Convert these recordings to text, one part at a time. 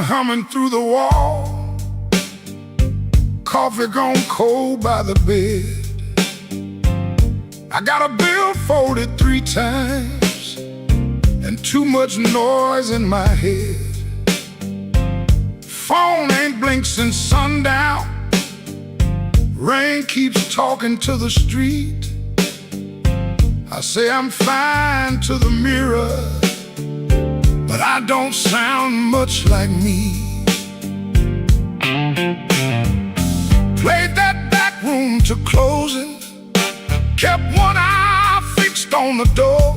humming through the wall, coffee gone cold by the bed. I got a bill folded 3 times and too much noise in my head. Phone ain't blinked since sundown. Rain keeps talking to the street. I say I'm fine to the mirror, but I don't sound much like me. Played that back room to closing, kept one eye fixed on the door.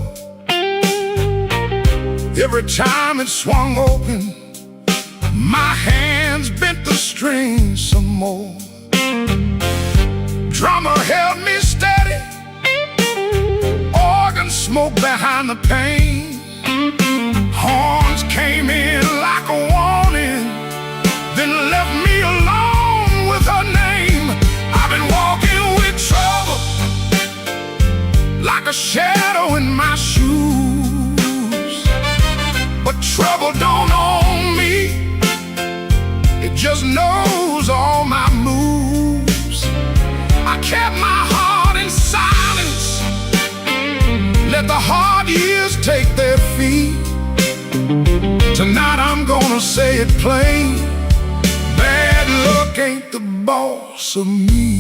Every time it swung open, my hands bent the strings some more. Drummer held me steady, organ smoke behind the pane. Horns came in like a warning, then left me alone with her name. I've been walking with trouble, like a shadow in my shoes. But trouble don't own me, it just knows all my moves. I kept my heart in silence, let the hard years take their feet. Tonight I'm gonna say it plain, bad luck ain't the boss of me.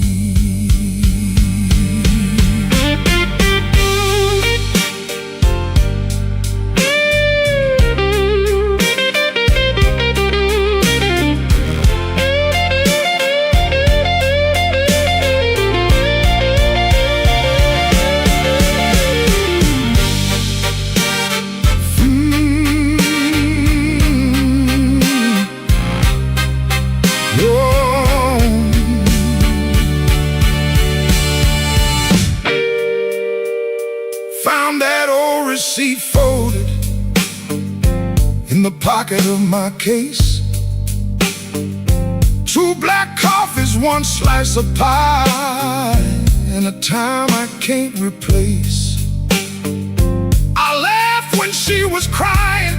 Found that old receipt folded in the pocket of my case. 2 black coffees, 1 slice of pie, and a time I can't replace. I laughed when she was crying,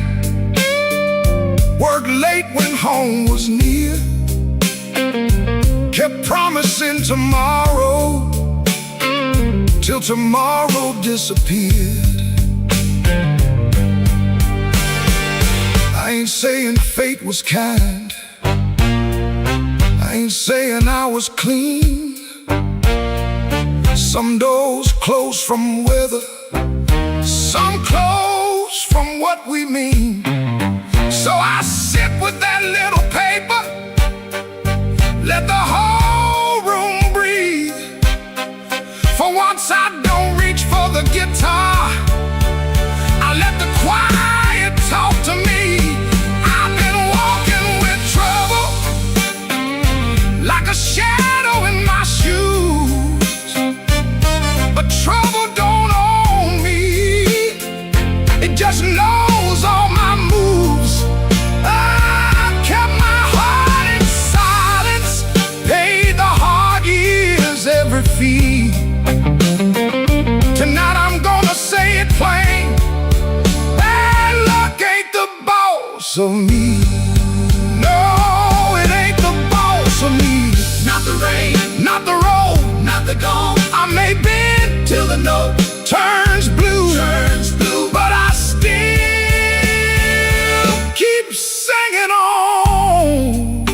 worked late when home was near, kept promising tomorrow till tomorrow disappeared. I ain't saying fate was kind, I ain't saying I was clean. Some doors close from weather, some close from what we mean. So I sit with that little paper, let the whole room breathe. For once I don't reach for the guitar, I let the quiet talk to me. I've been walking with trouble, like a shadow in my shoes. But trouble don't own me, it just knows all my moves. I kept my heart in silence, paid the hard years every fee. Tonight I'm gonna say it plain, bad luck ain't the boss of me. No, it ain't the boss of me. Not the rain, Not the road, not the gong, I may bend till the note turns blue, turns blue. but I still keep singing on.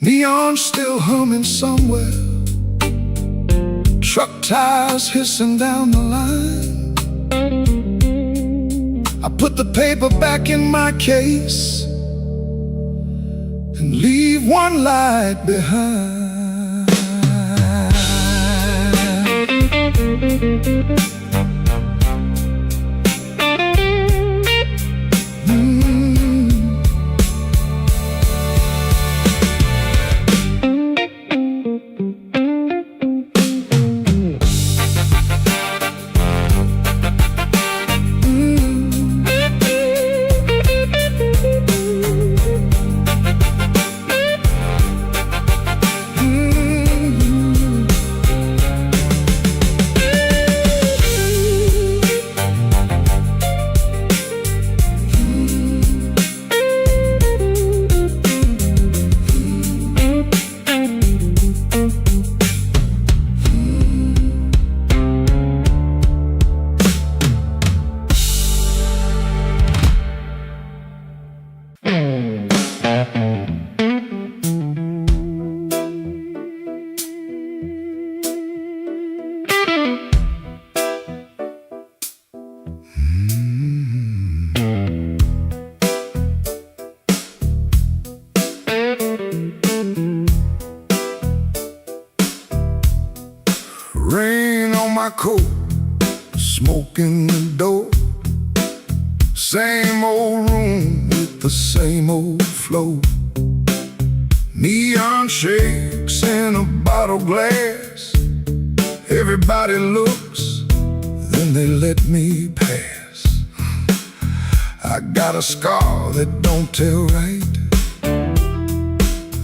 Neon still humming somewhere, truck tires hissing down the line. I put the paper back in my case and leave one light behind. coat, smoking the dope. Same old room with the same old flow. Neon shapes in a bottle glass. Everybody looks, then they let me pass. I got a scar that don't tell right,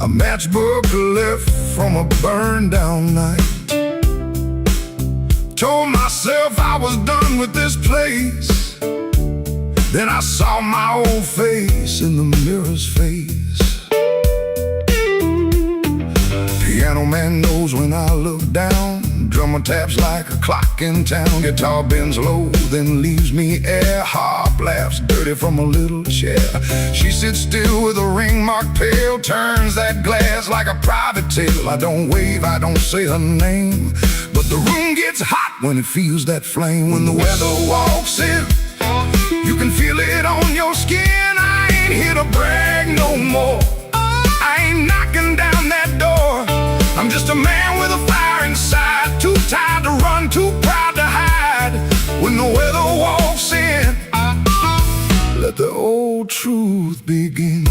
a matchbook left from a burned down night. Told myself I was done with this place. Then I saw my old face in the mirror's face. Piano man knows when I look down. Drummer taps like a clock in town. Guitar bends low, then leaves me air. Harp laughs dirty from a little chair. She sits still with a ring marked pale. Turns that glass like a private tale. I don't wave, I don't say her name, but the room gets hot when it feels that flame. When the weather walks in, you can feel it on your skin. I ain't here to brag no more. I ain't knocking down that door. I'm just a man with a fire inside, too tired to run, too proud to hide. When the weather walks in, let the old truth begin.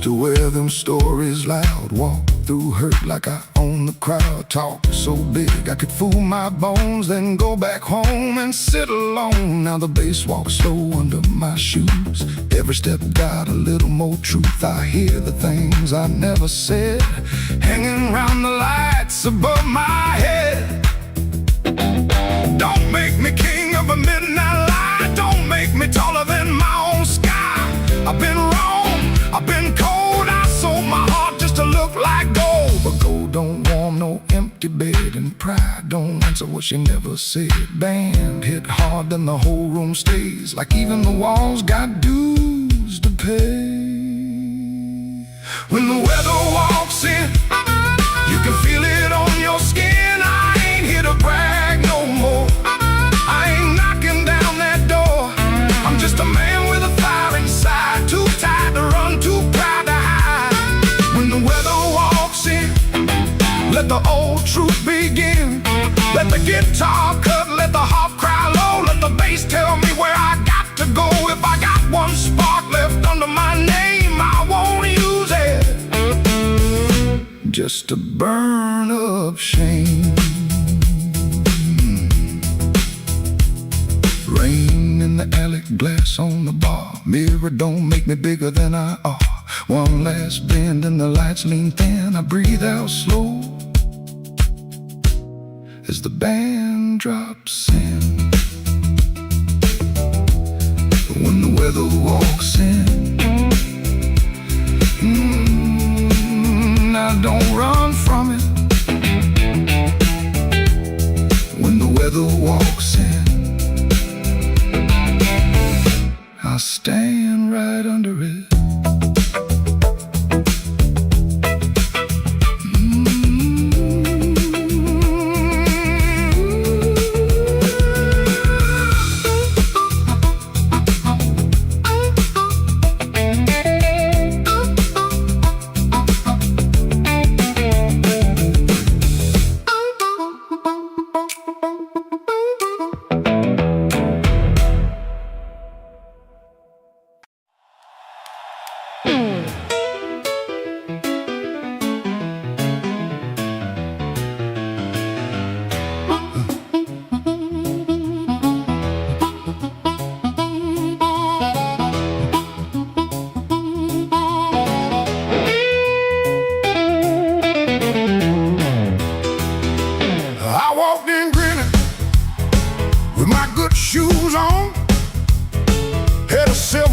To wear them stories loud, walk through hurt like I own the crowd. Talk so big I could fool my bones, then go back home and sit alone. Now the bass walks slow under my shoes. Every step got a little more truth. I hear the things I never said, hanging round the lights above my head. Don't make me king of a midnight light. Don't make me taller than my own sky. I've been wrong, I've been cold. I sold my heart just to look like gold. But gold don't warm no empty bed, and pride don't answer what she never said. Band hit hard, then the whole room stays, like even the walls got dues to pay. When the weather walks in, you can feel it on your skin. I ain't here to brag no more. I ain't knocking down that door. I'm just a man with a fire inside, too tired to run, too proud to hide. When the weather walks in, let the old truth begin. Let the guitar cut, let the harp cry low. Let the bass tell me where I got to go. If I got one spark left under my name, I won't use it just to burn up shame. Rain in the alley, glass on the bar. Mirror don't make me bigger than I are. One last bend and the lights lean thin. I breathe out slow as the band drops in. When the weather walks in, I don't run from it. When the weather walks in, I'll stand right under it.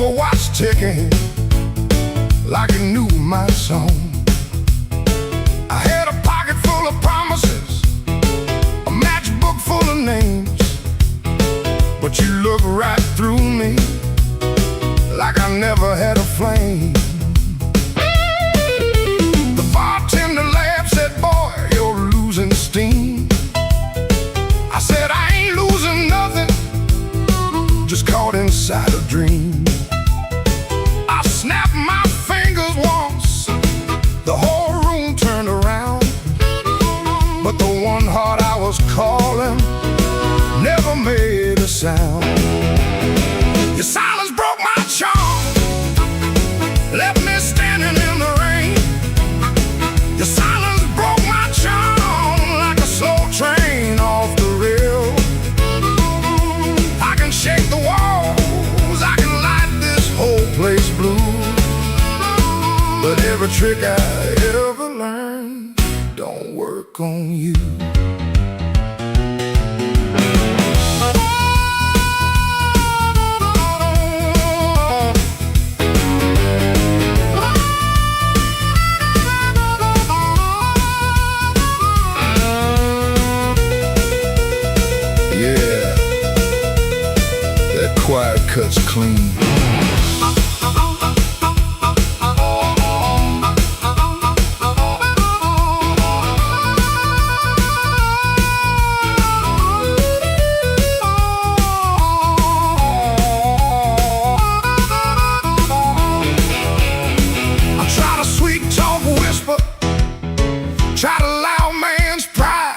silver watch ticking like it knew my song. I had a pocket full of promises, a matchbook full of names, but you look right through me like I never had a flame. The bartender laughed, said, boy, you're losing steam. I said, I ain't losing nothing, just caught inside a dream. I snapped my fingers once, the whole room turned around, but the one heart I was calling never made a sound. Your silence broke my charm, left me standing in the rain. Your silence broke my charm like a slow train off the rail. I can shake the walls, I can light this whole place blue, but every trick I ever learned don't work on you. Quiet cuts clean. I try to sweet talk whisper, try to loud man's pride,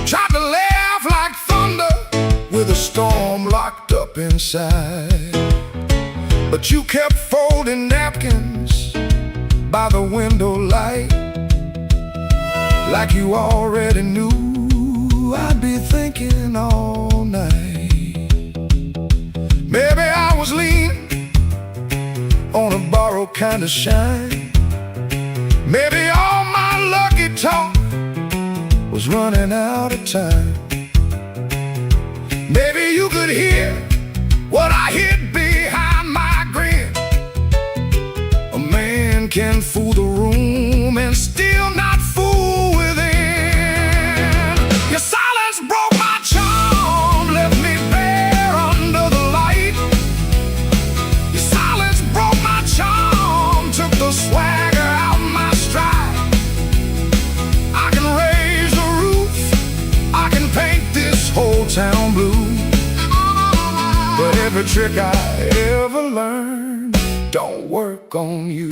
try to laugh like thunder with a storm locked up inside. But you kept folding napkins by the window light, like you already knew I'd be thinking all night. Maybe I was leaning on a borrowed kind of shine. Maybe all my lucky talk was running out of time. Maybe you could hear what I hid behind my grin. A man can fool the room and still not fool within. Your silence broke my charm, left me bare under the light. Your silence broke my charm, took the swagger out my stride. I can raise the roof, I can paint this whole town blue, but every trick I ever learned don't work on you.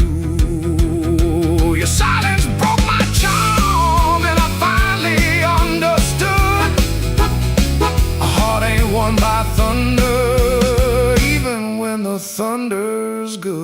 Your silence broke my charm, and I finally understood a heart ain't won by thunder, even when the thunder's good.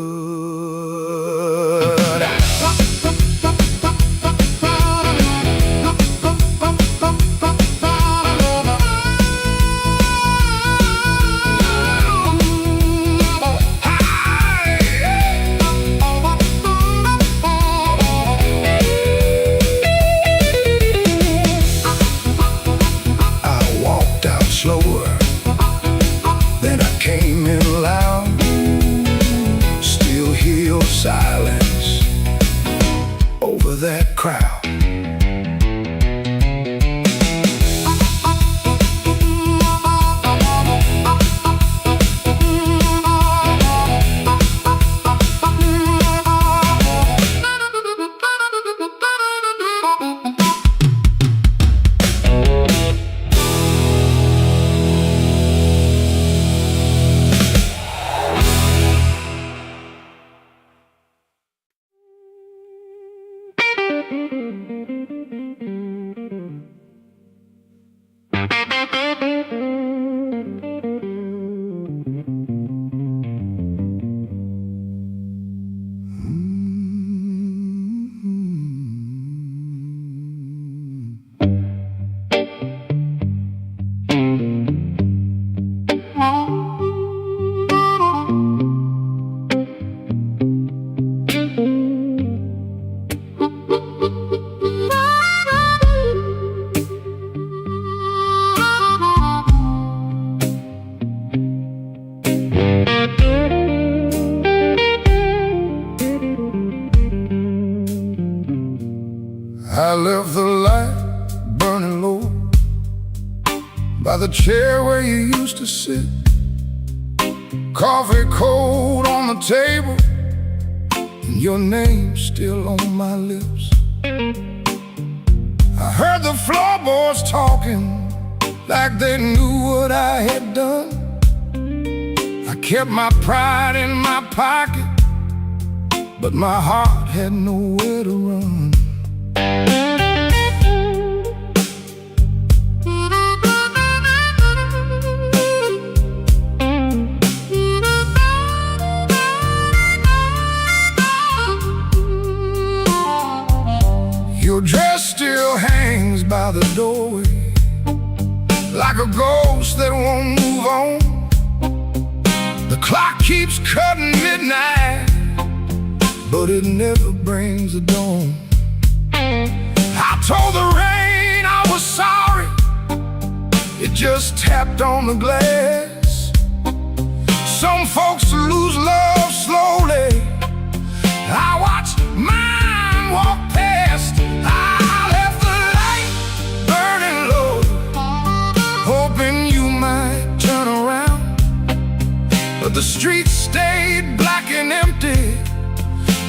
I left the light burning low by the chair where you used to sit. Coffee cold on the table, and your name still on my lips. I heard the floorboards talking like they knew what I had done. I kept my pride in my pocket, but my heart had nowhere to run. Your dress still hangs by the doorway like a ghost that won't move on. The clock keeps cutting midnight, but it never brings the dawn. I told the rain I was sorry, it just tapped on the glass. Some folks lose love slowly, I watch mine walk past. I left the light burning low, hoping you might turn around, but the streets stayed black and empty,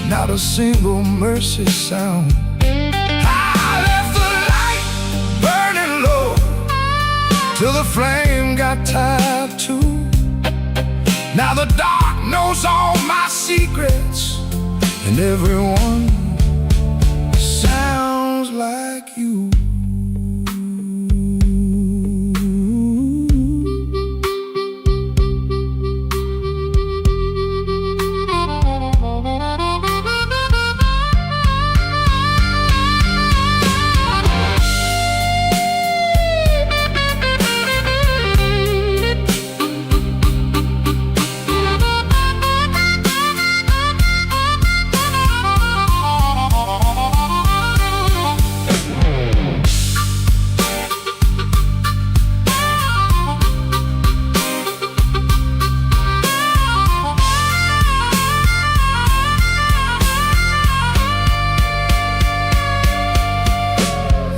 not a single mercy sound. I left the light burning low till the flame got tired too. Now the dark knows all my secrets, and everyone sounds like you.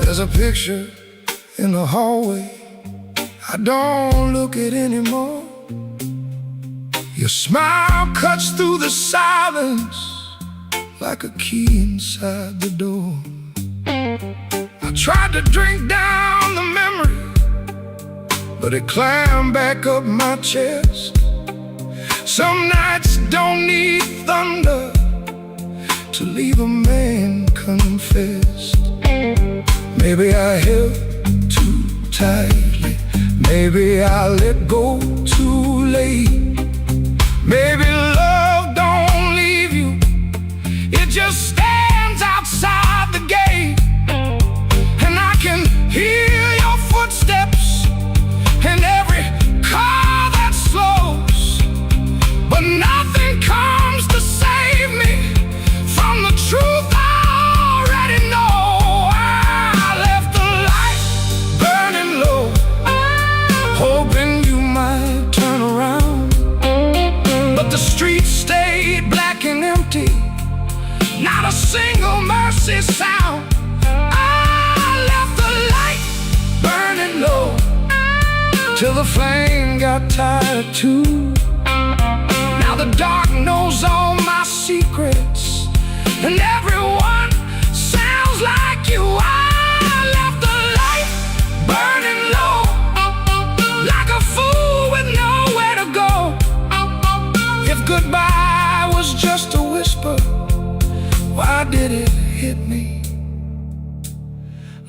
There's a picture in the hallway I don't look at anymore. Your smile cuts through the silence like a key inside the door. I tried to drink down the memory, but it climbed back up my chest. Some nights don't need thunder to leave a man confessed. Maybe I held too tightly, maybe I let go too late. Maybe love don't leave you, it just stands outside the gate. And I can hear your footsteps in every car that slows, but nothing comes to save me from the truth I already know. Hoping you might turn around, but the streets stayed black and empty, not a single mercy sound. I left the light burning low till the flame got tired too. Now the dark knows all my secrets, and everyone sounds like you. I left the light burning low like a fool with nowhere to go. If goodbye was just a whisper, why did it hit me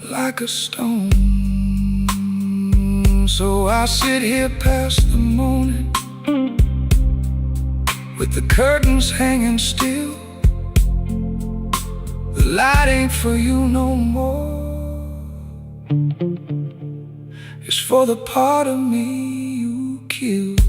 like a stone? So I sit here past the morning with the curtains hanging still. The light ain't for you no more, it's for the part of me you killed.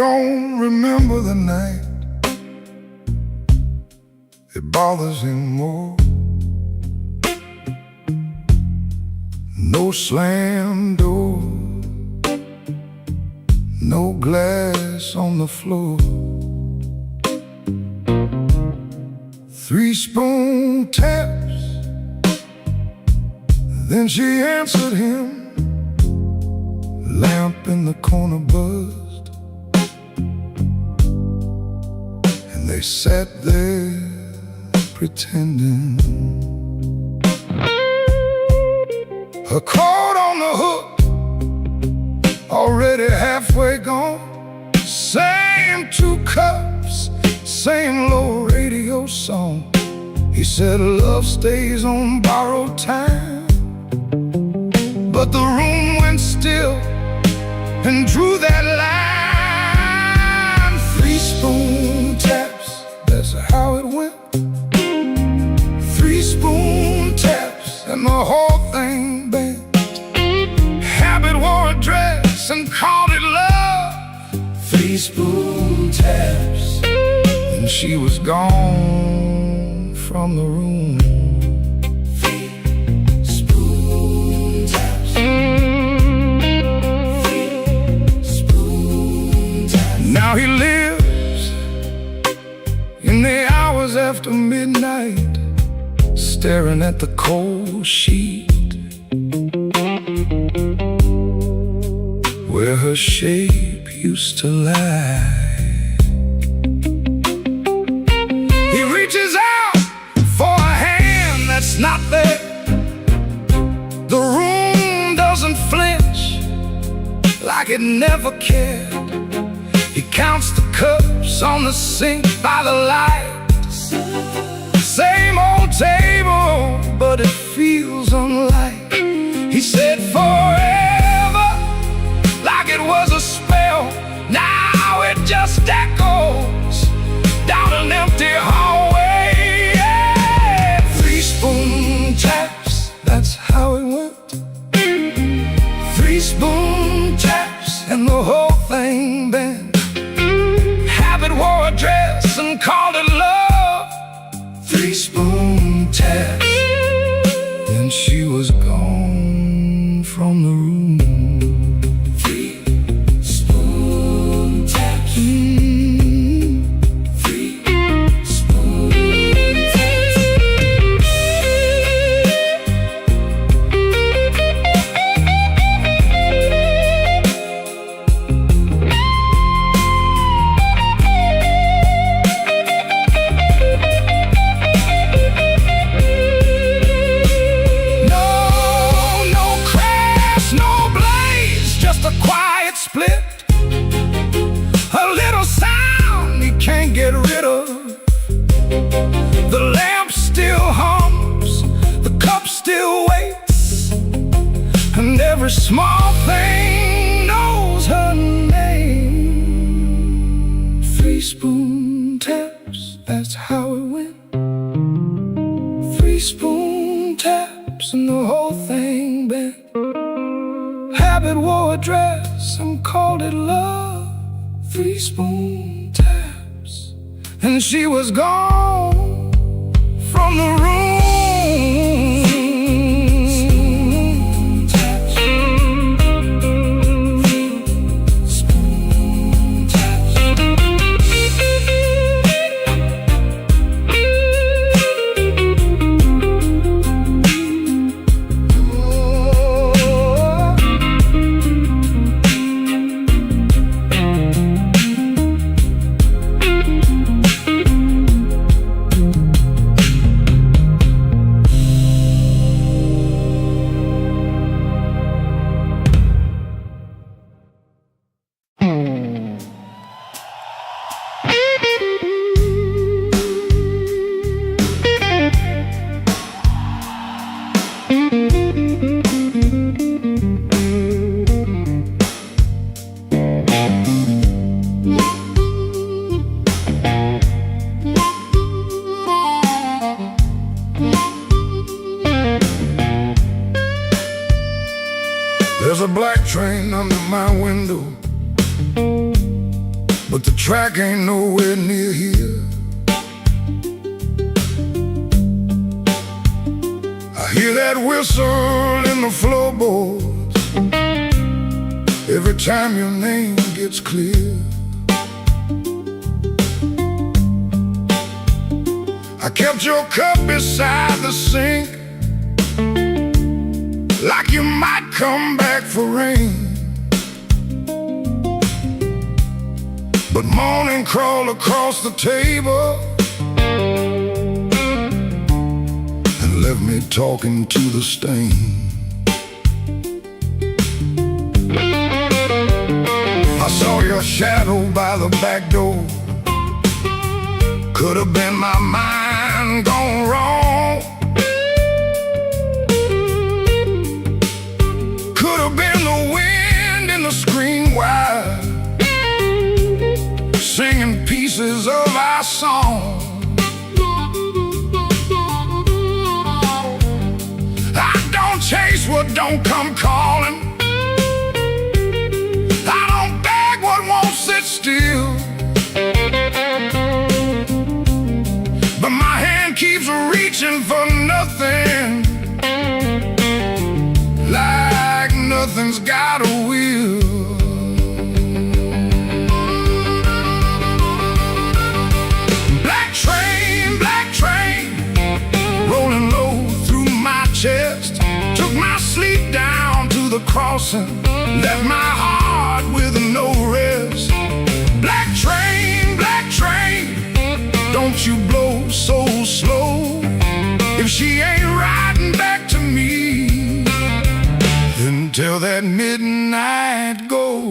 don't remember the night, it bothers him more. No slam door, no glass on the floor. 3 spoon taps, then she answered him. Lamp in the corner buzzed, and they sat there pretending. Her coat on the hook, already halfway gone. Same 2 cups, same low radio song. He said love stays on borrowed time, but the room went still and drew that line. 3 spoon taps, that's how it went. 3 spoon taps and the whole thing bent. Habit wore a dress and called it love. 3 spoon taps, and she was gone from the room. 3 spoon taps. 3 spoon taps. Now he lives in the hours after midnight, staring at the cold sheet where her shape used to lie. He reaches out for a hand that's not there. The room doesn't flinch like it never cared. He counts the cups on the sink by the light. Same old table, but it feels unlike. He said forever, like it was a spell. Now it just echoes down an empty hallway. Yeah. 3 spoon taps, that's how it went. 3 spoon taps and the whole thing bent. Habit wore a dress and called it love. 3 spoon taps, then she was gone from the room. 3 spoon taps. 3 spoon taps. Split, a little sound he can't get rid of. The lamp still hums, the cup still waits, and every small thing knows her name. 3 spoon taps, that's how it went. 3 spoon taps and the whole thing bent. Habit wore a dress and called it love. 3 spoon taps, and she was gone from the room. Spoon taps. There's a black train under my window, but the track ain't nowhere near here. I hear that whistle in the floorboards every time your name gets clear. I kept your cup beside the sink, like you might come back for rain. But morning crawled across the table and left me talking to the stain. I saw your shadow by the back door. Could have been my mind gone wrong. Could have been the wind in the screen wire, singing pieces of our song. I don't chase what don't come calling. I don't beg what won't sit still. But my hand keeps reaching for nothing, like nothing's got a will. Black train, rolling low through my chest, took my sleep down to the crossing, left my heart with no rest. Black train, don't you blow so slow. If she ain't riding back to me, then tell that midnight go.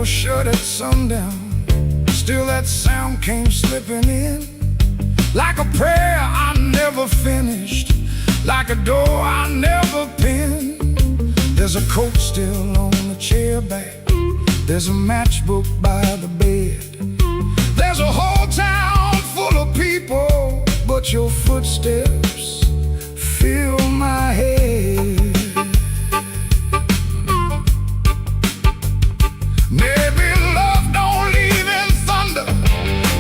Shut at sundown, still that sound came slipping in, like a prayer I never finished, like a door I never pinned. There's a coat still on the chair back, there's a matchbook by the bed, there's a whole town full of people, but your footsteps fill my head. Maybe love don't leave in thunder,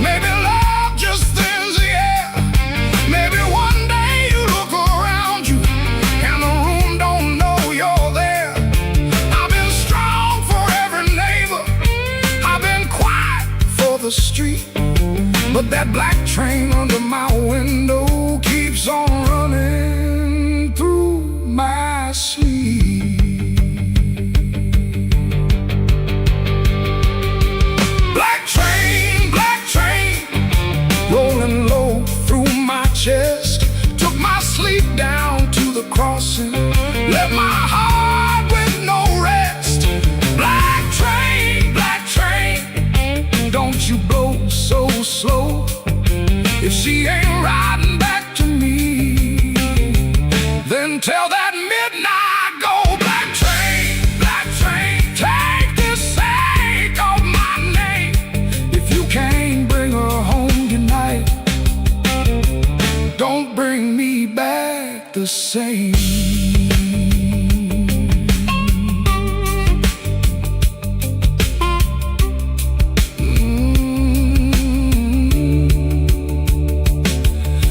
maybe love just thins the air. Maybe one day you look around you and the room don't know you're there. I've been strong for every neighbor, I've been quiet for the street, but that black train under my window keeps on running through my sleep. Rolling low through my chest, took my sleep down to the crossing, left my heart with no rest. Black train, don't you blow so slow. If she ain't riding back to me, then tell that midnight go. Black train, take the sake of my name. If you can't bring her home tonight, don't bring me back the same.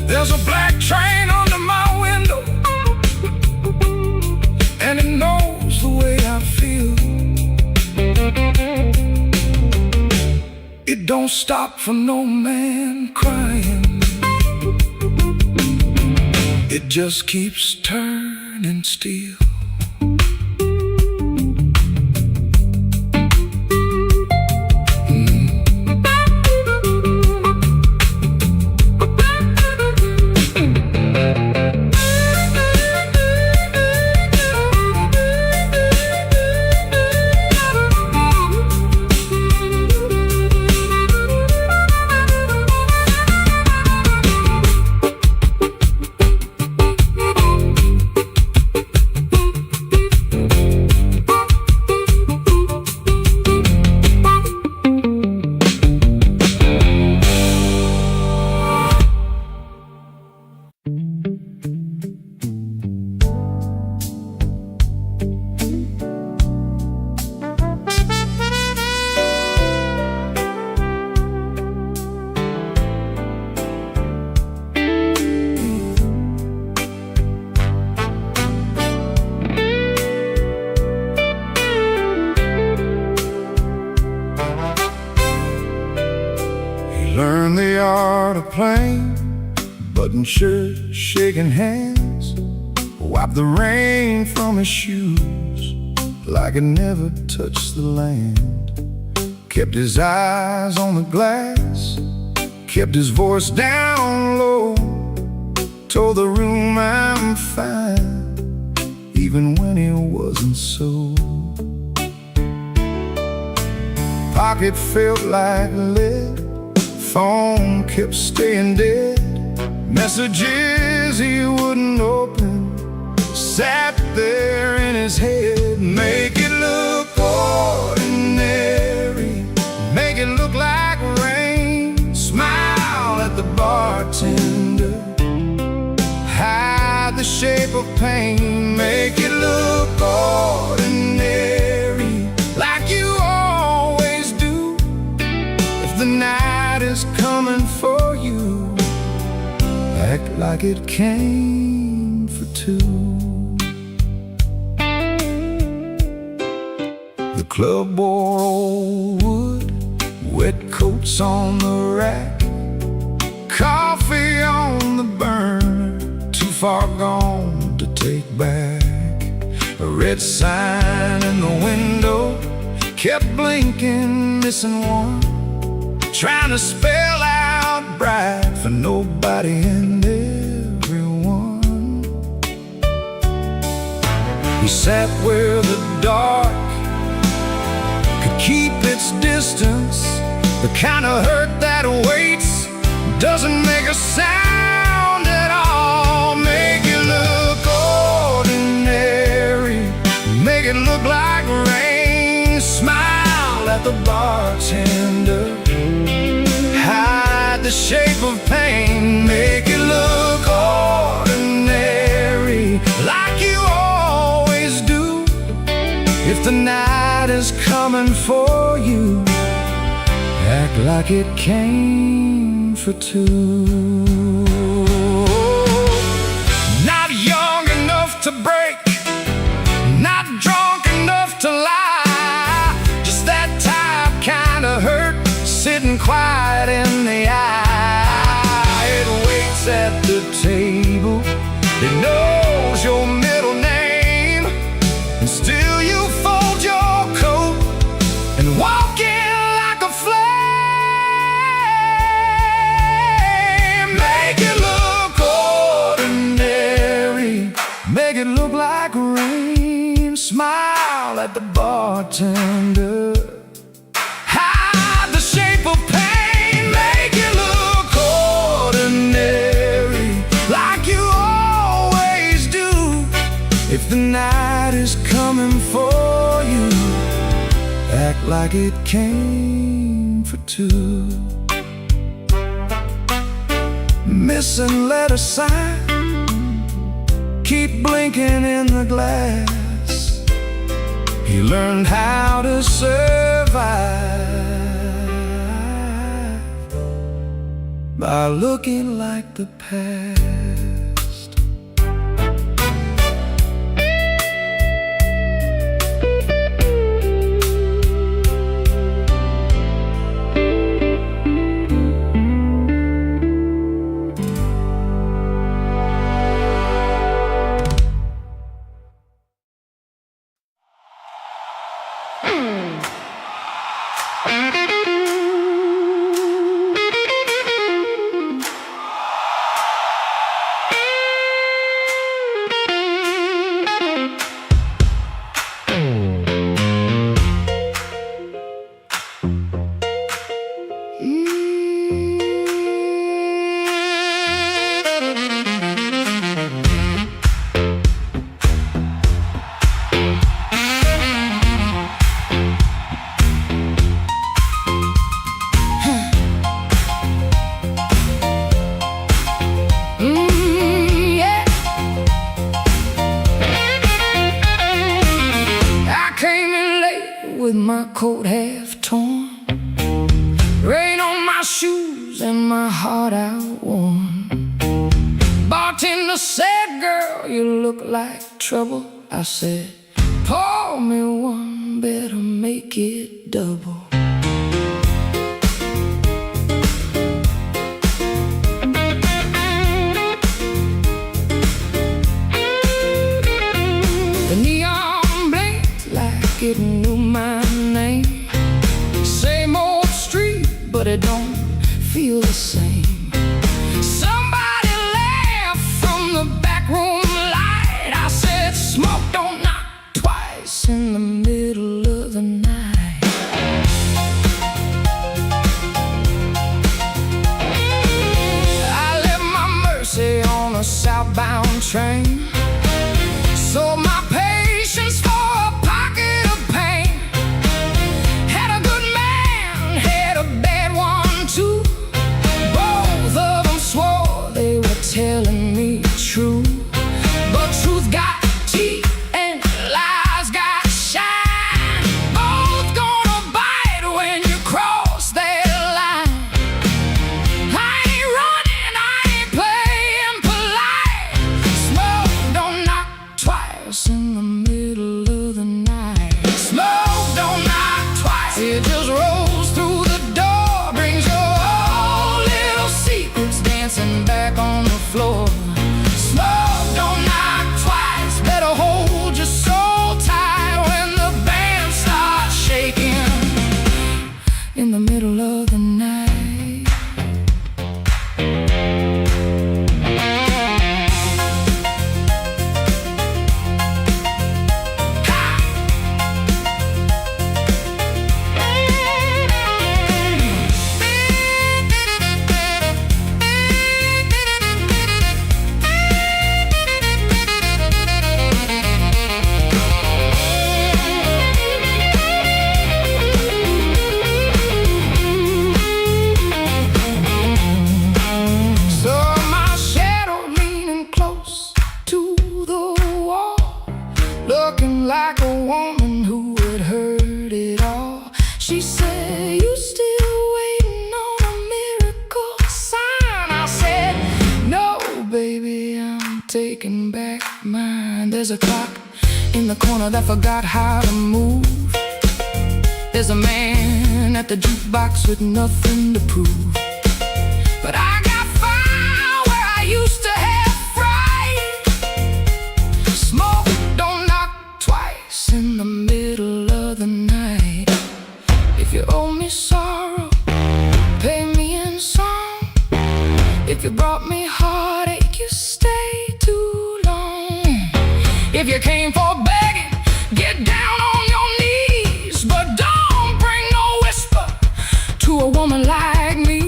There's a black train under my window, and it knows the way I feel. It don't stop for no man crying, it just keeps turning steel. plain, button shirt, shaking hands, wiped the rain from his shoes like it never touched the land. Kept his eyes on the glass, kept his voice down low, told the room I'm fine, even when he wasn't so. Pocket felt like lead, phone kept staying dead, messages he wouldn't open sat there in his head. Make it look ordinary, make it look like rain, smile at the bartender, hide the shape of pain. Make it look ordinary, like you always do. If the night is coming for you, act like it came for two. The club wore old wood, wet coats on the rack, coffee on the burner, too far gone to take back. A red sign in the window kept blinking, missing one, trying to spell out bright for nobody and everyone. He sat where the dark could keep its distance, the kind of hurt that waits, doesn't make a sound at all. Make it look ordinary, make it look like rain, smile at the bartender, hide the shape of pain. Make it look ordinary, like you always do. If the night is coming for you, act like it came for two. Not young enough to break, not drunk enough to lie, just that type kind of hurt, sitting quiet in the eye. It waits at the table, it knows your middle name, and still you fold your coat and walk in like a flame. Make it look ordinary, make it look like rain, smile at the bartender, hide the shape of pain. Make it look ordinary, like you always do. If the night is coming for you, act like it came for two. Missing letter sign, keep blinking in the glass. He learned how to survive by looking like the past. With my coat half torn, rain on my shoes and my heart outworn. Bartender said, "Girl, you look like trouble." I said, "Pour me one, better make it double." like it knew my name. Same old street, but it don't feel the same. Somebody laughed from the back room light. I said, smoke don't knock twice in the middle of the night. I left my Mercy on a southbound train. Sold my patience for a pocket of pain. Had a good man, had a bad one too. Both of them swore they were telling me true. But truth got teeth and lies got shine. Both gonna bite when you cross that line. I ain't running, I ain't playing polite. Smoke don't knock twice in the middle of the night. Smoke don't knock twice. It just rolls through the door, brings your old little secrets dancing back on the floor. Smoke don't knock twice. Better hold your soul tight when the band starts shaking in the middle of the night. Looking like a woman who had heard it all. She said, you still waiting on a miracle sign? I said, no, baby, I'm taking back mine. There's a clock in the corner that forgot how to move. There's a man at the jukebox with nothing to prove. But I got fire where I used to have fright. Smoke don't knock twice in the middle of the night. If you owe me sorrow, pay me in song. If you brought me heartache, you stay too long. If you came for begging, get down on your knees. But don't bring no whisper to a woman like me.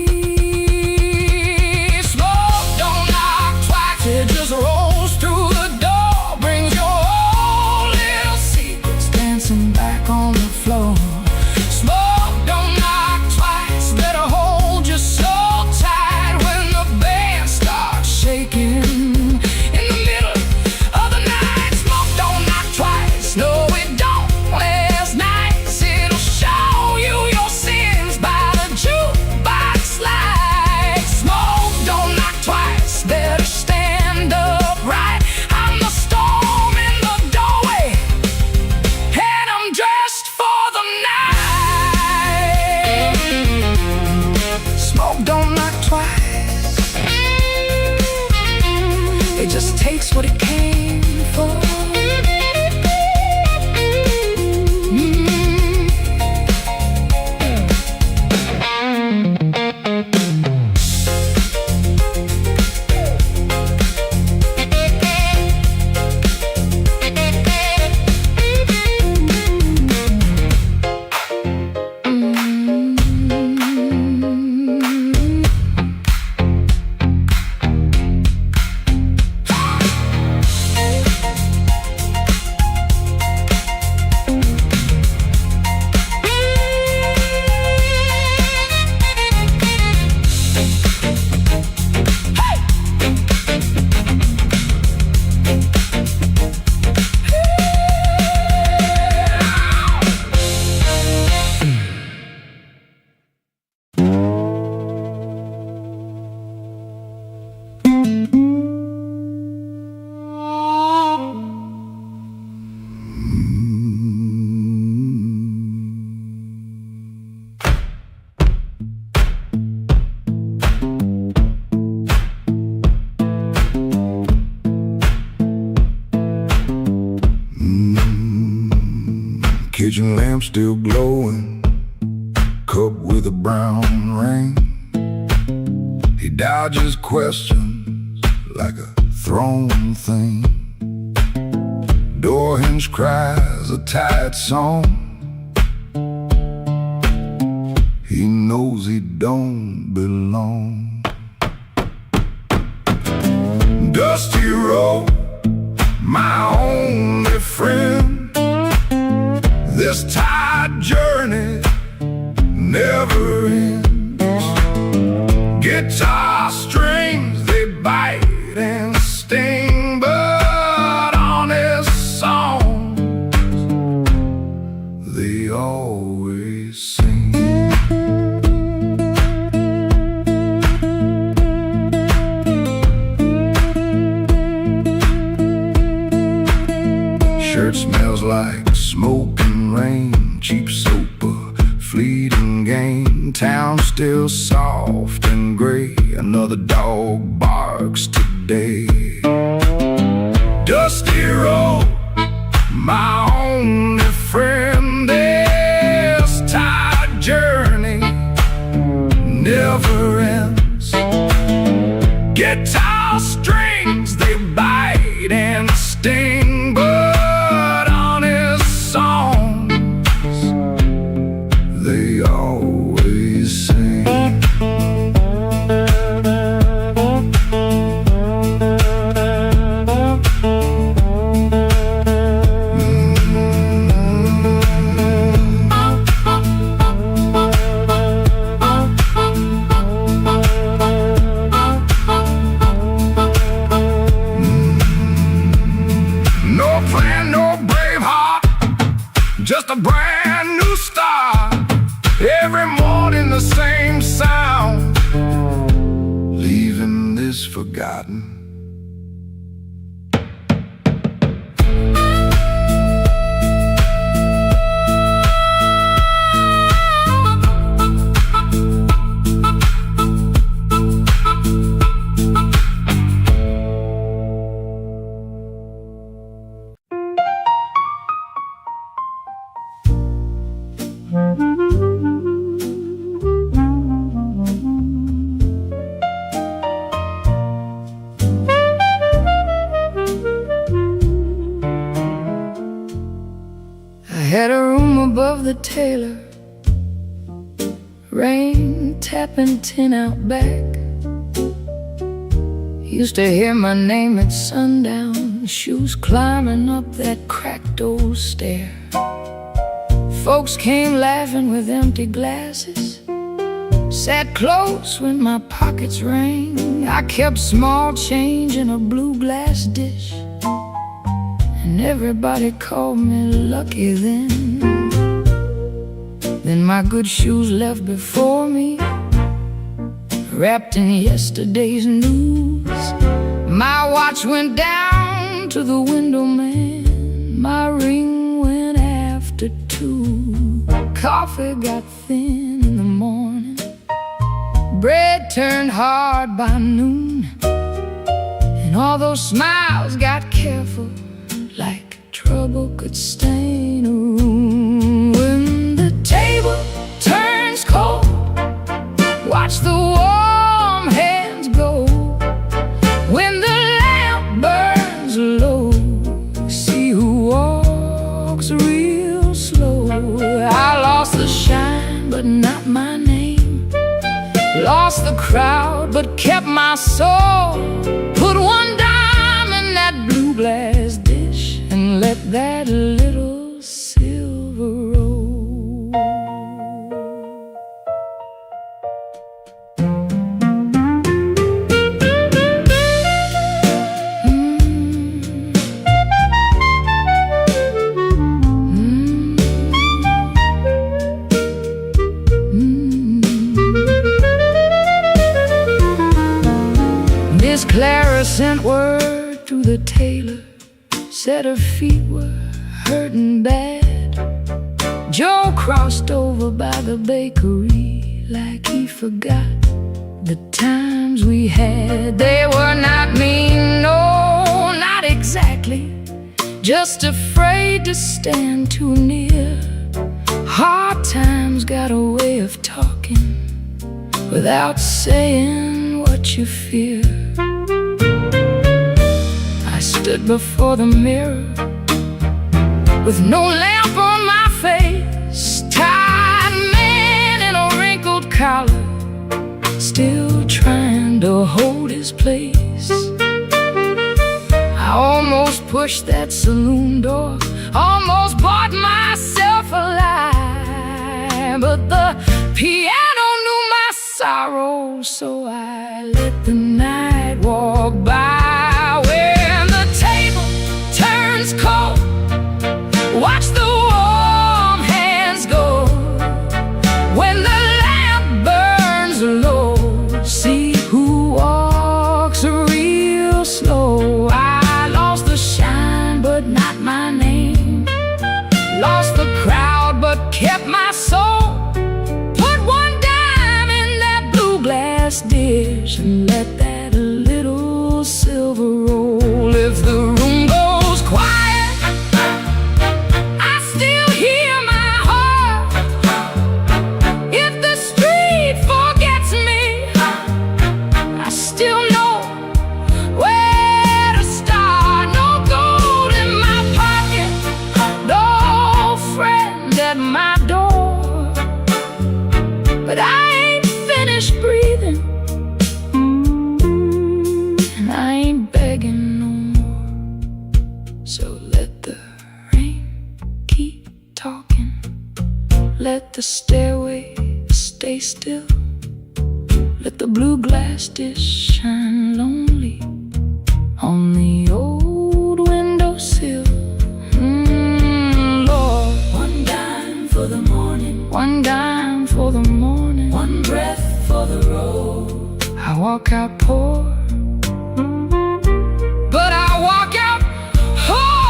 Smoke don't knock twice, it just rolls through the door, brings your old little secrets dancing back on the floor. Smoke don't knock twice, better hold your soul tight when the band starts shaking in the middle of the night. Smoke don't knock twice, no it don't. Last night it'll show you your sins by the jukebox light. Smoke don't knock twice, better stand upright. I'm the storm in the doorway, and I'm dressed for the night. Smoke don't knock twice, it just takes what it came for. kitchen lamp still glowing, cup with a brown ring. He dodges questions like a thrown thing. Door hinge cries a tired song. He knows he don't belong. Dusty road, my only friend. This tired journey never ends. Guitar strings, they bite and sting, but honest songs, they always sing. Shirt smells like smoke and rain, cheap soap, a fleeting gain. Town still soft and gray, another dog barks today. Dusty road, my only friend. This tired journey never ends. Guitar strings, they bite and sting, but honest songs, they always sing. No plan, no brave heart, just a brand new start. Every morning the same sound, leaving this forgotten. I had a room above the tailor, rain tapping tin out back. Used to hear my name at sundown, shoes climbing up that cracked old stair. Folks came laughing with empty glasses, sat close when my pockets rang. I kept small change in a blue glass dish, and everybody called me lucky then. Then my good shoes left before me, wrapped in yesterday's news. My watch went down to the window man, my ring went after 2. Coffee got thin in the morning, bread turned hard by noon, and all those smiles got careful, like trouble could stain a room. When the table turns cold, watch the warm hands go. When the lamp burns low, see who walks real slow. I lost the shine, but not my name. Lost the crowd, but kept my soul. Put one dime in that blue glass dish, and let that little silver roll. Miss Clara sent word to the tailor, said her feet were hurting bad. Joe crossed over by the bakery like he forgot the times we had. They were not mean, no, not exactly. just afraid to stand too near. Hard times got a way of talking without saying what you fear. I stood before the mirror with no lamp on my face, tired man in a wrinkled collar, still trying to hold his place. I almost pushed that saloon door, almost bought myself a lie, but the piano knew my sorrow, so I let the night walk by. When the table turns cold, watch the warm hands go. When the lamp burns low, see who walks real slow. I lost the shine, but not my name. Lost the crowd, but kept my soul. Put one dime in that blue glass dish and let that little silver roll. If the room goes quiet, I still hear my heart. If the street forgets me, I still know where to start. No gold in my pocket, no friend at my door, but I ain't finished breathing, and I ain't begging no more. So let the rain keep talking, let the stairway stay still, let the blue glass dish shine lonely on the old windowsill. Lord, one dime for the morning, one dime for the morning, one breath for the road. I walk out poor, but I walk out whole.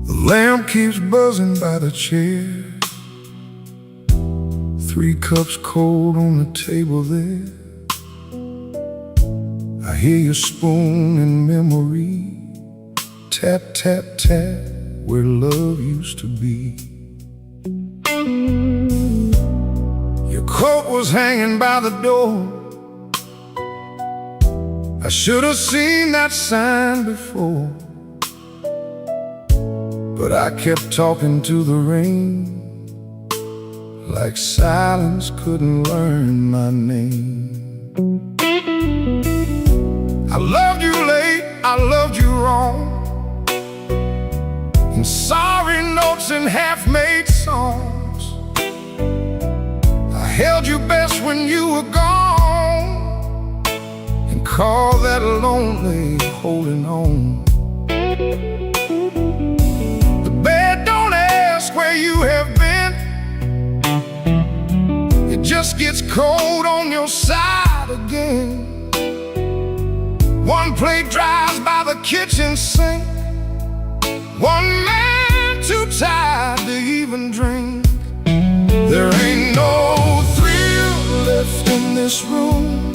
The lamp keeps buzzing by the chair, 3 cups cold on the table there. I hear your spoon in memory, tap, tap, tap, where love used to be. Your coat was hanging by the door. I should have seen that sign before, but I kept talking to the rain, like silence couldn't learn my name. I loved you late, I loved you wrong, in sorry notes and half-made songs. I held you best when you were gone, and called that lonely holding on. The bed don't ask where you have been, it just gets cold on your side again. One plate dries by the kitchen sink, one man too tired to even drink. There ain't no thrill left in this room,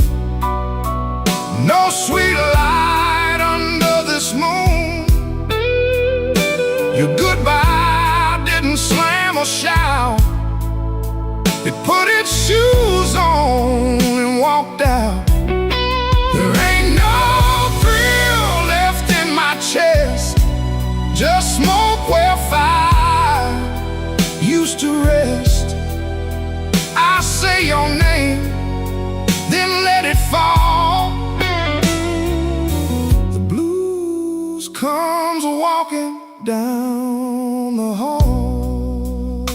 no sweet light under this moon. Your goodbye didn't slam or shout, it put its shoes on and walked out. There ain't no thrill left in my chest, just smoke where fire used to rest. I say your name, then let it fall. The blues comes walking down the hall.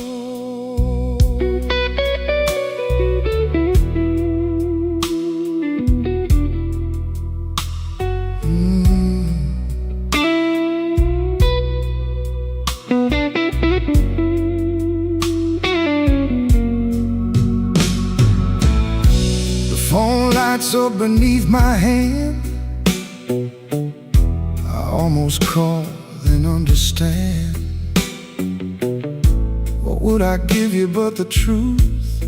whisper beneath my hand. I almost call, then understand. What would I give you but the truth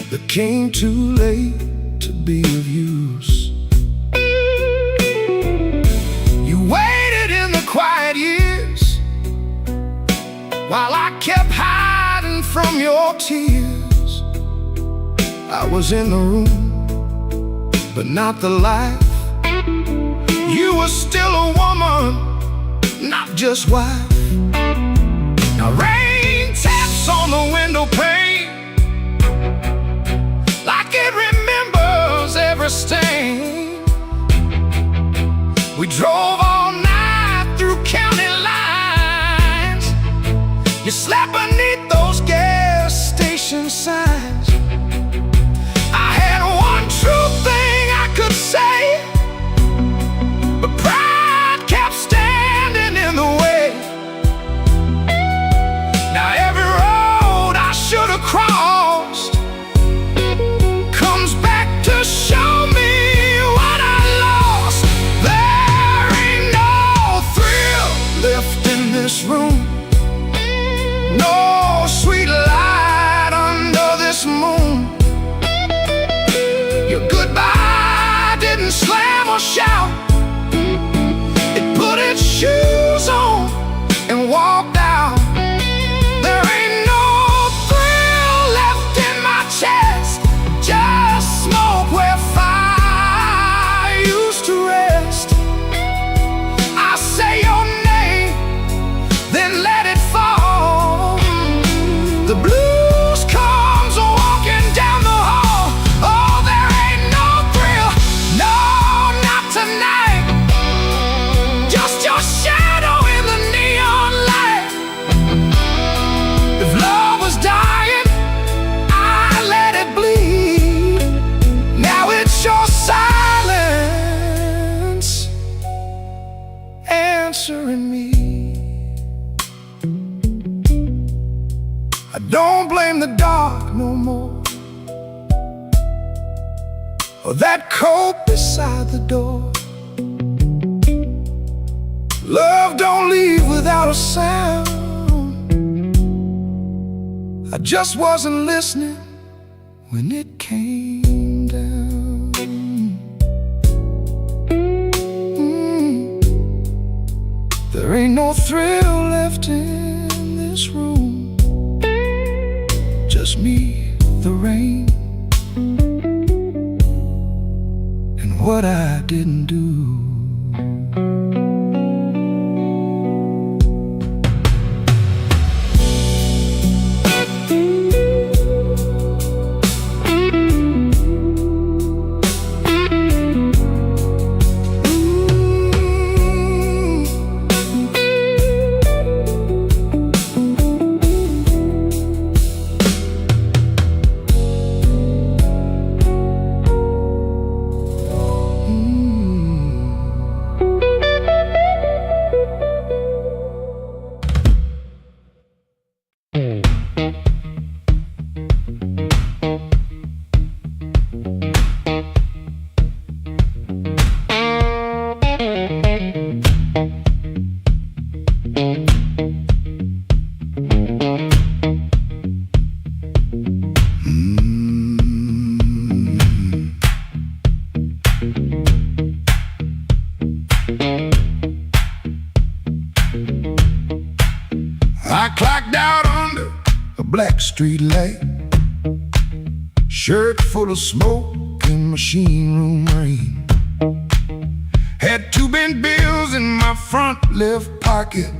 that came too late to be of use? You waited in the quiet years while I kept hiding from your tears. I was in the room, but not the life. You were still a woman, not just wife. Now rain taps on the window pane like it remembers every stain. We drove all night through county lines. You slept beneath those gas station signs. I had one true thing I could say, but pride kept standing in the way. Now every road I should have crossed comes back to show me what I lost. There ain't no thrill left in this room, no sweet light under this moon. Your goodbye didn't slam or shout. It put its shoes on and walked out. There ain't no thrill left in my chest, just smoke where fire used to rest. I say your name, then let it fall. The blues comes walking down the hall. Oh, there ain't no thrill, no, not tonight. Just your shadow in the neon light. If love was dying, I let it bleed. Now it's your silence answering me. I don't blame the dark no more, or that coat beside the door. Love don't leave without a sound. I just wasn't listening when it came down. There ain't no thrill left in this room, just me, the rain, and what I didn't do. I clocked out under a black street light, shirt full of smoke and machine room rain. Had 2 bent bills in my front left pocket,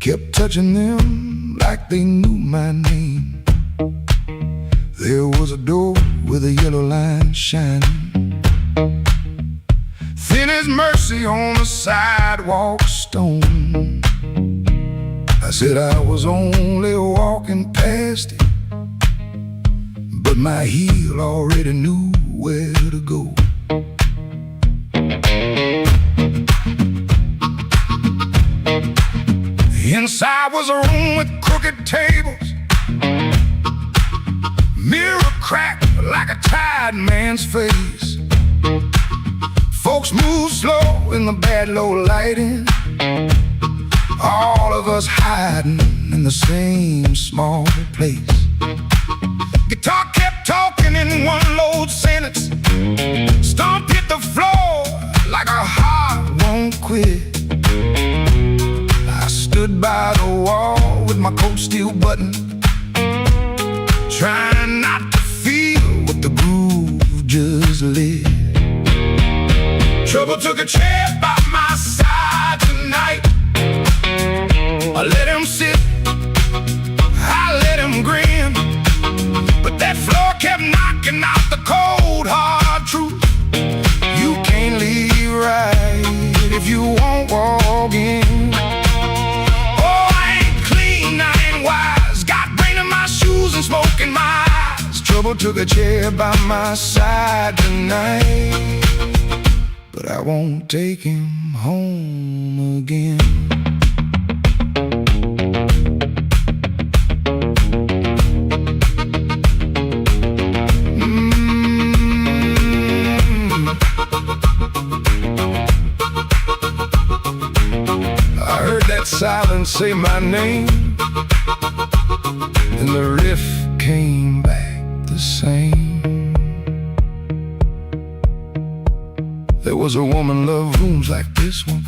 kept touching them like they knew my name. There was a door with a yellow line shining, thin as mercy on a sidewalk stone. I said I was only walking past it, but my heel already knew where to go. Inside was a room with crooked tables, mirror cracked like a tired man's face. Folks move slow in the bad low lighting, all of us hiding in the same small place. Guitar kept talking in one low sentence, stomp hit the floor like a heart won't quit. I stood by the wall with my coat still buttoned, trying not to feel what the groove just lit. Trouble took a chair by my side tonight. I let him sit, I let him grin, but that floor kept knocking out the cold hard truth. You can't leave right if you won't walk in. Oh, I ain't clean, I ain't wise, got brain in my shoes and smoke in my eyes. Trouble took a chair by my side tonight, but I won't take him home again. I heard that silence say my name, and the riff came back the same. There was a woman loved rooms like this one,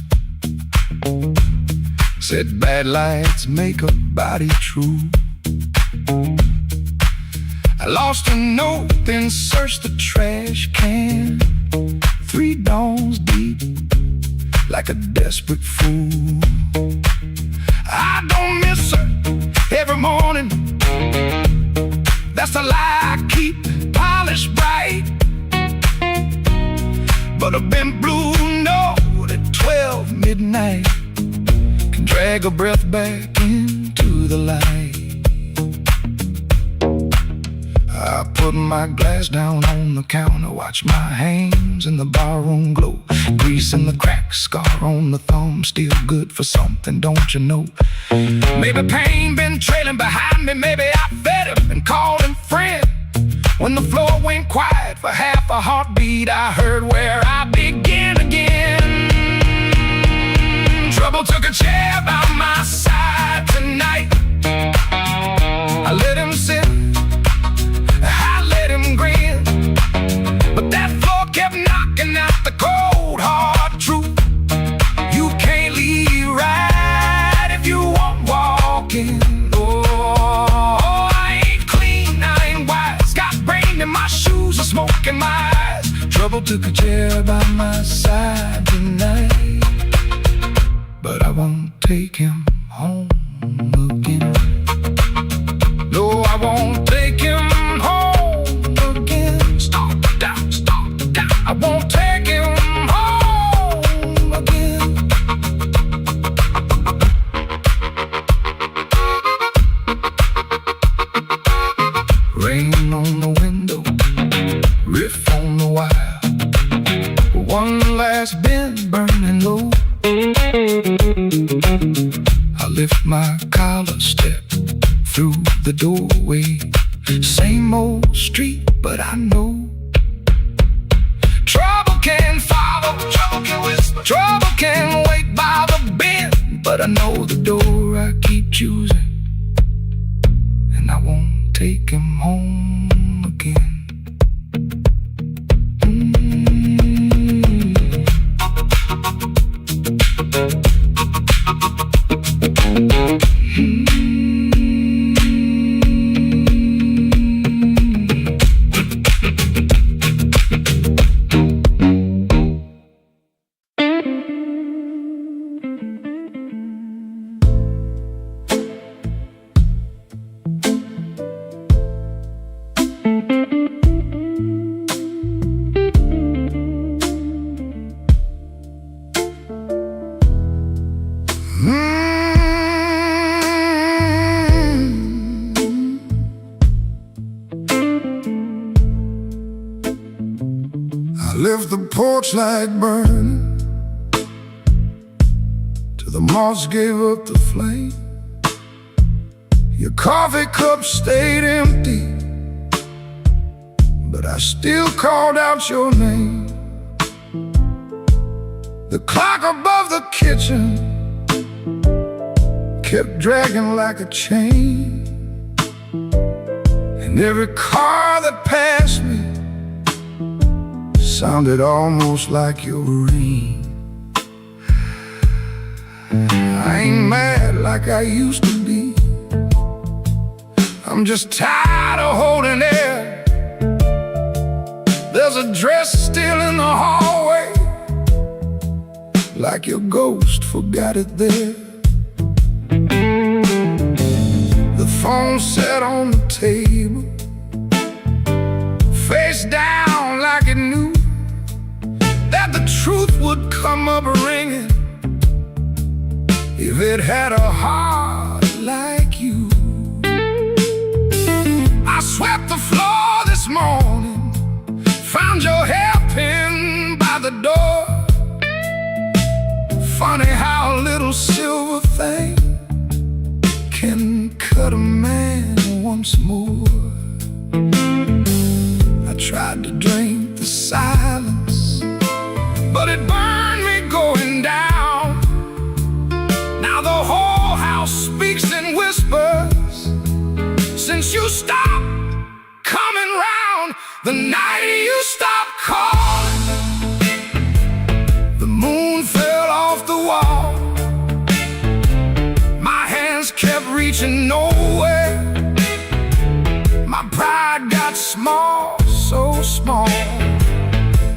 said bad lights make a body true. I lost a note, then searched the trash can, 3 dawns deep, like a desperate fool. I don't miss her every morning, that's a lie I keep polished bright. But a bent blue note at 12 midnight can drag a breath back into the light. I put my glass down on the counter, watch my hands in the barroom glow, grease in the crack, scar on the thumb, still good for something, don't you know? Maybe pain been trailing behind me, maybe I fed him and called him friend. When the floor went quiet for half a heartbeat, I heard where I begin again. Trouble took a chair by my side tonight. I let him sit, I let him grin, but that floor kept knocking out the cold hard truth. You can't leave right if you won't walk in. My shoes are smoking my eyes. Trouble took a chair by my side tonight, but I won't take him home again. No, I won't take him home again. Stop down, I won't take him home again. Rain on the window, riff on the wire, one last bend burning low. I lift my collar, step through the doorway. Same old street, but I know trouble can follow, trouble can whisper, trouble can wait by the bend. But I know the door I keep choosing, and I won't take him home again. Left the porch light burning till the moss gave up the flame. Your coffee cup stayed empty, I still called out your name. The clock above the kitchen kept dragging like a chain, and every car that passed me sounded almost like your ring. I ain't mad like I used to be. I'm just tired of holding air. There's a dress still in the hallway, like your ghost forgot it there. The phone sat on the table, face down like it knew that the truth would come up ringing if it had a heart like you. I swept the floor this morning, found your hairpin by the door. Funny how a little silver thing can cut a man once more. I tried to drink the silence, but it burned me going down. Now the whole house speaks in whispers since you stopped coming round. The night you stopped calling, the moon fell off the wall. My hands kept reaching nowhere. My pride got small, so small.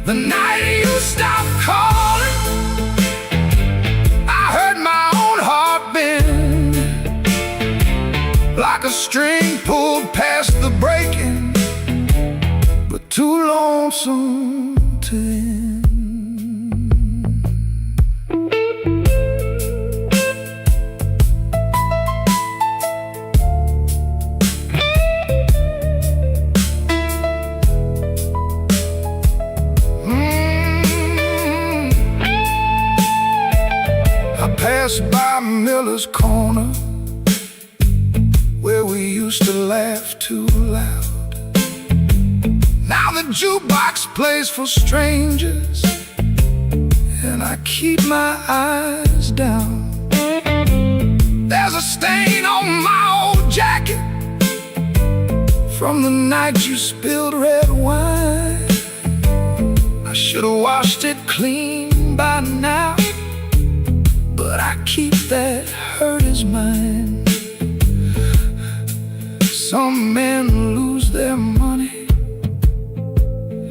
The night you stopped calling, I heard my own heart bend, like a string pulled past the breaking, but too lonesome to end. Passed by Miller's Corner, where we used to laugh too loud. Now the jukebox plays for strangers, and I keep my eyes down. There's a stain on my old jacket from the night you spilled red wine. I should have washed it clean by now, but I keep that hurt as mine. Some men lose their money,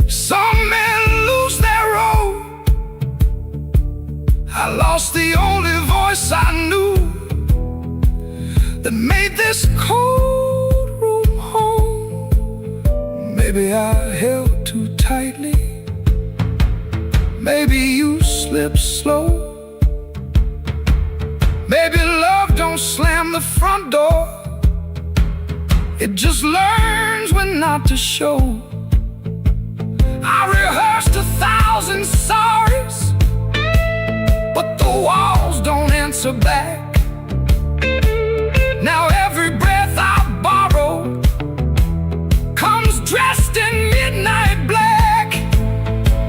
some men lose their road. I lost the only voice I knew that made this cold room home. Maybe I held too tightly, maybe you slipped slow. Maybe love don't slam the front door, it just learns when not to show. I rehearsed 1,000 sorries, but the walls don't answer back. Now every breath I borrow comes dressed in midnight black.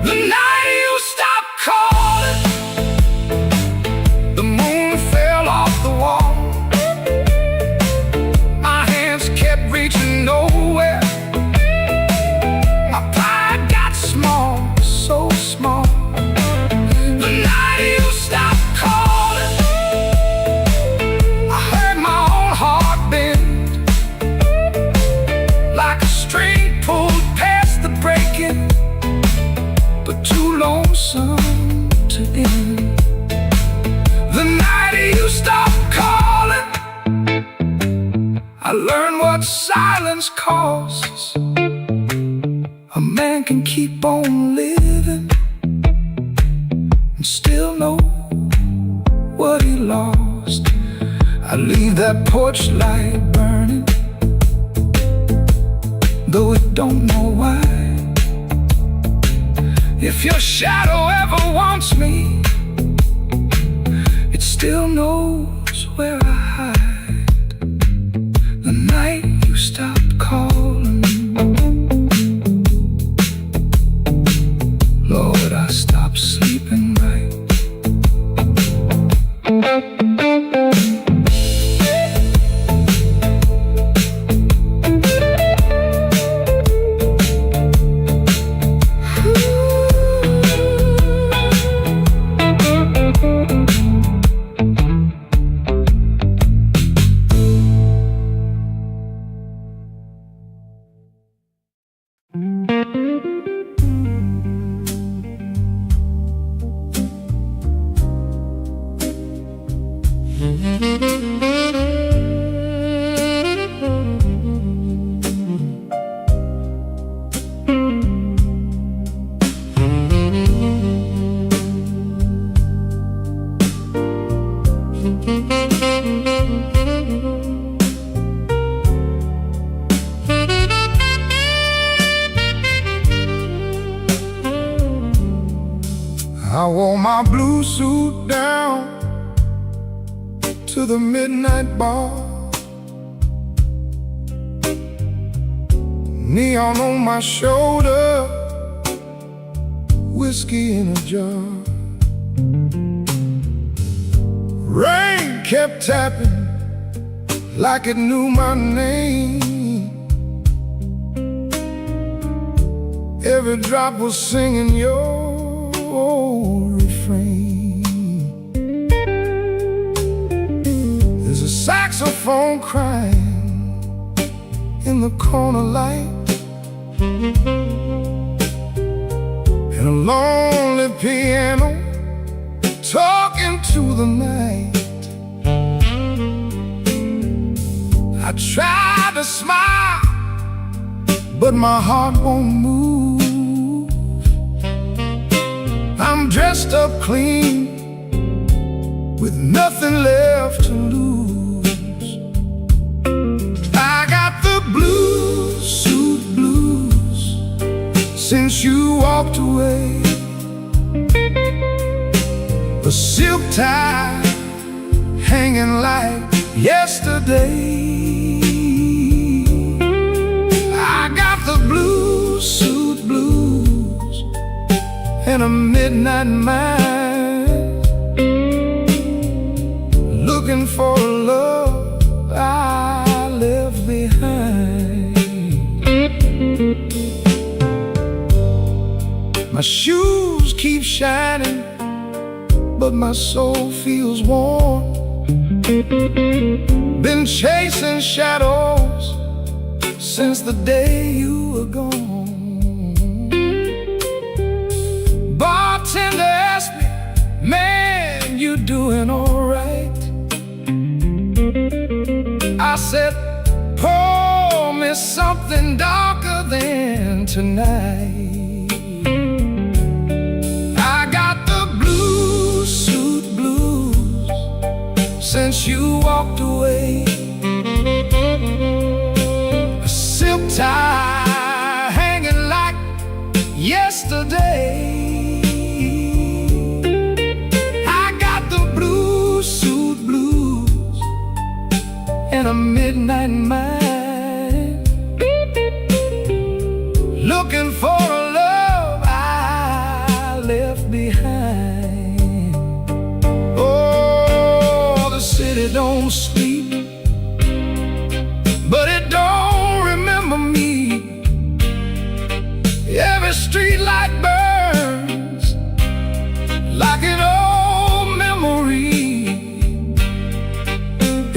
The night you stopped calling, the moon fell off the wall. My hands kept reaching nowhere. My pride got small, so small. The night you stopped calling, I heard my own heart bend, like a string pulled past the breaking, but too lonesome to end. The night you stopped calling, I learned what silence costs. A man can keep on living and still know what he lost. I leave that porch light burning, though it don't know why. If your shadow ever wants me, it still knows where I hide. The night you stopped calling, my blue suit down to the midnight bar. Neon on my shoulder, whiskey in a jar. Rain kept tapping like it knew my name. Every drop was singing your refrain. There's a saxophone crying in the corner light, and a lonely piano talking to the night. I try to smile, but my heart won't move. I'm dressed up clean, with nothing left to lose. I got the blue suit blues since you walked away. A silk tie hanging like yesterday. I got the blue suit blues and a midnight mind, looking for a love I left behind. My shoes keep shining, but my soul feels warm. Been chasing shadows since the day you were gone. Bartender asked me, man, you doing alright? I said, pour me something darker than tonight. I got the blue suit blues since you walked away. A silk tie hanging like yesterday. I got the blue suit blues and a midnight mind, looking for a love I left behind. Oh, the city don't sleep, but it don't remember me. Every street light burns like an old memory.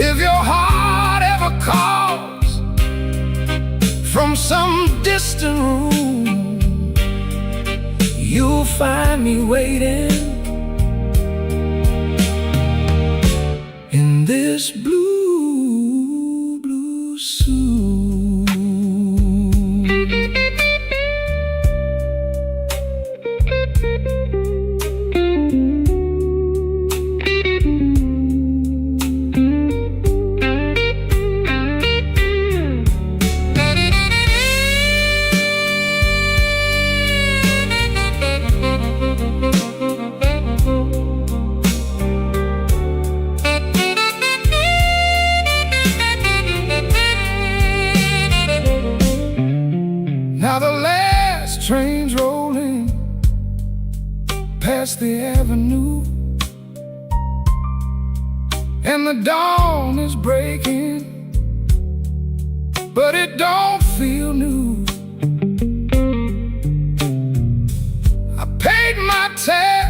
If your heart ever calls from some distant room, you'll find me waiting in this blue suit. Now the last train's rolling past the avenue, and the dawn is breaking, but it don't feel new. I paid my tab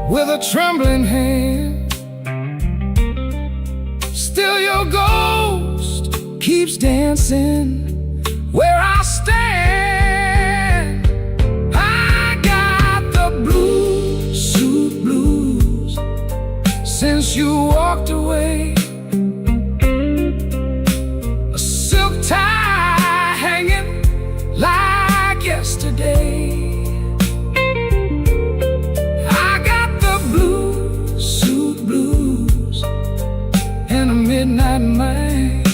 with a trembling hand. Still your ghost keeps dancing where I stand. I got the blue suit blues since you walked away. A silk tie hanging like yesterday. I got the blue suit blues and a midnight mind,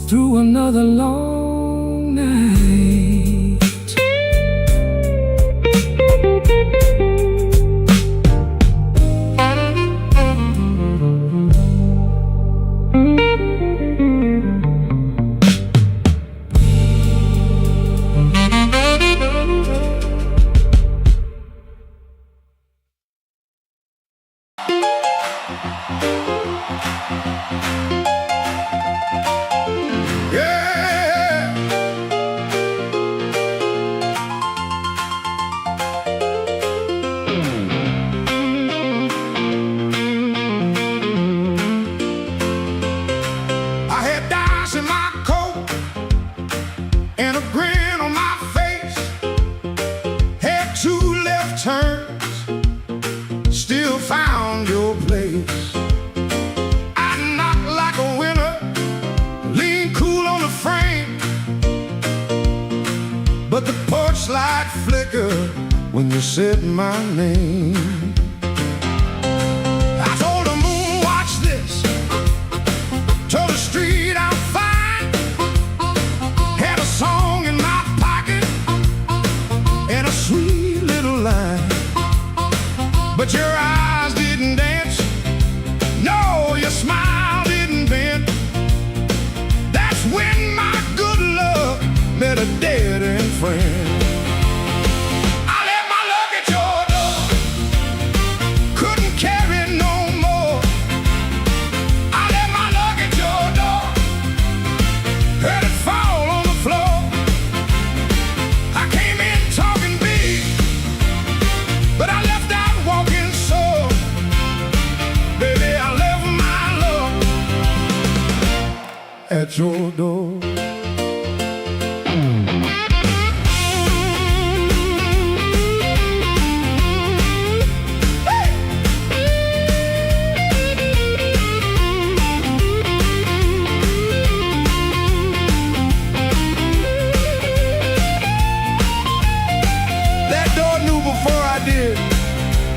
through another long night. But the porch light flickered when you said my name. I told the moon, watch this. Told the street I'm fine. Had a song in my pocket and a sweet little line. But your eyes didn't dance. No, your smile didn't bend. That's when my good luck met a dead-end friend. I left my luck at your door. Couldn't carry no more. I left my luck at your door. Heard it fall on the floor. I came in talking big, but I left out walking sore. Baby, I left my luck at your door.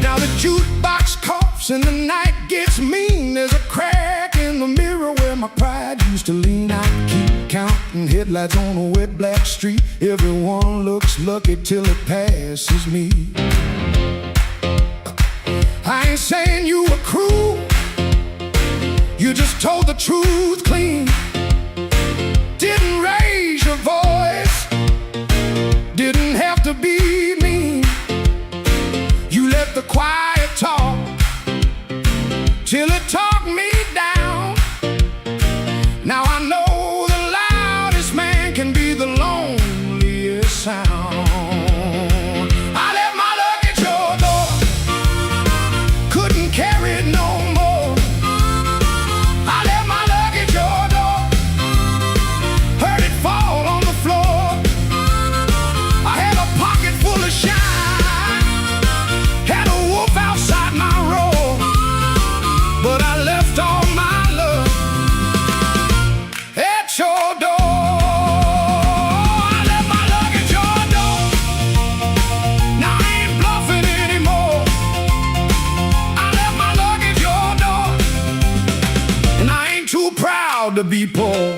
Now the jukebox coughs and the night gets mean. There's a crack in the mirror where my pride used to lean. I keep counting headlights on a wet black street. Everyone looks lucky till it passes me. I ain't saying you were cruel. You just told the truth clean. Didn't raise your voice. Didn't have to be mean. You let the quiet talk till it talked me down. Now I know the loudest man can be the loneliest sound. I left my luck at your door. Couldn't carry it no more. I left my luck at your door. Heard it fall on the floor. I had a pocket full of shine. Had a wolf outside my roar, but I left all my love at your door. I left my luck at your door. Now I ain't bluffing anymore. I left my luck at your door, and I ain't too proud to be poor.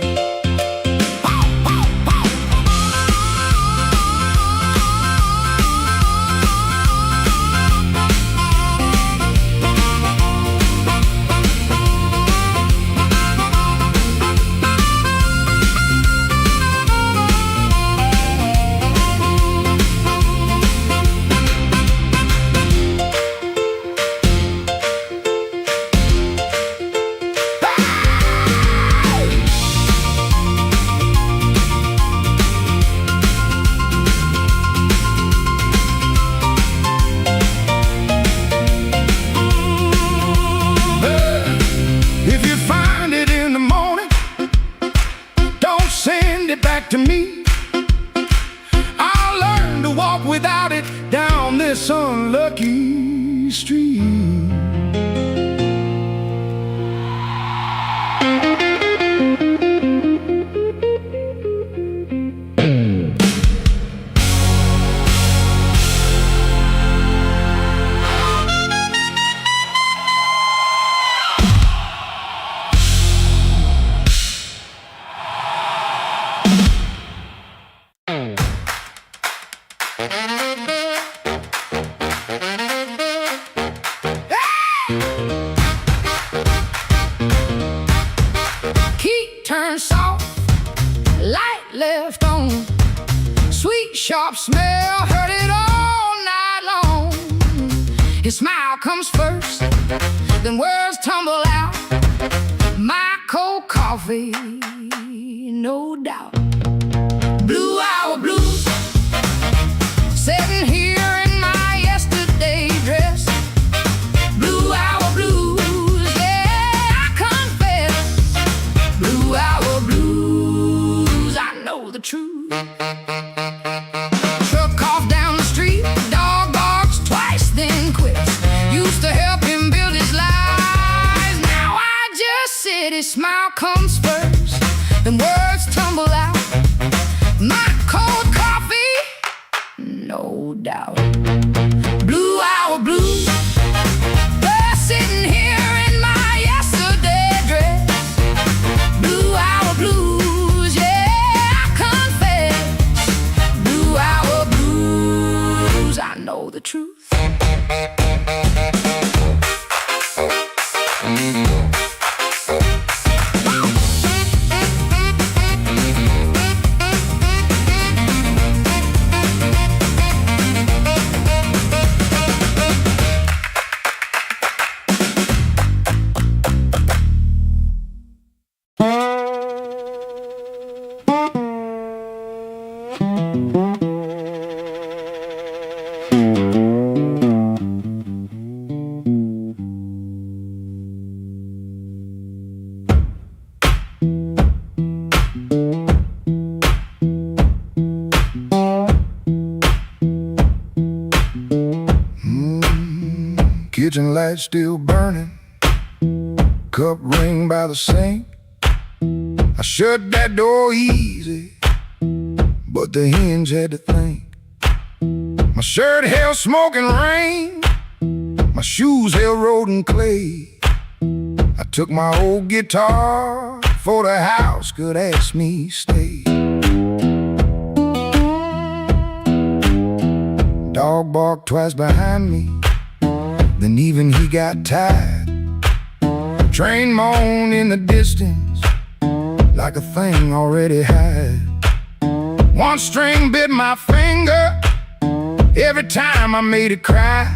If you find it in the morning, don't send it back to me. I'll learn to walk without it down this unlucky street. Key turned soft, light left on. Sweet, sharp smell, heard it all night long. His smile comes first, then words tumble out. My cold coffee, no doubt. Blue hour blues, sitting here in my yesterday dress. Blue hour blues, yeah, I confess. Blue hour blues, I know the truth. Truck off down the street, dog barks twice, then quits. Used to help him build his life, now I just sit. His smile comes first, then words tumble out. My cold coffee, no doubt. Blue hour blues, they're sitting here in my yesterday dress. Blue hour blues, yeah, I confess. Blue hour blues, I know the truth. Kitchen light still burning, cup ring by the sink. I shut that door easy, but the hinge had to think. My shirt held smoke and rain, my shoes held road and clay. I took my old guitar for the house could ask me stay. Dog barked twice behind me, then even he got tired. Train moaned in the distance like a thing already had. One string bit my finger every time I made it cry.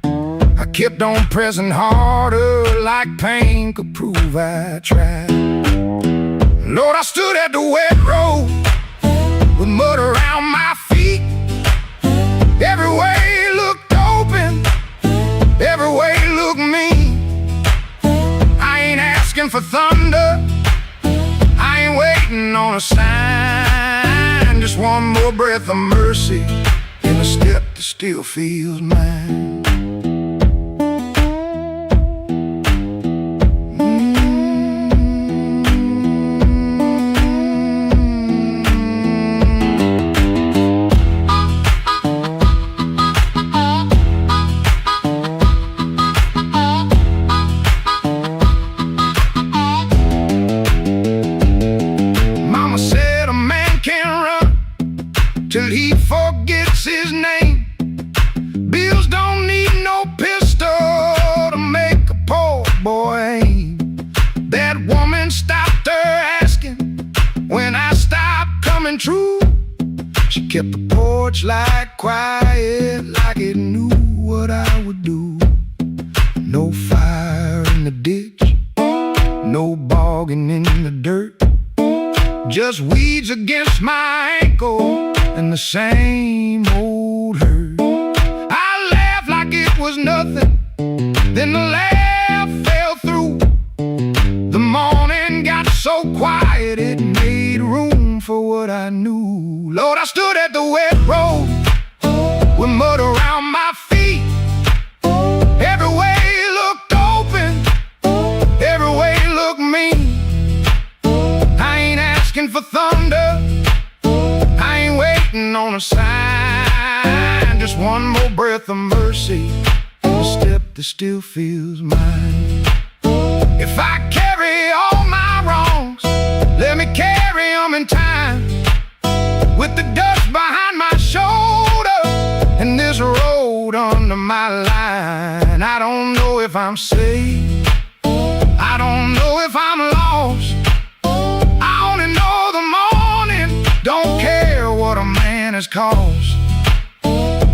I kept on pressing harder like pain could prove I tried. Lord, I stood at the wet road with mud around my feet. Every way looked open, every way looked mean. I ain't asking for thunder, I ain't waiting on a sign. Just one more breath of mercy in a step that still feels mine. Till he forgets his name. Bills don't need no pistol to make a poor boy aim. That woman stopped her asking when I stopped coming true. She kept the porch light quiet like it knew what I would do. No fire in the ditch, no bogging in the dirt, just weeds against my ankle and the same old hurt. I laughed like it was nothing, then the laugh fell through. The morning got so quiet it made room for what I knew. Lord, I stood at the wet road with mud around my feet. Every way looked open, every way looked mean. I ain't asking for thunder, I ain't waiting on a sign. Just one more breath of mercy, a step that still feels mine. If I carry all my wrongs, let me carry them in time. With the dust behind my shoulder, my line. I don't know if I'm safe, I don't know if I'm lost. I only know the morning don't care what a man has cost.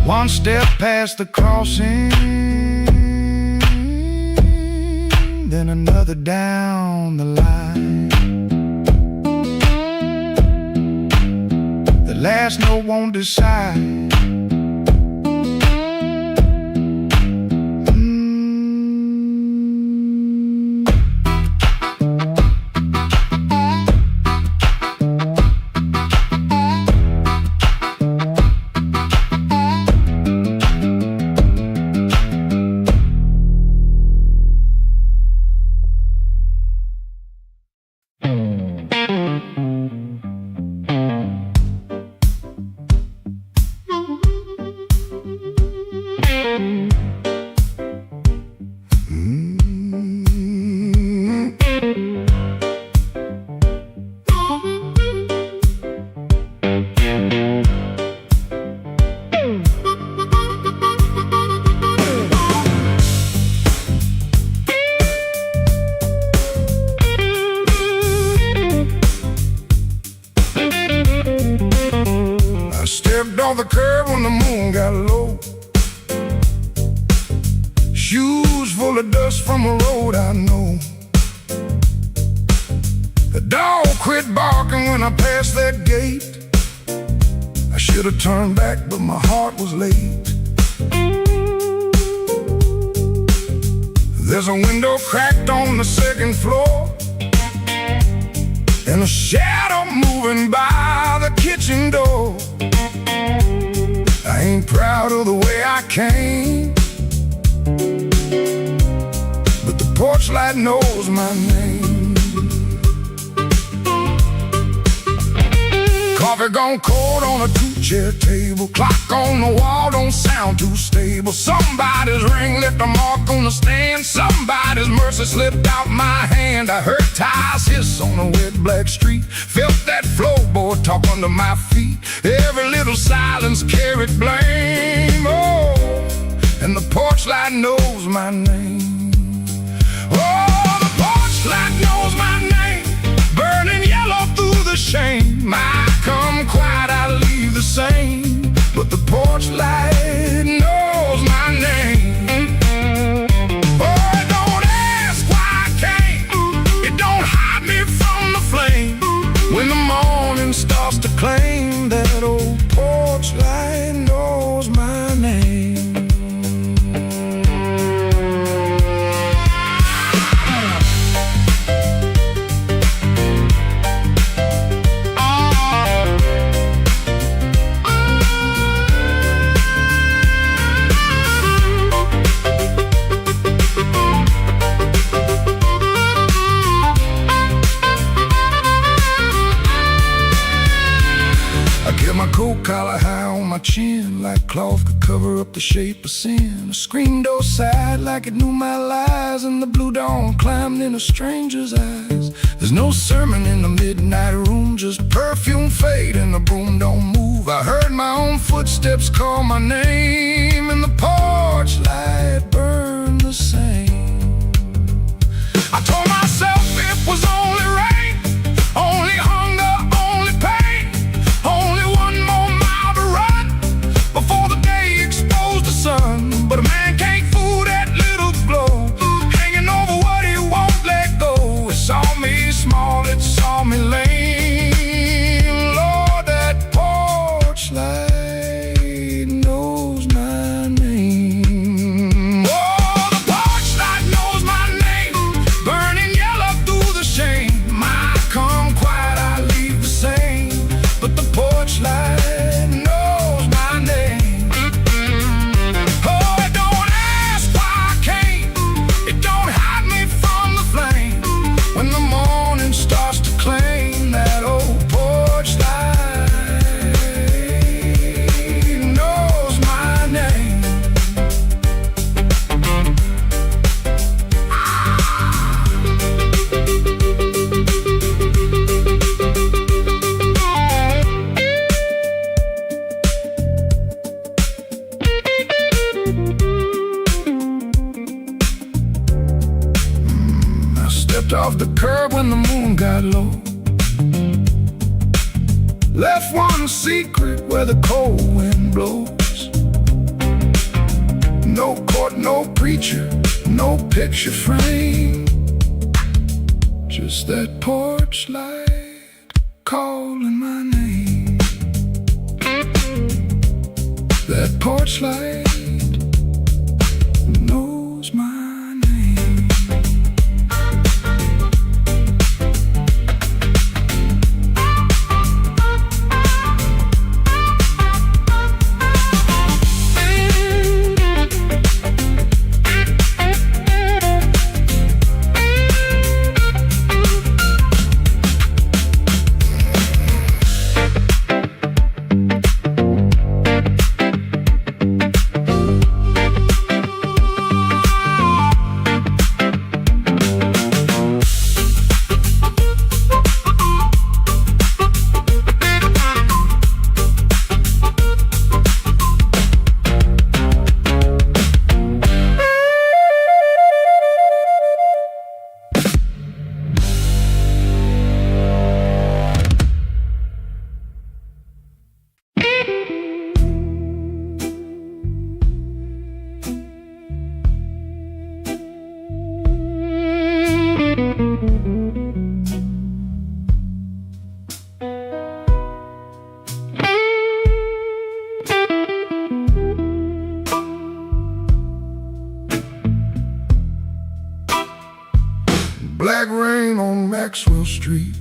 One step past the crossing, then another down the line. The last note won't decide. Stepped off the curb when the moon got low. Shoes full of dust from a road I know. The dog quit barking when I passed that gate. I should have turned back, but my heart was late. There's a window cracked on the second floor, and a shadow moving by the kitchen door. I ain't proud of the way I came, but the porch light knows my name. Coffee gone cold on a two-chair table. Clock on the wall don't sound too stable. Somebody's ring left a mark on the stand. Somebody's mercy slipped out my hand. I heard tires hiss on a wet black street. Felt that floorboard talk under my feet. Every little silence carried blame. Oh, and the porch light knows my name. Oh, the porch light knows my name. Burning yellow through the shame. I come quiet, I leave the same, but the porch light knows my name. Oh, it don't ask why I came, it don't hide me from the flame. When the morning starts to claim, that old porch light knows my name. My coat collar high on my chin, like cloth could cover up the shape of sin. The screen door sighed like it knew my lies, and the blue dawn climbed in a stranger's eyes. There's no sermon in the midnight room, just perfume fade and the broom don't move. I heard my own footsteps call my name, and the porch light burned the same. I told myself it was only rain, only hunger, only pain, only one more mile to run before the day exposed the sun. But a man can't fool that little glow, hanging over what he won't let go. It saw me small, it saw me lame. Lord, that porch light knows my name. Oh, the porch light knows my name, burning yellow through the shame. curb when the moon got low. Left one secret where the cold wind blows. No court, no preacher, no picture frame. Just that porch light calling my name. That porch light knows my name. Black rain on Maxwell Street,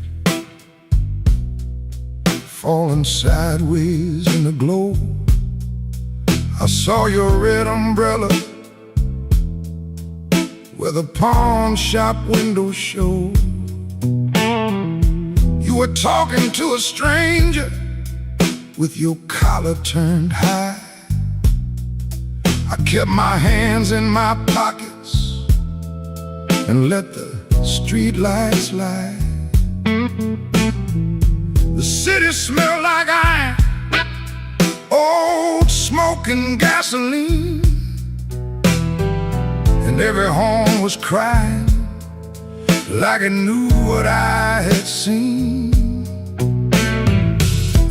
falling sideways in the glow. I saw your red umbrella where the pawn shop window showed. You were talking to a stranger with your collar turned high. I kept my hands in my pockets and let the street lights lie. The city smelled like iron, old smoke and gasoline, and every horn was crying like it knew what I had seen.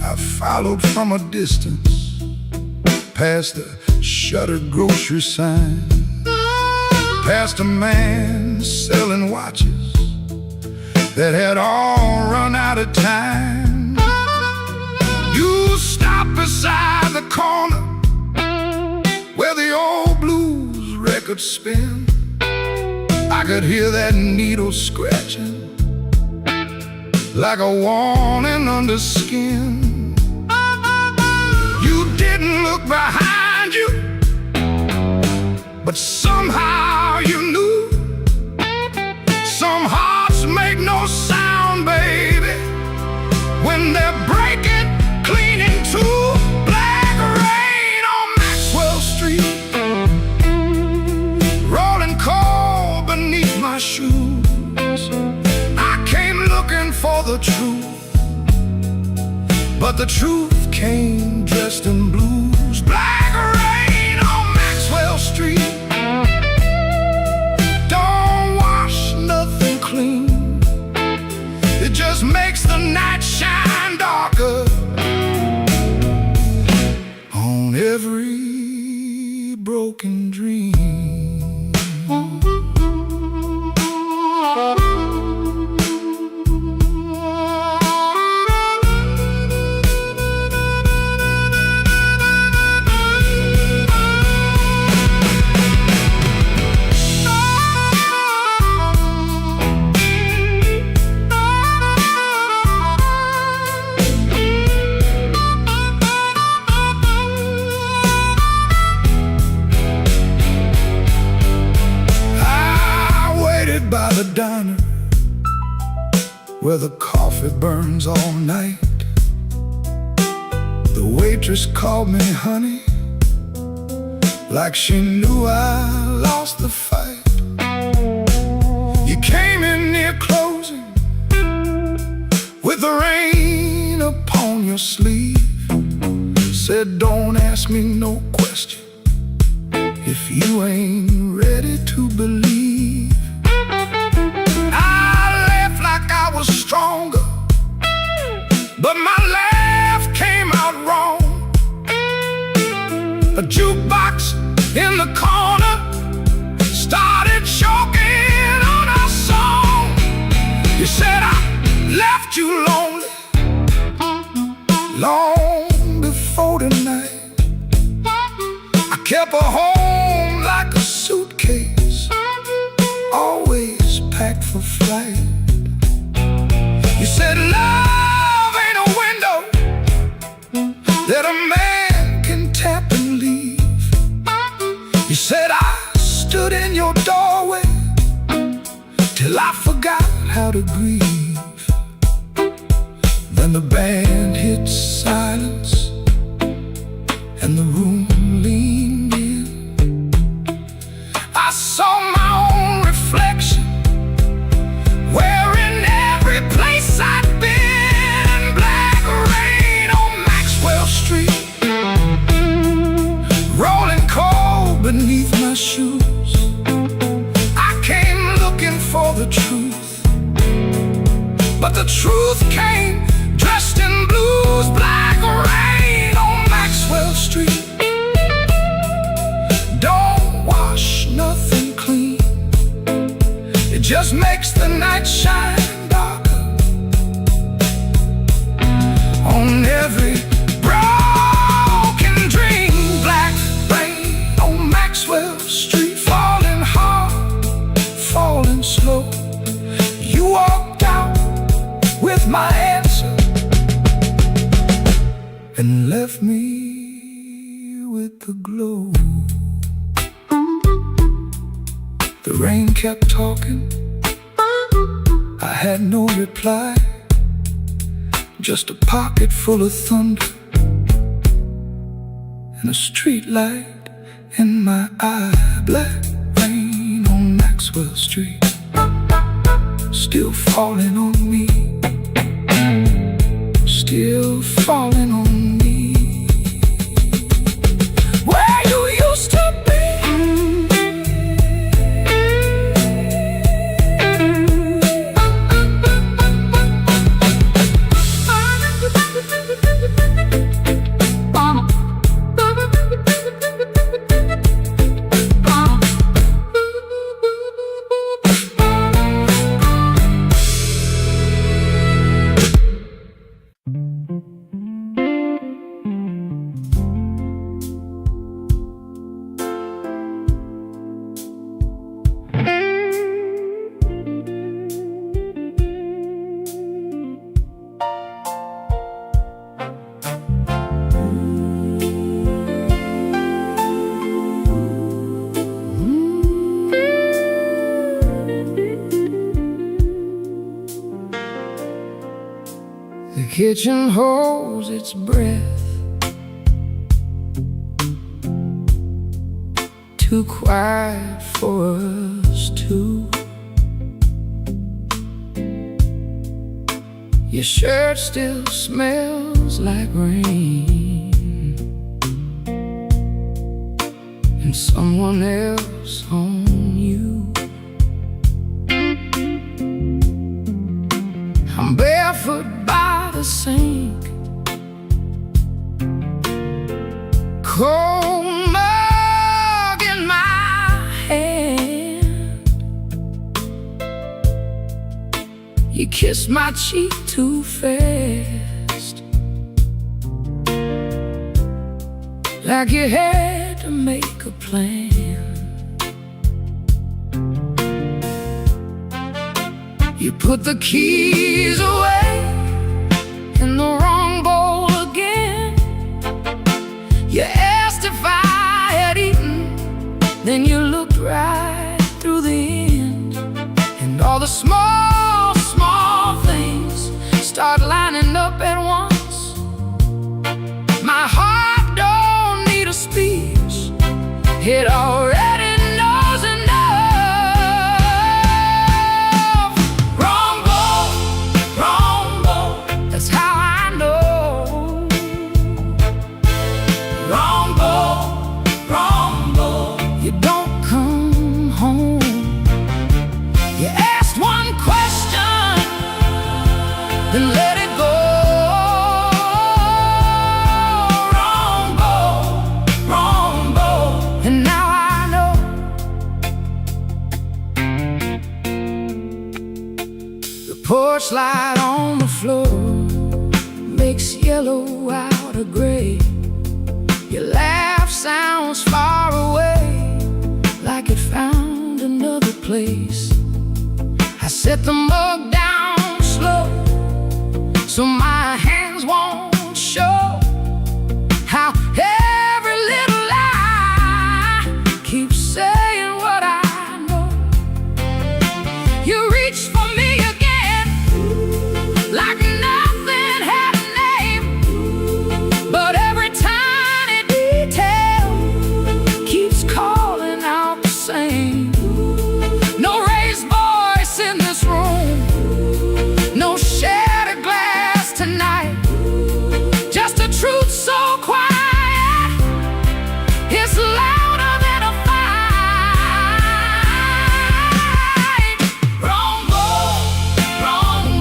I followed from a distance past the shuttered grocery sign, past a man selling watches that had all run out of time. You stopped beside the corner where the old blues records spin. I could hear that needle scratching like a warning under skin. You didn't look behind you, but somehow you knew. Some hearts make no sound, baby, when they're breaking clean in two. Black rain on Maxwell Street, rolling cold beneath my shoes. I came looking for the truth, but the truth came dressed in blues. Black rain on Maxwell Street, don't wash nothing clean. It just makes the night shine darker on every broken dream. By the diner where the coffee burns all night, the waitress called me honey, like she knew I lost the fight. You came in near closing with the rain upon your sleeve, said don't ask me no question if you ain't ready to believe. stronger, but my laugh came out wrong. A jukebox in the corner started choking on our song. You said I left you lonely long before tonight. I kept her home like a suitcase, always packed for flight. You said love ain't a window that a man can tap and leave. You said I stood in your doorway till I forgot how to grieve. Then the band hit silence and the room leaned in. I saw my own reflection wearing every place I'd been. Black rain on Maxwell Street, rolling cold beneath my shoes. I came looking for the truth, but the truth came dressed in blues. Black rain on Maxwell Street don't wash nothing clean. It just makes the night shine darker on every broken dream. Black rain on Maxwell Street, falling hard, falling slow. You walked out with my answer and left me with the glow. The rain kept talking, I had no reply, just a pocket full of thunder and a street light in my eye. Black rain on Maxwell Street, still falling on me, still falling on me. Where you used to be, the kitchen holds its breath, too quiet for us two. Your shirt still smells like rain, and someone else on you. I'm barefoot by the sink, cold mug in my hand. You kissed my cheek too fast, like you had to make a plan. You put the keys away in the wrong bowl again. You asked if I had eaten, then you looked right through the end. And all the small, small things start lining up at once. My heart don't need a speech, it already knows enough. Wrong bowl, wrong slide on the floor, makes yellow out of gray. Your laugh sounds far away, like it found another place. I set the mug down slow, so my hands won't show how every little lie keeps saying what I know. You reach for me again, like nothing had a name, but every tiny detail keeps calling out the same. No raised voice in this room, no shattered glass tonight, just a truth so quiet, it's louder than a fight. Wrong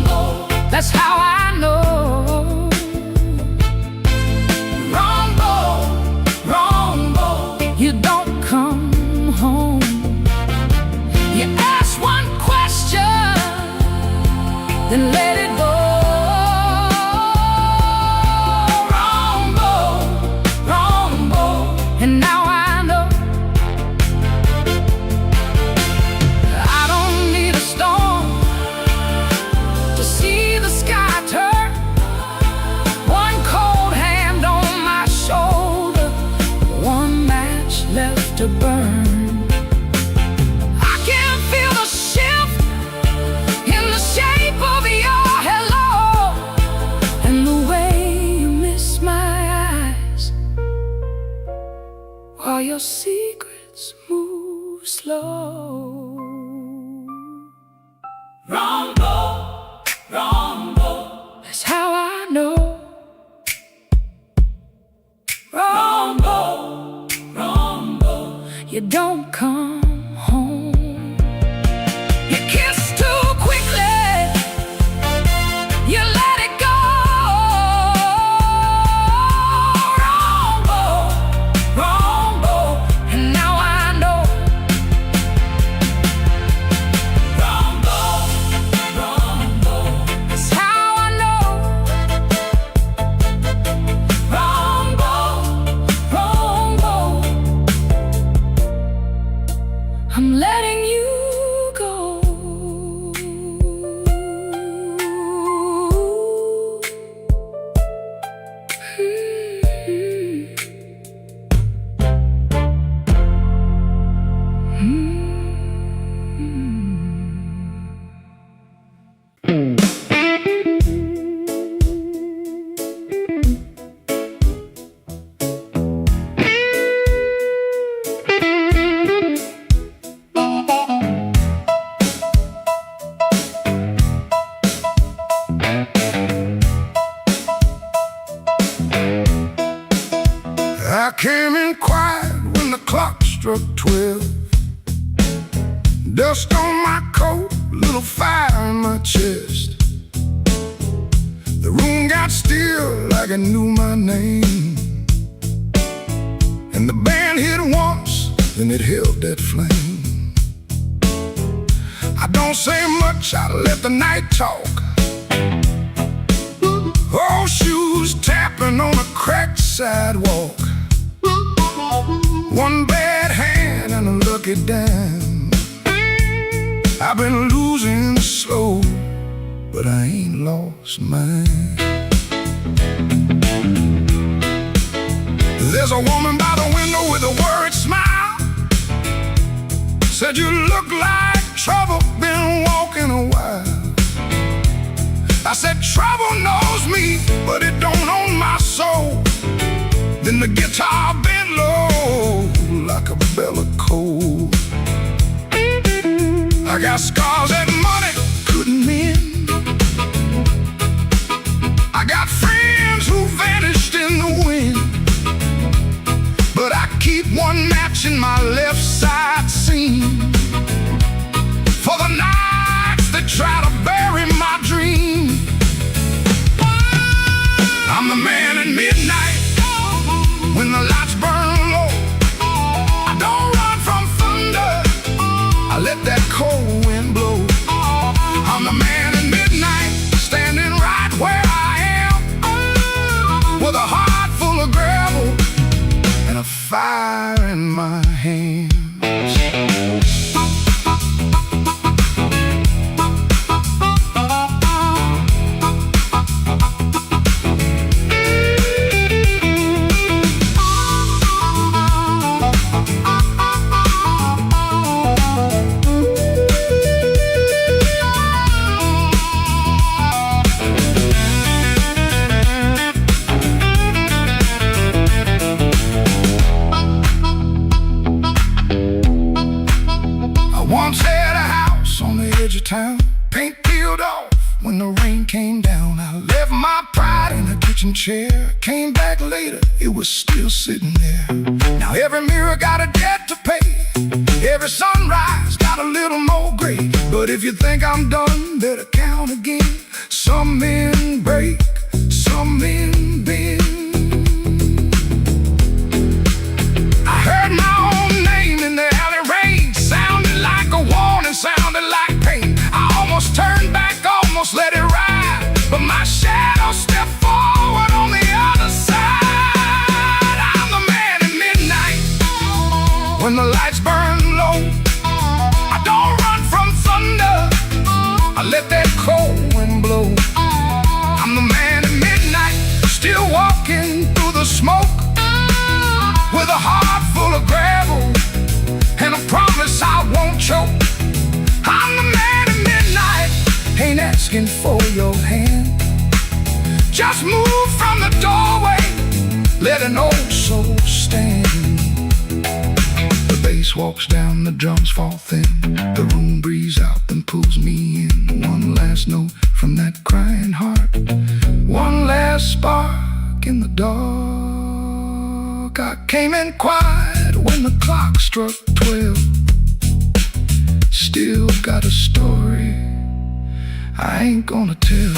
boy, that's how I know. Wrong boy, you don't come home. You ask one question, then let it go. Wrong boy, and now I know. I don't need a storm to see the sky turn. One cold hand on my shoulder, one match left to burn. I can feel the shift in the shape of your hello, and the way you miss my eyes while your secrets move slow. Wrong boy, that's how I know. Wrong boy, you don't come home. You kiss too quickly, you let it go. Wrong boy, and now I know. Wrong boy, that's how I know. Wrong boy, I'm letting you go. I came in quiet when the clock struck 12. Dust on my coat, little fire in my chest. The room got still like it knew my name, and the band hit once, then it held that flame. I don't say much, I let the night talk. Old shoes tapping on a cracked sidewalk. One bad hand and a lucky dime. I've been losing slow, but I ain't lost mine. There's a woman by the window with a worried smile. Said you look like trouble, been walking a while. I said trouble knows me, but it don't own my soul. Then the guitar bent low like a bell of coal. I got scars that money couldn't mend. I got friends who vanished in the wind, but I keep one match in my left side seam for the nights that try to bury my dream. I'm the man at midnight when the lights burn low. I don't run from thunder, I let that cold wind blow. I'm the man at midnight with a heart full of gravel and a fire in my hands. Once had a house on the edge of town, paint peeled off when the rain came down. I left my pride in a kitchen chair, came back later, it was still sitting there. Now every mirror got a debt to pay, every sunrise got a little more gray. But if you think I'm done, better count again. Some men break, some men bend. I heard my own name in the alley rain, sounded like a warning, sounded like pain. I almost turned back, almost let it ride, but my shadow stepped forward on the other side. I'm the man at midnight, when the lights burn low. I don't run from thunder, I let that cold wind blow. I'm the man at midnight, still walking through the smoke, with a heart full of gravel and a promise I won't choke. I'm the man at midnight, ain't asking for your hand. Just move from the doorway, let an old soul stand. The bass walks down, the drums fall thin, the room breathes out and pulls me in. One last note from that crying heart, one last spark in the dark. I came in quiet when the clock struck 12. Still got a story I ain't gonna tell.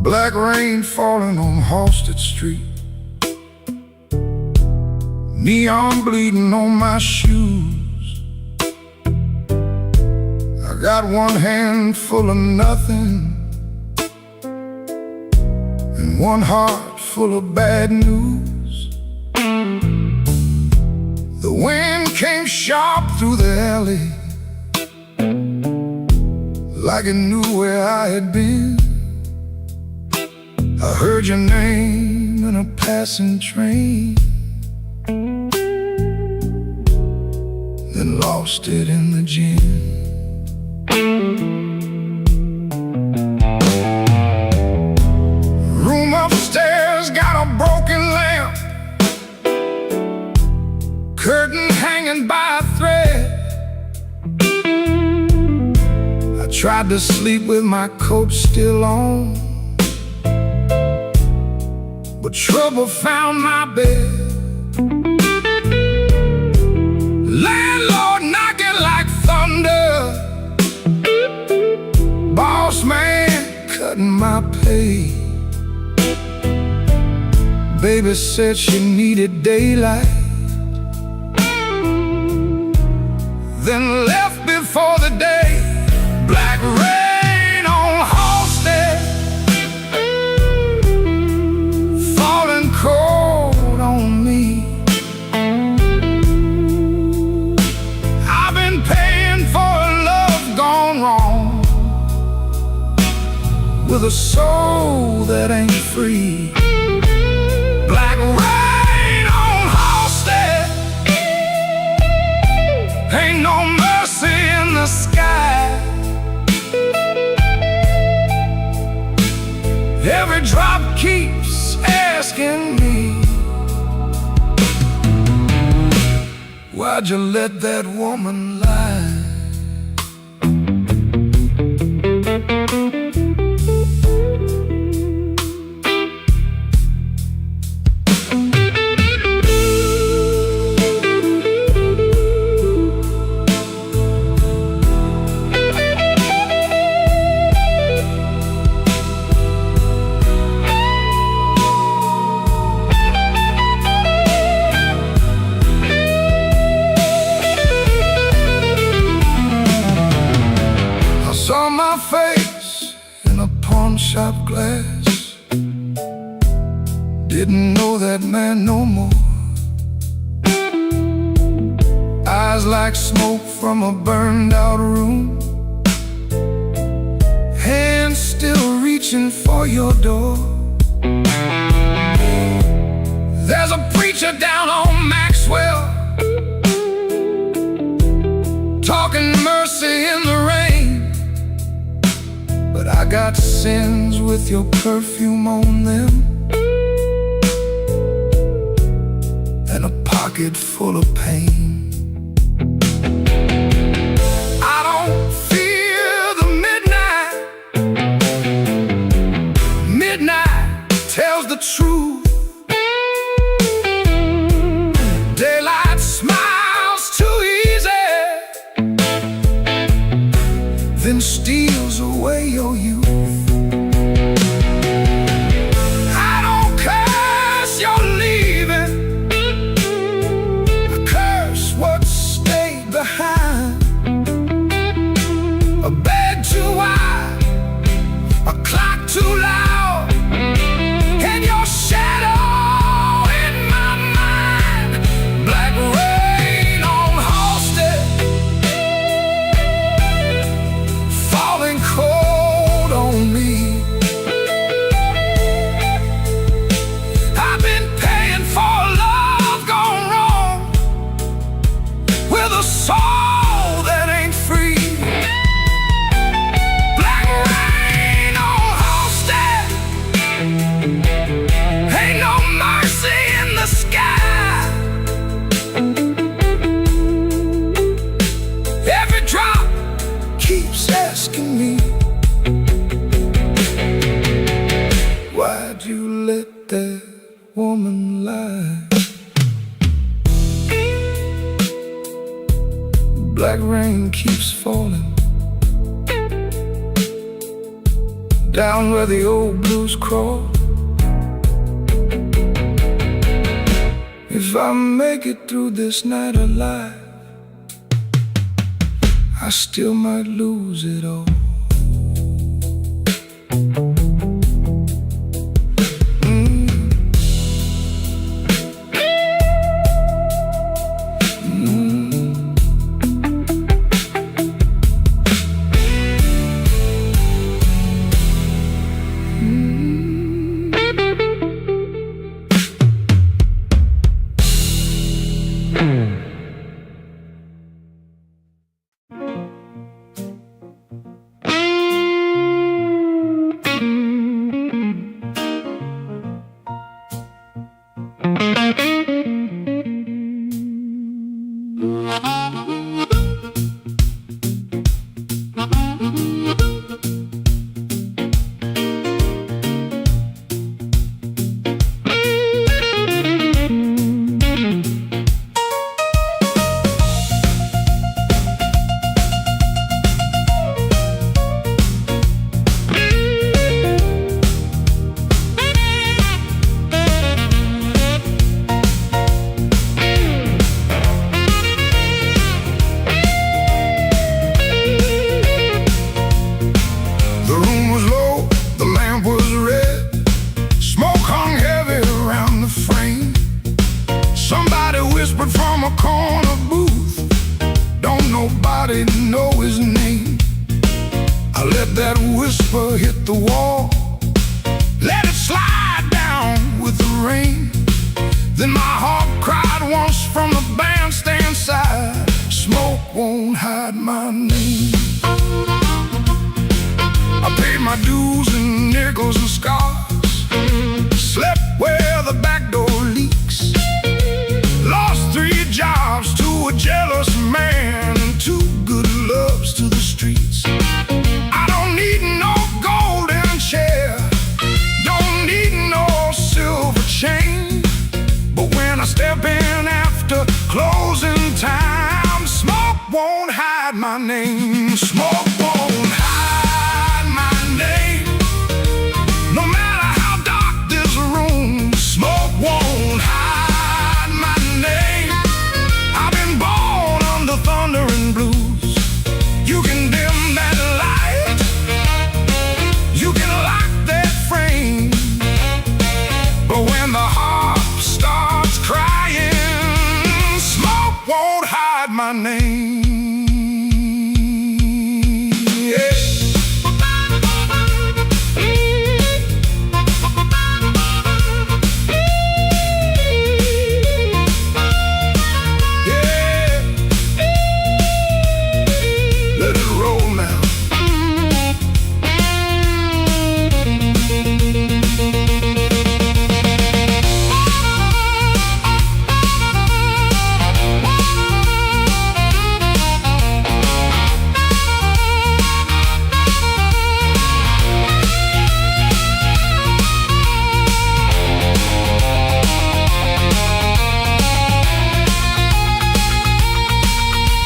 Black rain falling on Halsted Street, neon bleeding on my shoes. I got one hand full of nothing and one heart full of bad news. The wind came sharp through the alley, like it knew where I had been. I heard your name in a passing train, then lost it in the gin. Room upstairs got a broken lamp, curtain hanging by a thread. I tried to sleep with my coat still on, but trouble found my bed. Landlord knocking like thunder, cutting my pay. Baby said she needed daylight, then left before the day. Black rain on Halstead, falling cold on me. I've been paying for a love gone wrong, with a soul that ain't free. Black rain on Halstead, ain't no mercy in the sky. Every drop keeps asking me, why'd you let that woman lie? Saw my face in a pawn shop glass, didn't know that man no more. Eyes like smoke from a burned out room, hands still reaching for your door. There's a preacher down on Maxwell, talking mercy in the rain. But I got sins with your perfume on them, and a pocket full of pain. I don't fear the midnight. Midnight tells the truth. Daylight smiles too easy, then steals away your youth. I don't curse your leaving, I curse what stayed behind. A bed too wide, a clock too loud, and your shadow in my mind. Black rain on Halstead, falling cold on me. I've been paying for love gone wrong, with a soul that ain't free. Black rain on Halstead, ain't no mercy in the sky. Every drop keeps asking me, why'd you let that woman lie? Black rain keeps falling down where the old blues crawl. If I make it through this night alive, I still might lose it all. whisper hit the wall, let it slide down with the rain. Then my heart cried once from the bandstand side, smoke won't hide my name. I paid my dues in nickels and scars, slept where the back door leaks, lost 3 jobs to a jealous man and 2 good loves to the streets. I don't need no golden chair, don't need no silver chain, but when I step in after closing time, smoke won't hide my name. Smoke won't hide my name. No matter how dark this room, smoke won't hide my name. I've been born under thunder and blues. You can dim that light, you can lock that frame, but when the heart starts crying, smoke won't hide my name.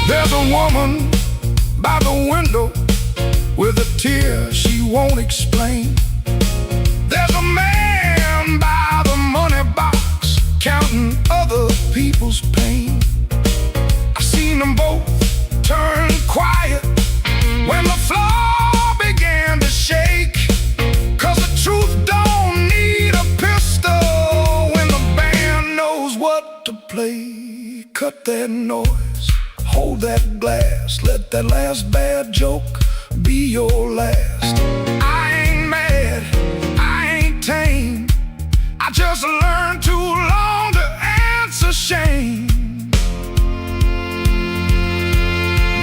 There's a woman by the window with a tear she won't explain. There's a man by the money box counting other people's pain. I've seen them both turn quiet when the floor began to shake, 'cause the truth don't need a pistol when the band knows what to play. Cut that noise, hold that glass, let that last bad joke be your last. I ain't mad, I ain't tame, I just learned too long to answer shame.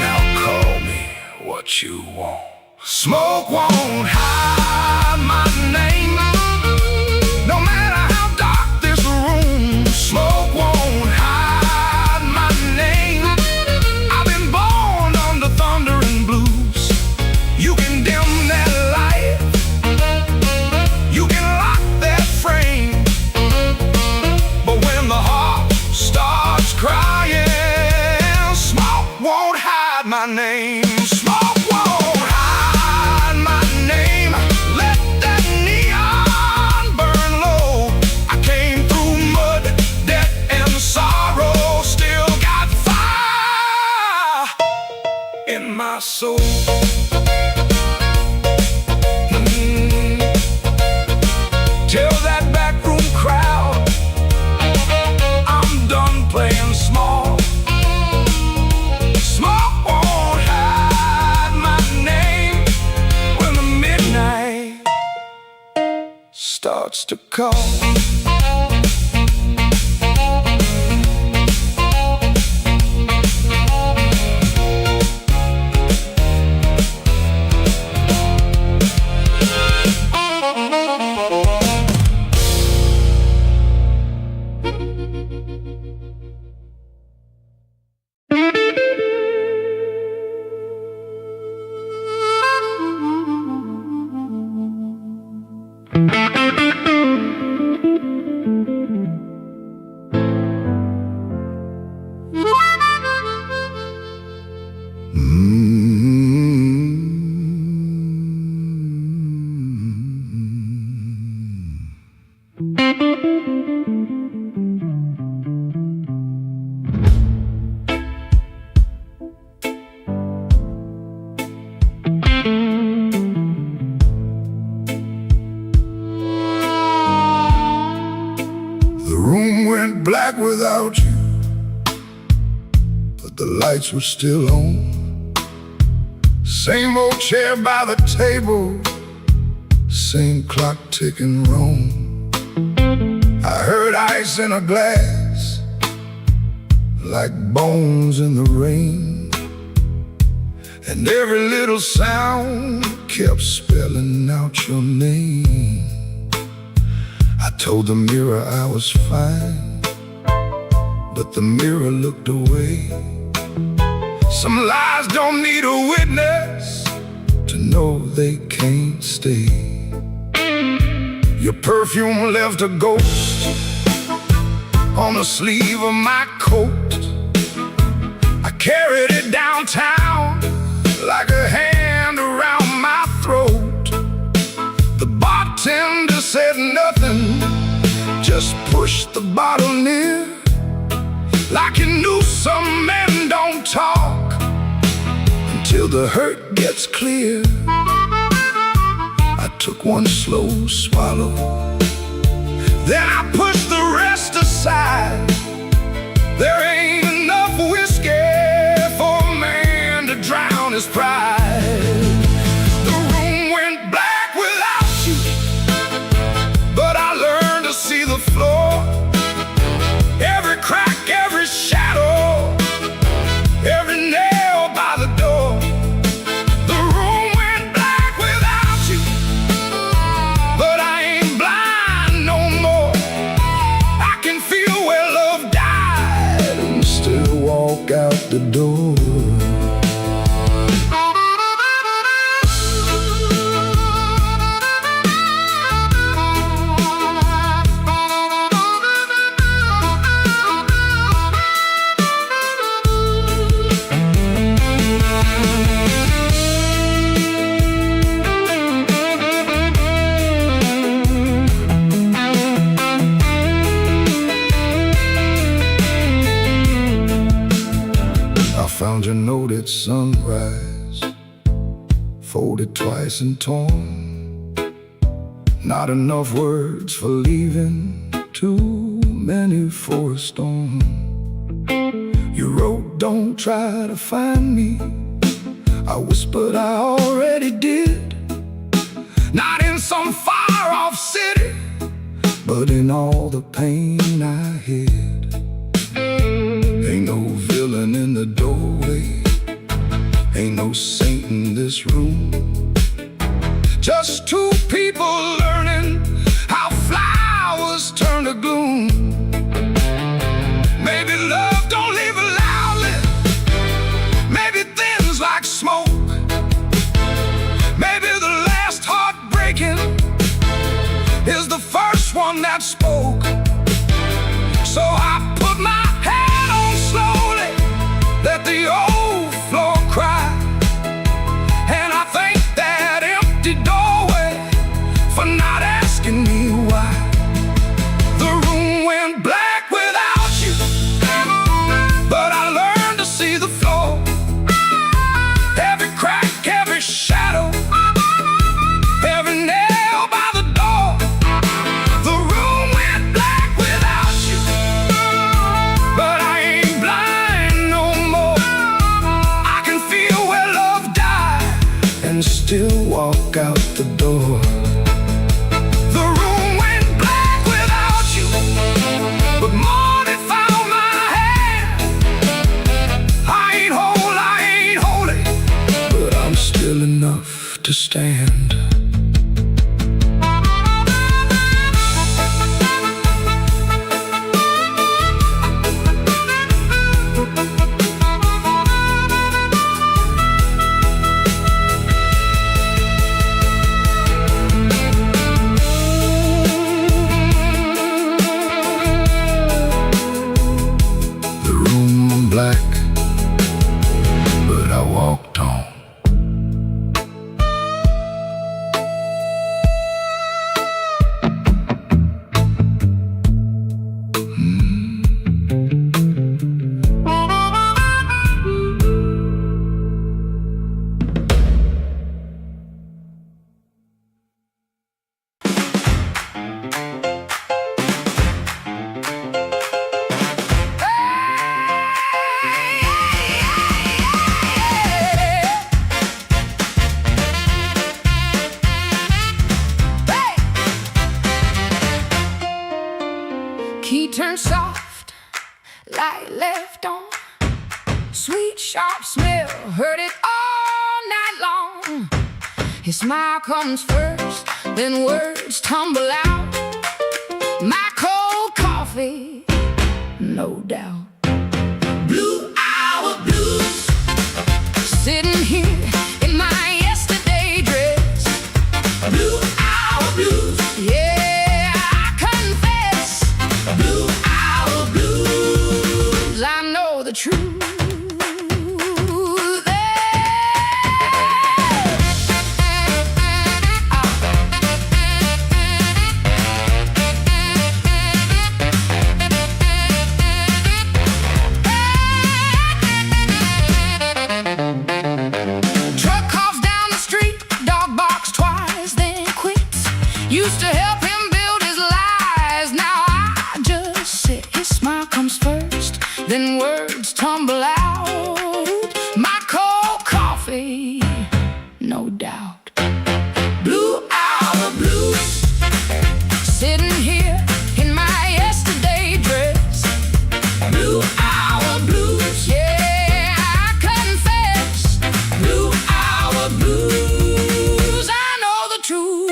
Now call me what you want. Smoke won't hide my name. No matter how dark this room, smoke won't hide my name. I've been born under thunder and blues. You can dim that light, you can lock that frame, but when the heart starts crying, smoke won't hide my name. Smoke won't hide my name. Let that neon burn low. I came through mud, debt, and sorrow, still got fire in my soul. Tell that backroom crowd I'm done playing small. Smoke won't hide my name when the midnight starts to call. Black without you, but the lights were still on. Same old chair by the table, same clock ticking wrong. I heard ice in a glass, like bones in the rain, and every little sound kept spelling out your name. I told the mirror I was fine, but the mirror looked away. Some lies don't need a witness to know they can't stay. Your perfume left a ghost on the sleeve of my coat. I carried it downtown like a hand around my throat. The bartender said nothing, just pushed the bottle near, like he knew some men don't talk until the hurt gets clear. I took one slow swallow, then I pushed the rest aside. There ain't enough whiskey for a man to drown his pride. The room went black without you, but I learned to see the floor. Every crack, every shadow, every nail by the door. The room went black without you, but I ain't blind no more. I can feel where love died and still walk out the door. Found your note at sunrise, folded twice and torn. Not enough words for leaving, too many for a storm. You wrote, don't try to find me. I whispered, I already did. Not in some far-off city, but in all the pain I hid. Ain't no villain in the doorway, ain't no saint in this room. Just two people learning how flowers turn to gloom. Maybe love don't leave it loudly, maybe thins like smoke. Maybe the last heartbreaking is the first one that spoke. So I put my head on slowly, let the old floor cry, and I thank that empty doorway for not asking me why. The room went black without you, but I learned to see the floor. Every crack, every shadow, every nail by the door. The room went black without you, but I ain't blind no more. I can feel where love died and still walk out the door. The room went black without you, but morning found my hand. I ain't whole, I ain't holy, but I'm still enough to stand. Black, but I walked on. turned soft, light left on. Sweet, sharp smell, heard it all night long. His smile comes first, then words tumble out. My cold coffee, no doubt. Blue hour blues. Sitting here in my yesterday dress. Blue hour blues. Yeah, I confess. Blue hour blues. I know the truth. Used to help him build his lies. Now I just sit. His smile comes first, then words tumble out. My cold coffee, no doubt. Blue hour blues. Sitting here in my yesterday dress. Blue hour blues. Yeah, I confess. Blue hour blues. I know the truth.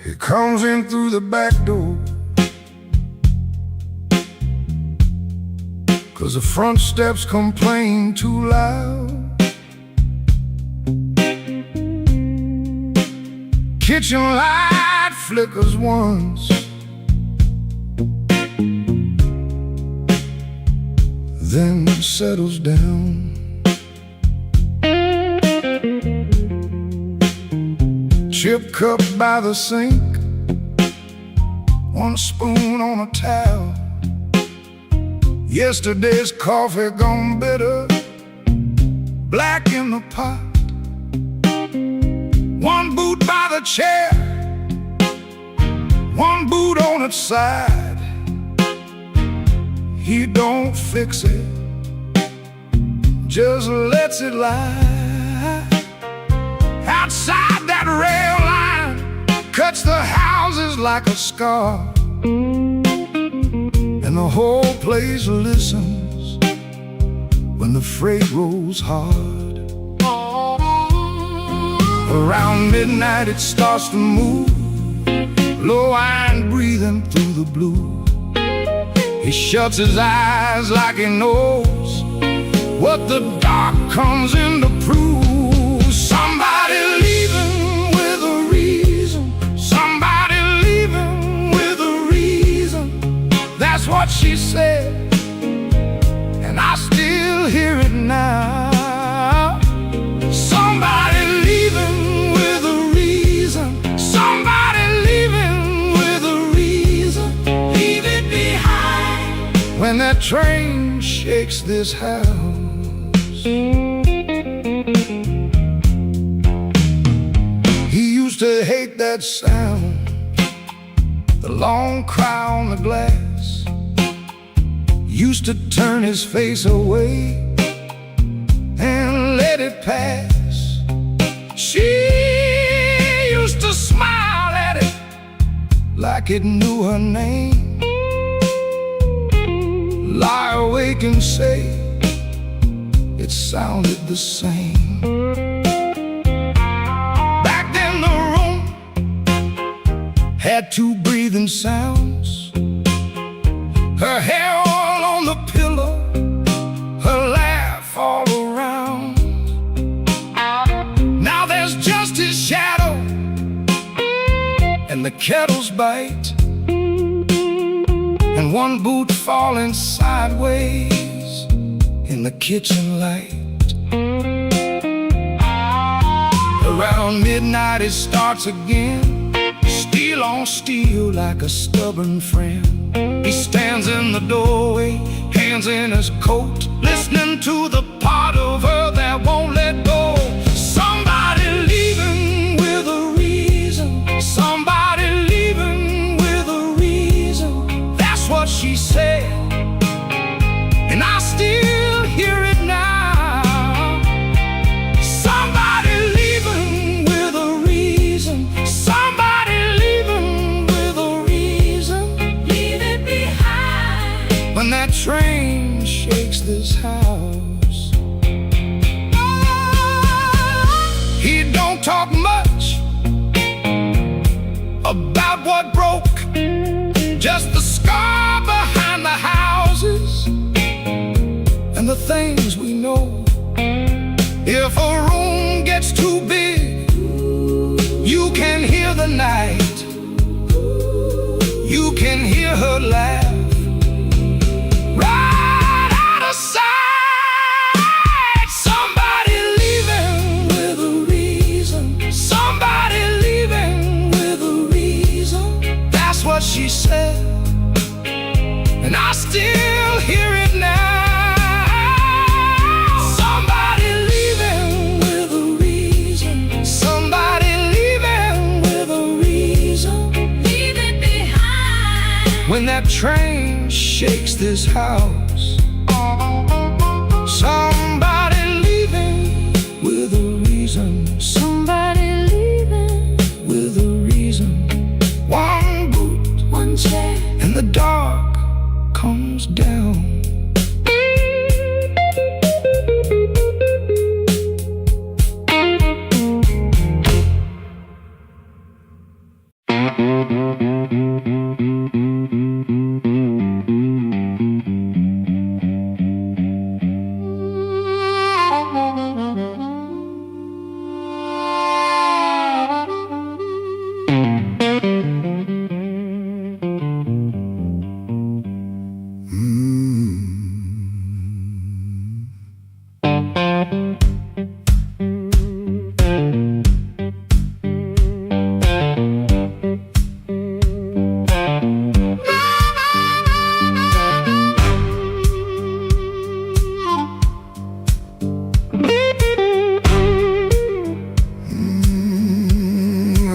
He comes in through the back door, 'cause the front steps complain too loud. Kitchen light flickers once, then settles down. Chip cup by the sink, one spoon on a towel. Yesterday's coffee gone bitter, black in the pot. One boot by the chair, one boot on its side. He don't fix it, just lets it lie. Outside that rail line cuts the houses like a scar, and the whole place listens when the freight rolls hard. Around midnight it starts to move, low iron breathing through the blue. He shuts his eyes like he knows what the dark comes in to prove. Somebody leaving with a reason, somebody leaving with a reason. That's what she said, and I still hear it now. Somebody leaving with a reason, somebody leaving with a reason. Leave it behind when that train shakes this house. He used to hate that sound, the long cry on the glass. Used to turn his face away and let it pass. She used to smile at it like it knew her name, lie awake and say it sounded the same. Back then the room had two breathing sounds, her hair all on the pillow, her laugh all around. Now there's just his shadow and the kettle's bite. and one boot falling sideways in the kitchen light. Around midnight it starts again, steel on steel like a stubborn friend. He stands in the doorway, hands in his coat, listening to the part of her that won't let go. Somebody leaving with a reason, somebody leaving with a reason. That's what she said, and I still hear it now. Somebody leaving with a reason, somebody leaving with a reason. Leave it behind. When that train shakes this house, he don't talk much about what broke, just the scar behind the houses and the things we know. If a room gets too big, you can hear the night, you can hear her laugh right out of sight. Somebody leaving with a reason, somebody leaving with a reason. That's what she said, and I still hear it now. Somebody leaving with a reason, somebody leaving with a reason. Leave it behind. When that train shakes this house, somebody leaving with a reason, Somebody leaving, with a reason. One boot, one chair. and the dark comes down.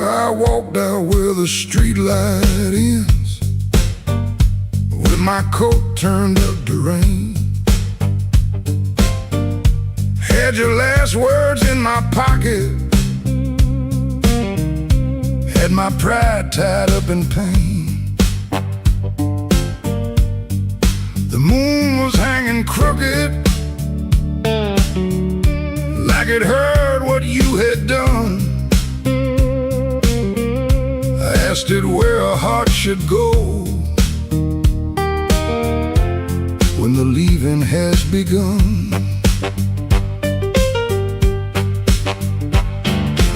I walk down where the street light ends, with my coat turned up to rain. Had your last words in my pocket, had my pride tied up in pain. The moon was hanging crooked, like it heard what you had done. I asked it where a heart should go when the leaving has begun.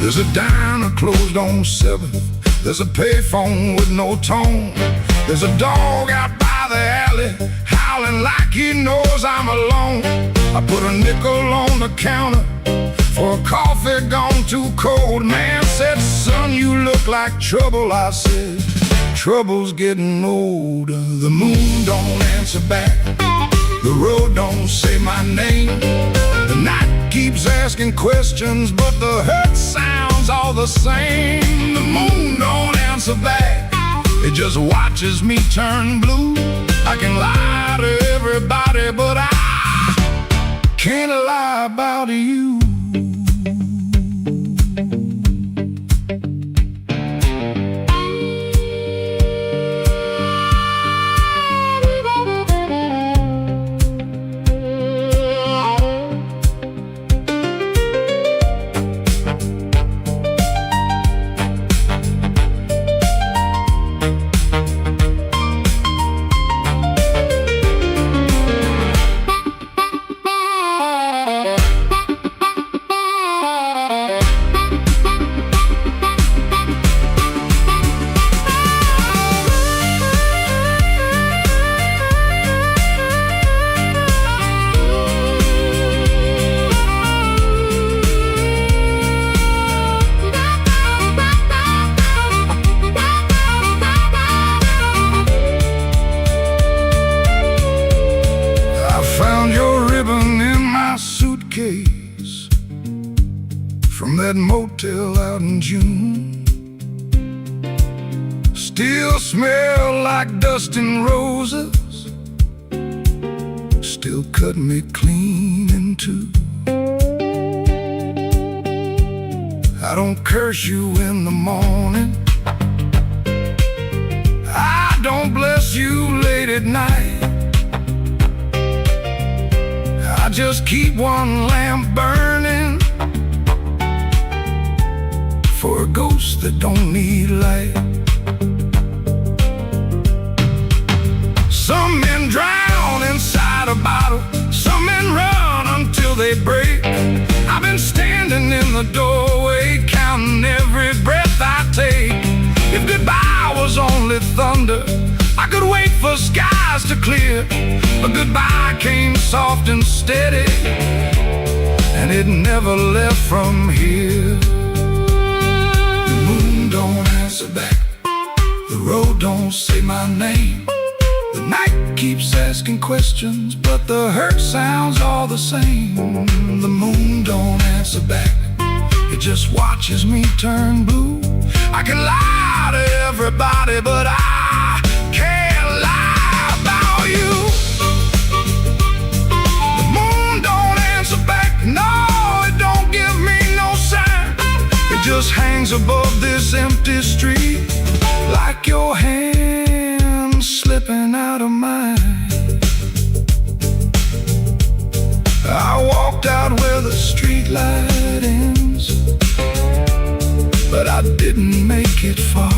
There's a diner closed on 7th, there's a payphone with no tone, there's a dog out by the alley howling like he knows I'm alone. I put a nickel on the counter for a coffee gone too cold. Man said, son, you look like trouble. I said, trouble's getting older. The moon don't answer back, the road don't say my name. The night keeps asking questions, but the hurt sounds all the same. The moon don't answer back, it just watches me turn blue. I can lie to everybody, but I can't lie about you. hotel out in June. Still smell like dust and roses, still cut me clean in two. I don't curse you in the morning, I don't bless you late at night. I just keep one lamp burning for a ghost that don't need light. Some men drown inside a bottle, some men run until they break. I've been standing in the doorway, counting every breath I take. If goodbye was only thunder, I could wait for skies to clear. But goodbye came soft and steady, and it never left from here. The moon don't answer back, the road don't say my name. The night keeps asking questions, but the hurt sounds all the same. The moon don't answer back, it just watches me turn blue. I can lie to everybody, but I can't lie about you. The moon don't answer back, no, it don't give me no sign. It just hangs above this empty street, like your hand slipping out of mine. I walked out where the street light ends, but I didn't make it far.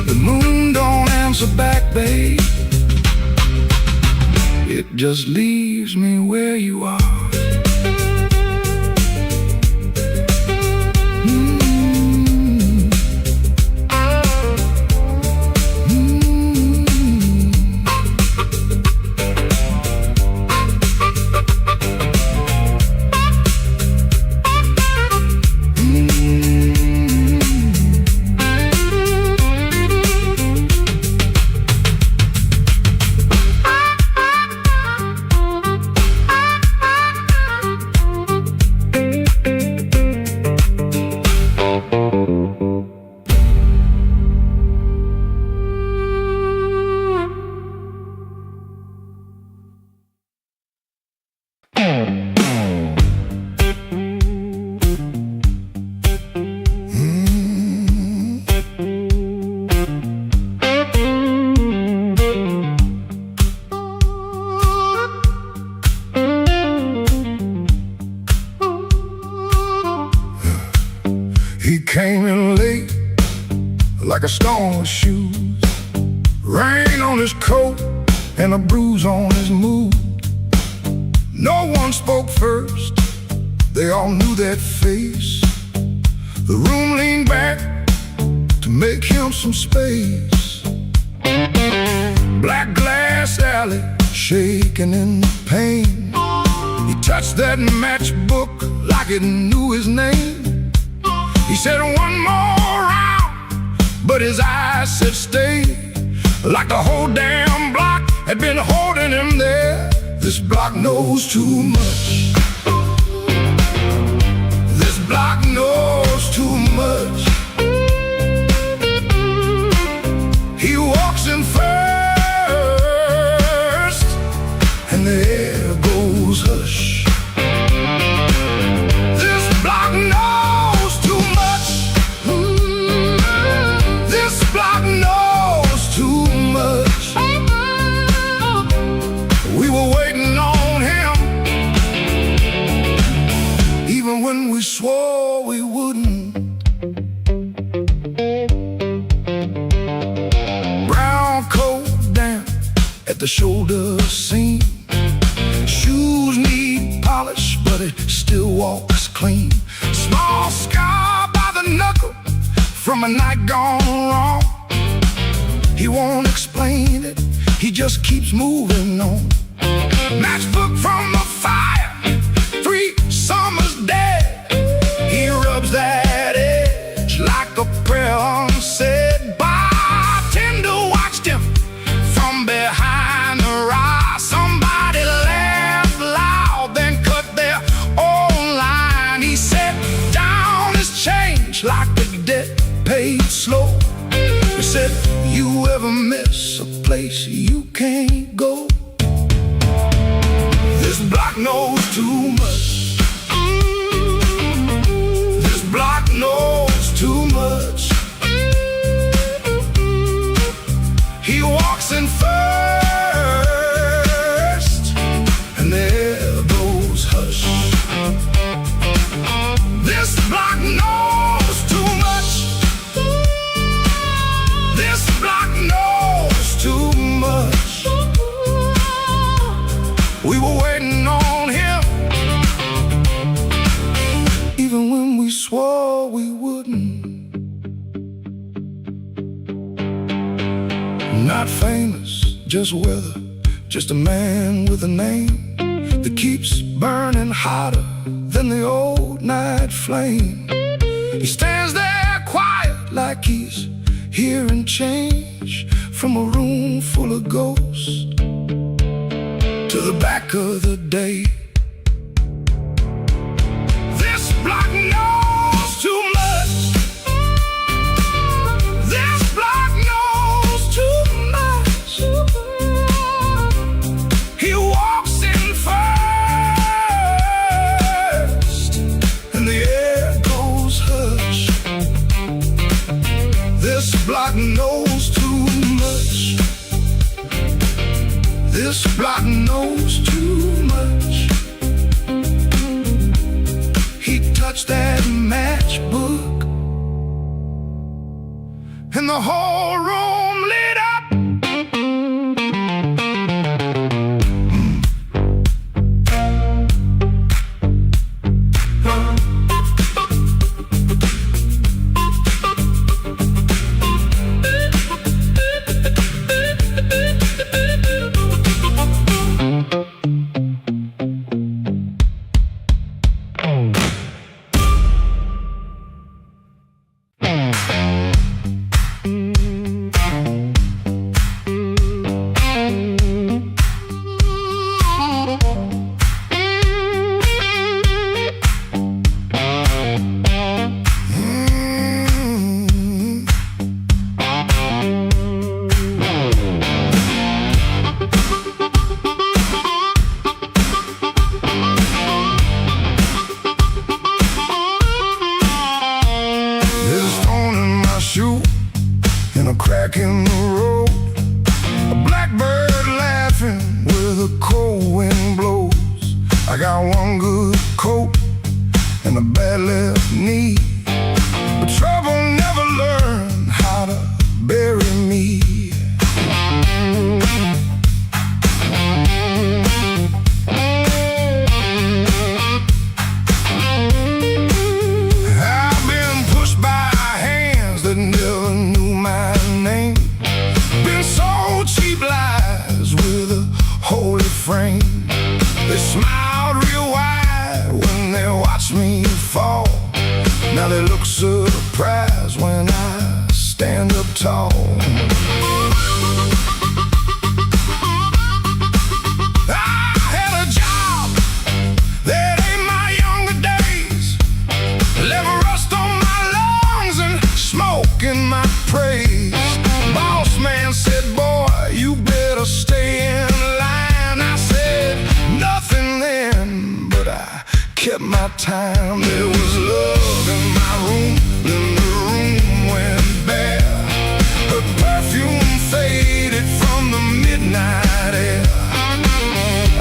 The moon don't answer back, babe, it just leaves me where you are. He came in late, like a storm with shoes, rain on his coat and a bruise on his mood. No one spoke first, they all knew that face. The room leaned back to make him some space. Black glass alley, shaking in the pain. He touched that matchbook like it knew his name. He said one more round, but his eyes said stay. Like the whole damn block had been holding him there. This block knows too much. This block knows too much. He walks in first, and the air goes hush. When we swore we wouldn't. Brown coat down at the shoulder seam. Shoes need polish, but it still walks clean. Small scar by the knuckle from a night gone wrong. He won't explain it, he just keeps moving on. Matchbook from the fire, 3 summers dead. He rubs that edge like a prayer unsaid. Bartender watched him from behind the rise. Somebody laughed loud, then cut their own line. block knows too much. This block knows too much. We were waiting on him, even when we swore we wouldn't. Not famous, just weather, just a man with a name that keeps burning hotter than the old night flame. He stands there quiet like he's hearing change from a room full of ghosts to the back of the day. This block knows too much. This block knows too much. He walks in first, and the air goes hush. This block knows too much. This block knows too much. He touched that matchbook, and the whole room lit up. In a crack in the road, a blackbird laughing where the cold wind blows. I got one good coat and a bad left knee, but trouble never learned how to bury me. I've been pushed by hands that never knew my name, been sold cheap lies with a holy frame. They smiled real wide when they watched me fall. Now they look surprised when I stand up tall. I had a job that ain't my younger days, left rust on my lungs and smoke in my praise. Boss man said, boy, you better stay in line. I said nothing then, but I kept my time. There was love in my room, then the room went bare. Her perfume faded from the midnight air.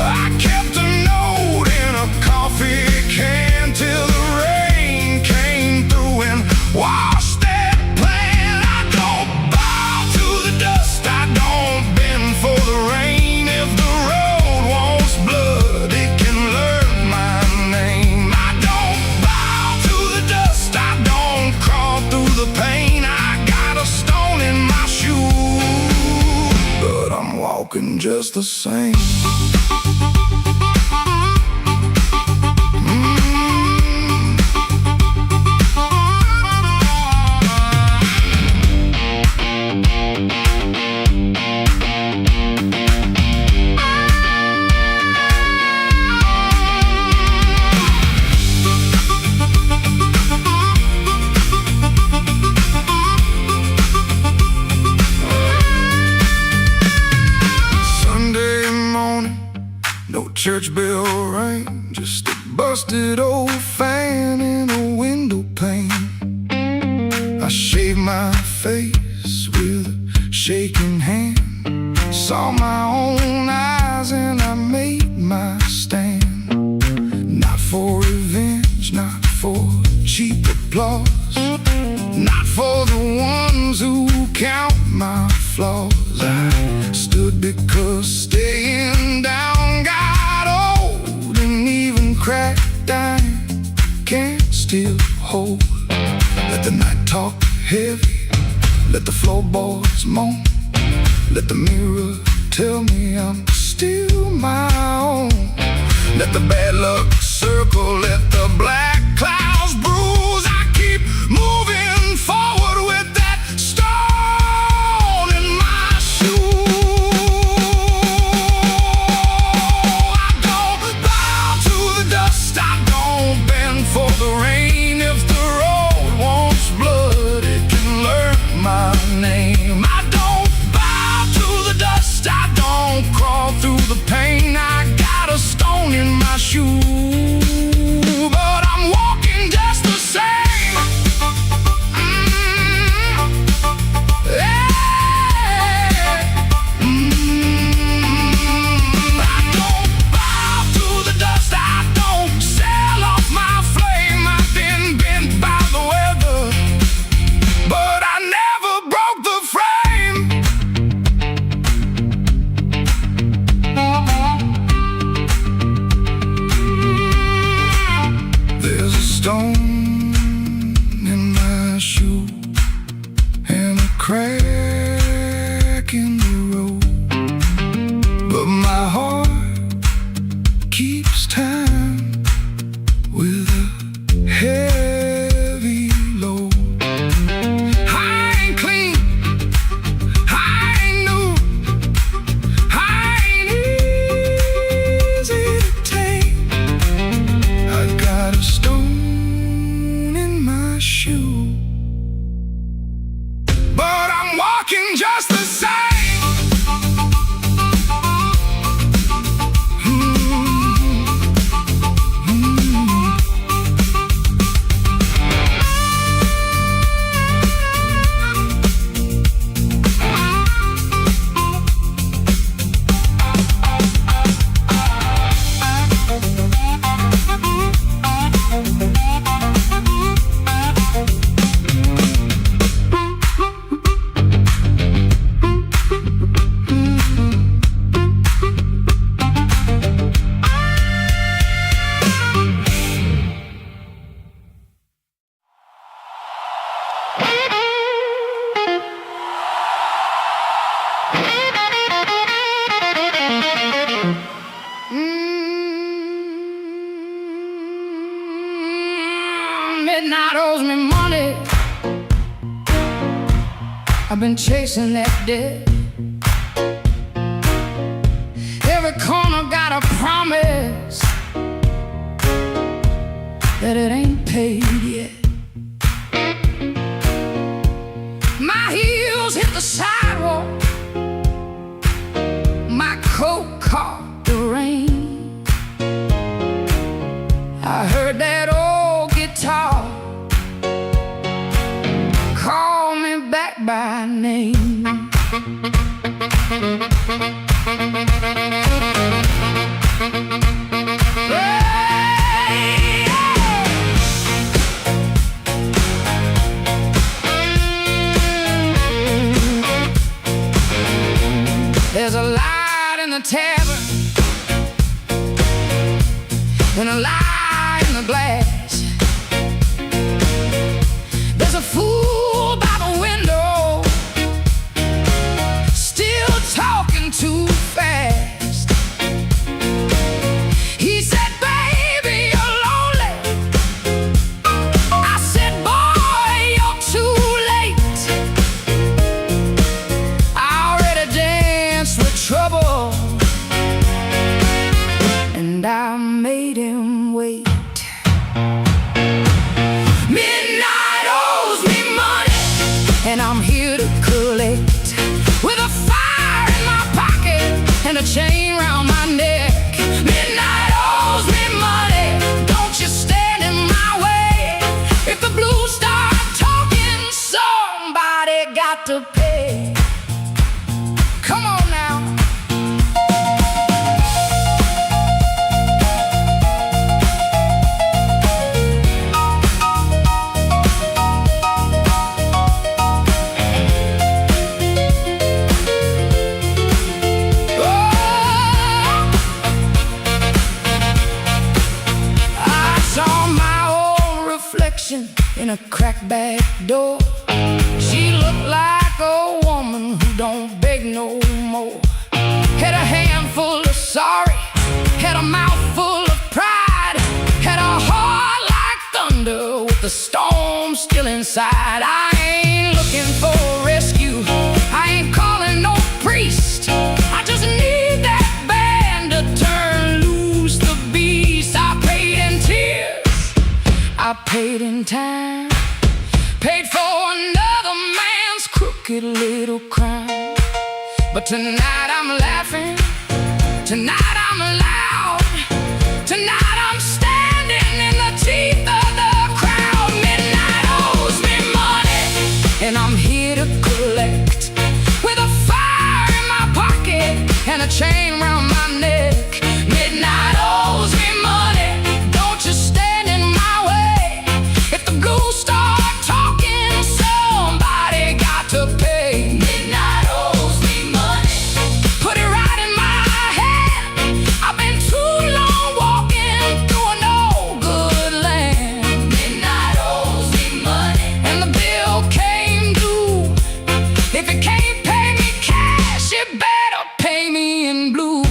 I kept a note in a coffee can till the rain came through and washed that plan. I don't bow to the dust, I don't bend for the rain. If the road wants blood, it can learn my name. I don't bow to the dust, I don't crawl through the pain. I got a stone in my shoe, but I'm walking just the same. Sunday morning, no church bell rang, just a busted old fan in a window pane. I shaved my face with a shaking hand, saw my own eyes and I made my stand. Not for revenge, not for cheap applause, not for the ones who count my flaws. I stood because staying down got old, and even cracked iron can't still hold. Let the night talk heavy, let the floorboards moan, let the mirror tell me I'm still my own. Let the bad luck circle, let the black clouds bruise. I keep moving forward with that stone in my shoe. I don't bow to the dust, I don't bend for the rain. If the road wants blood, it can learn my name. I don't bow to the dust, I don't crawl through the pain. I got a stone in my shoe, but I'm walking just the same. I don't bow to the dust, I don't sell off my flame. I've been bent by the weather, but I never broke the frame. There's a stone in my shoe and a crack in the road, but my heart keeps time with a heavy load. I ain't clean, I ain't new, I ain't easy to tame. I got a stone in my shoe, but I'm walking just the same. Midnight owes me money. I've been chasing that debt. Every corner got a promise that it ain't paid yet. My heels hit the sidewalk, my coat caught the rain. I heard that old guitar call me back by name. Hey, there's a light in the tavern and a light in the glass. There's a fool by the window, still talking too fast. He said, baby, you're lonely. I said, boy, you're too late. I already danced with trouble, and I made him wait. Midnight owes me money, and I'm here to collect. With a fire in my pocket and a chain round my neck. Midnight owes me money, don't you stand in my way. If the blues start talking, somebody got to pay. Come on now. reflection in a cracked back door. She looked like a woman who don't beg no more. Had a handful of sorry, had a mouth full of pride, had a heart like thunder with the storm still inside. I ain't looking for a rescue, I ain't calling no priest. I just need that band to turn loose the beast. I paid in tears, I paid in time, paid for another man's crooked little crime. But tonight I'm laughing, tonight I'm loud, tonight I'm standing in the teeth of the crowd. Midnight owes me money, and I'm here to collect. With a fire in my pocket and a chain round my neck. Midnight owes me money, don't you stand in my way. If the ghosts start talking, somebody got to pay. Midnight owes me money, put it right in my hand. I've been too long walking through a no-good land. Midnight owes me money, and the bill came due. If it can't pay me cash, it better pay me in blues.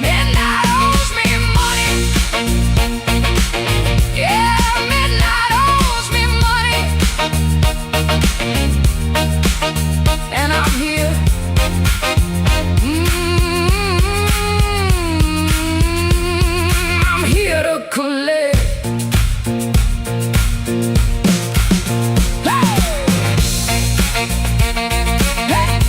Midnight owes me money. Yeah, midnight owes me money. And I'm here. I'm here to collect. Hey! Hey! Hey!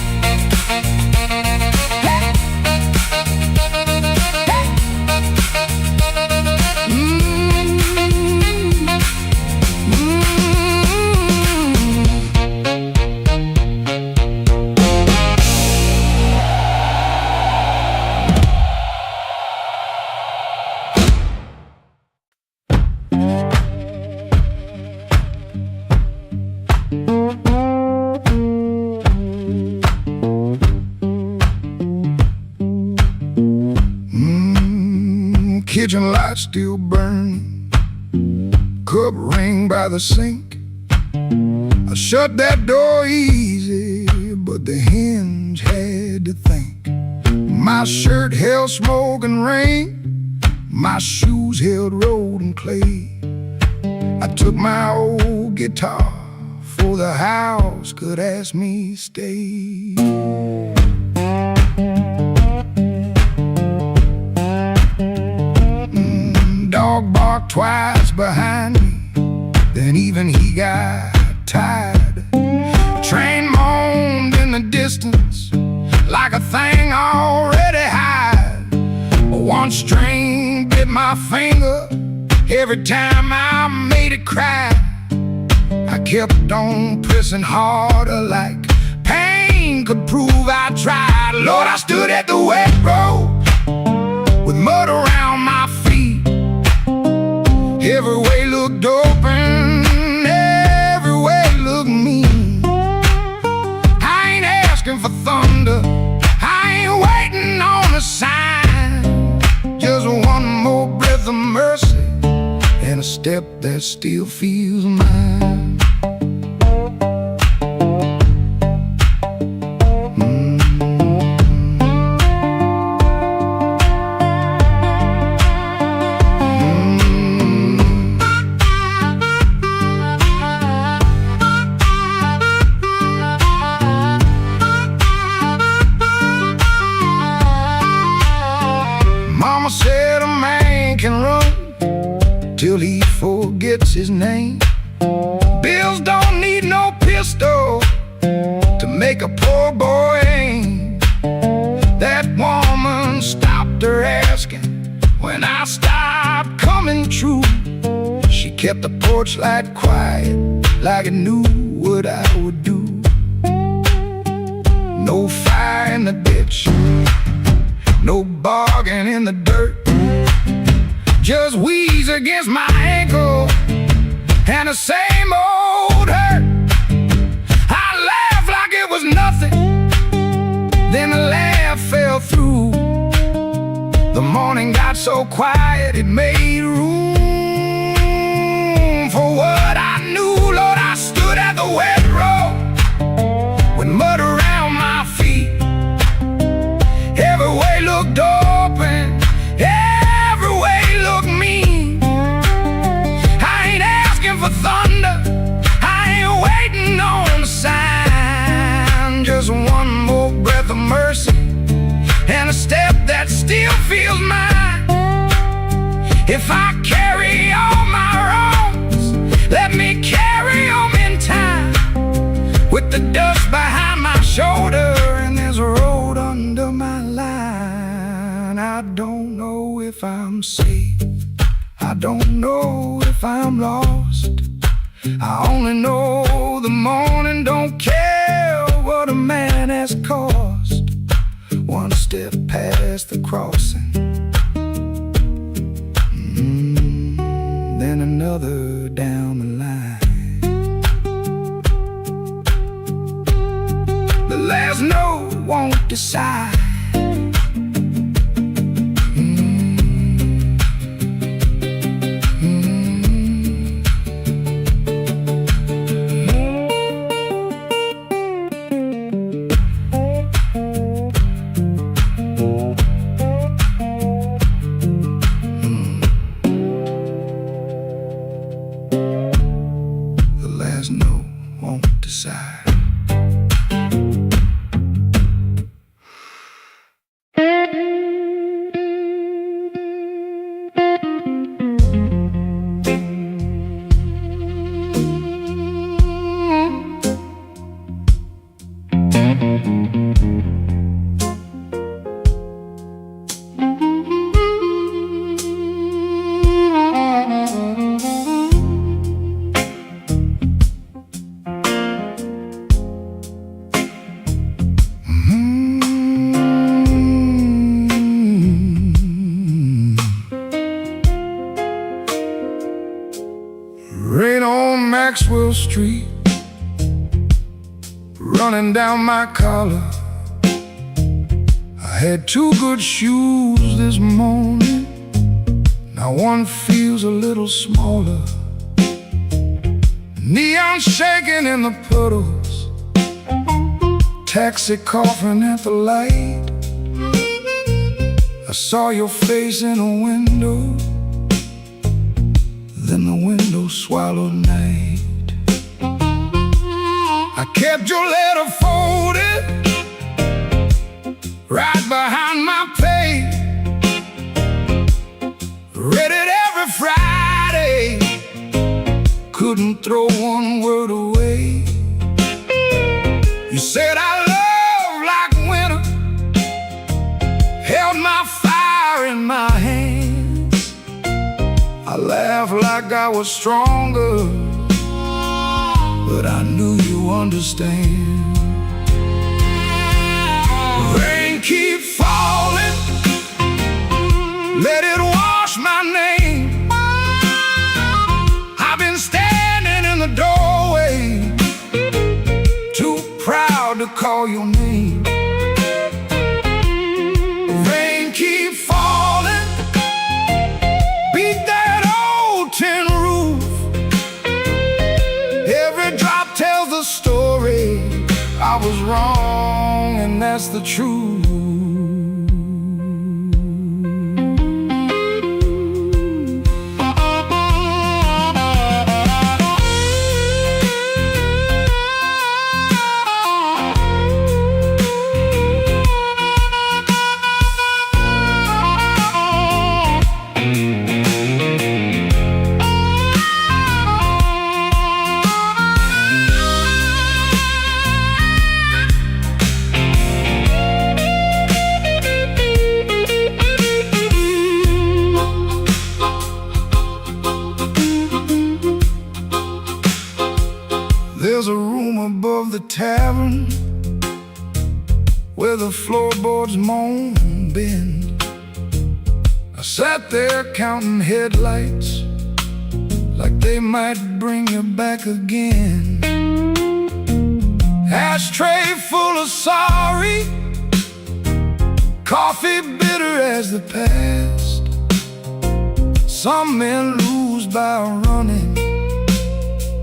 Kitchen light still burning, cup ring by the sink. I shut that door easy, but the hinge had to think. My shirt held smoke and rain, my shoes held road and clay. I took my old guitar, for the house could ask me stay. Dog barked twice behind me, then even he got tired. Train moaned in the distance like a thing already hired. One string bit my finger every time I made it cry. I kept on pressing harder like pain could prove I tried. Lord, I stood at the wet road with mud around my feet. Every way looked open, every way looked mean. I ain't asking for thunder, I ain't waiting on a sign. Just one more breath of mercy and a step that still feels mine. Mama said a man can run till he forgets his name. Bills don't need no pistol to make a poor boy aim. That woman stopped her asking when I stopped coming true. She kept the porch light quiet like it knew what I would do. No fire in the ditch, bargain in the dirt. Just wheeze against my ankle and the same old hurt. I laughed like it was nothing, then the laugh fell through. The morning got so quiet it made room for what I knew. Lord, I stood at the wet road with mud around my feet. Every way looked open, every way looked mean. I ain't asking for thunder, I ain't waiting on a sign. Just one more breath of mercy and a step that still feels mine. If I carry all my wrongs, let me carry them in time. With the dust behind my shoulder and there's a road under my line. I don't know if I'm safe, I don't know if I'm lost. I only know the morning don't care what a man has cost. One step past the crossing, then another down the line. The last note won't decide. No, won't decide. Rain on Maxwell Street, running down my collar. I had two good shoes this morning, now one feels a little smaller. Neon shaking in the puddles, taxi coughing at the light. I saw your face in a window, then the window swallowed night. I kept your letter folded right behind my page. Read it every Friday, couldn't throw one word away. You said I love like winter, held my fire in my hands. I laughed like I was stronger, but I knew you understand. Rain keep falling, let it wash my name. I've been standing in the doorway, too proud to call your name. Rain keep falling, beat that old tin roof. Every drop tells the story. I was wrong, and that's the truth. There's a room above the tavern where the floorboards moan bend. I sat there counting headlights, like they might bring you back again. Ashtray full of sorry, coffee bitter as the past. Some men lose by running,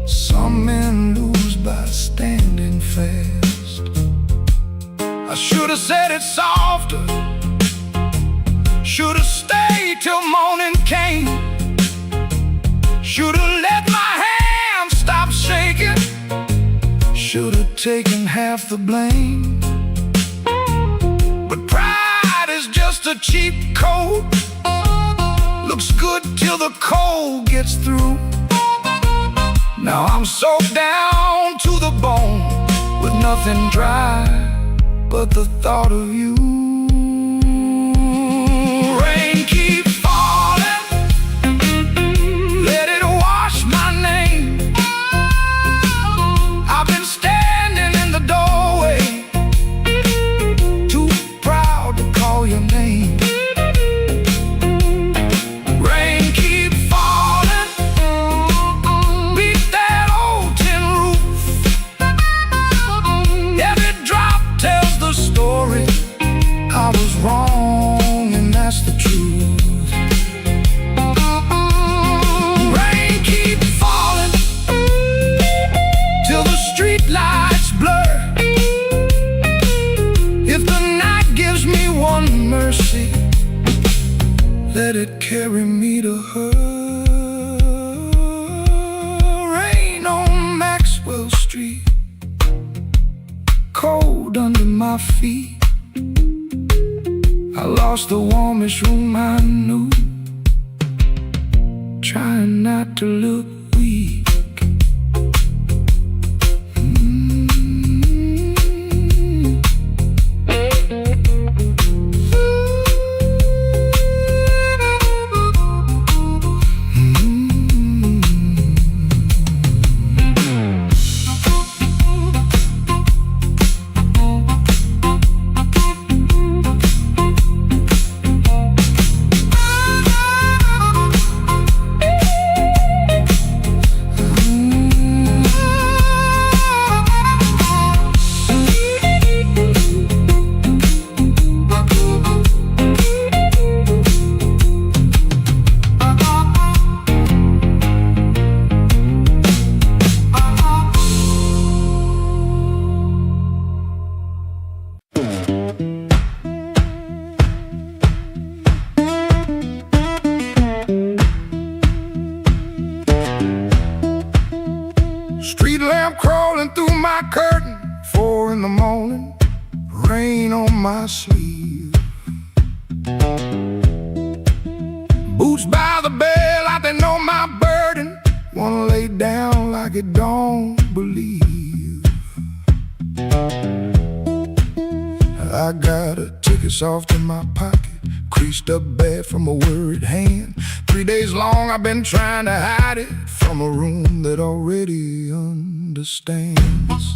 some men lose by standing fast. I should have said it softer, should have stayed till morning came, should have let my hand stop shaking, should have taken half the blame. But pride is just a cheap coat, looks good till the cold gets through. Now I'm soaked down to the bone, with nothing dry but the thought of you. Rain keeps falling, let it wash my name. I've been standing in the doorway, too proud to call your name. Rain keep falling, beat that old tin roof. Every drop tells the story, I was wrong and that's the truth. Rain keep falling till the street lights blur. If the night gives me one mercy, let it carry me to her. Rain on Maxwell Street, cold under my feet. I lost the warmest room I knew, trying not to look weak. Street lamp crawling through my curtain, 4 in the morning, rain on my sleeve. Boots by the bed like they know my burden, wanna lay down like it don't believe. I got a ticket soft in my pocket, creased up bad from a worried hand. 3 days long I've been trying to hide it from a room that already understands.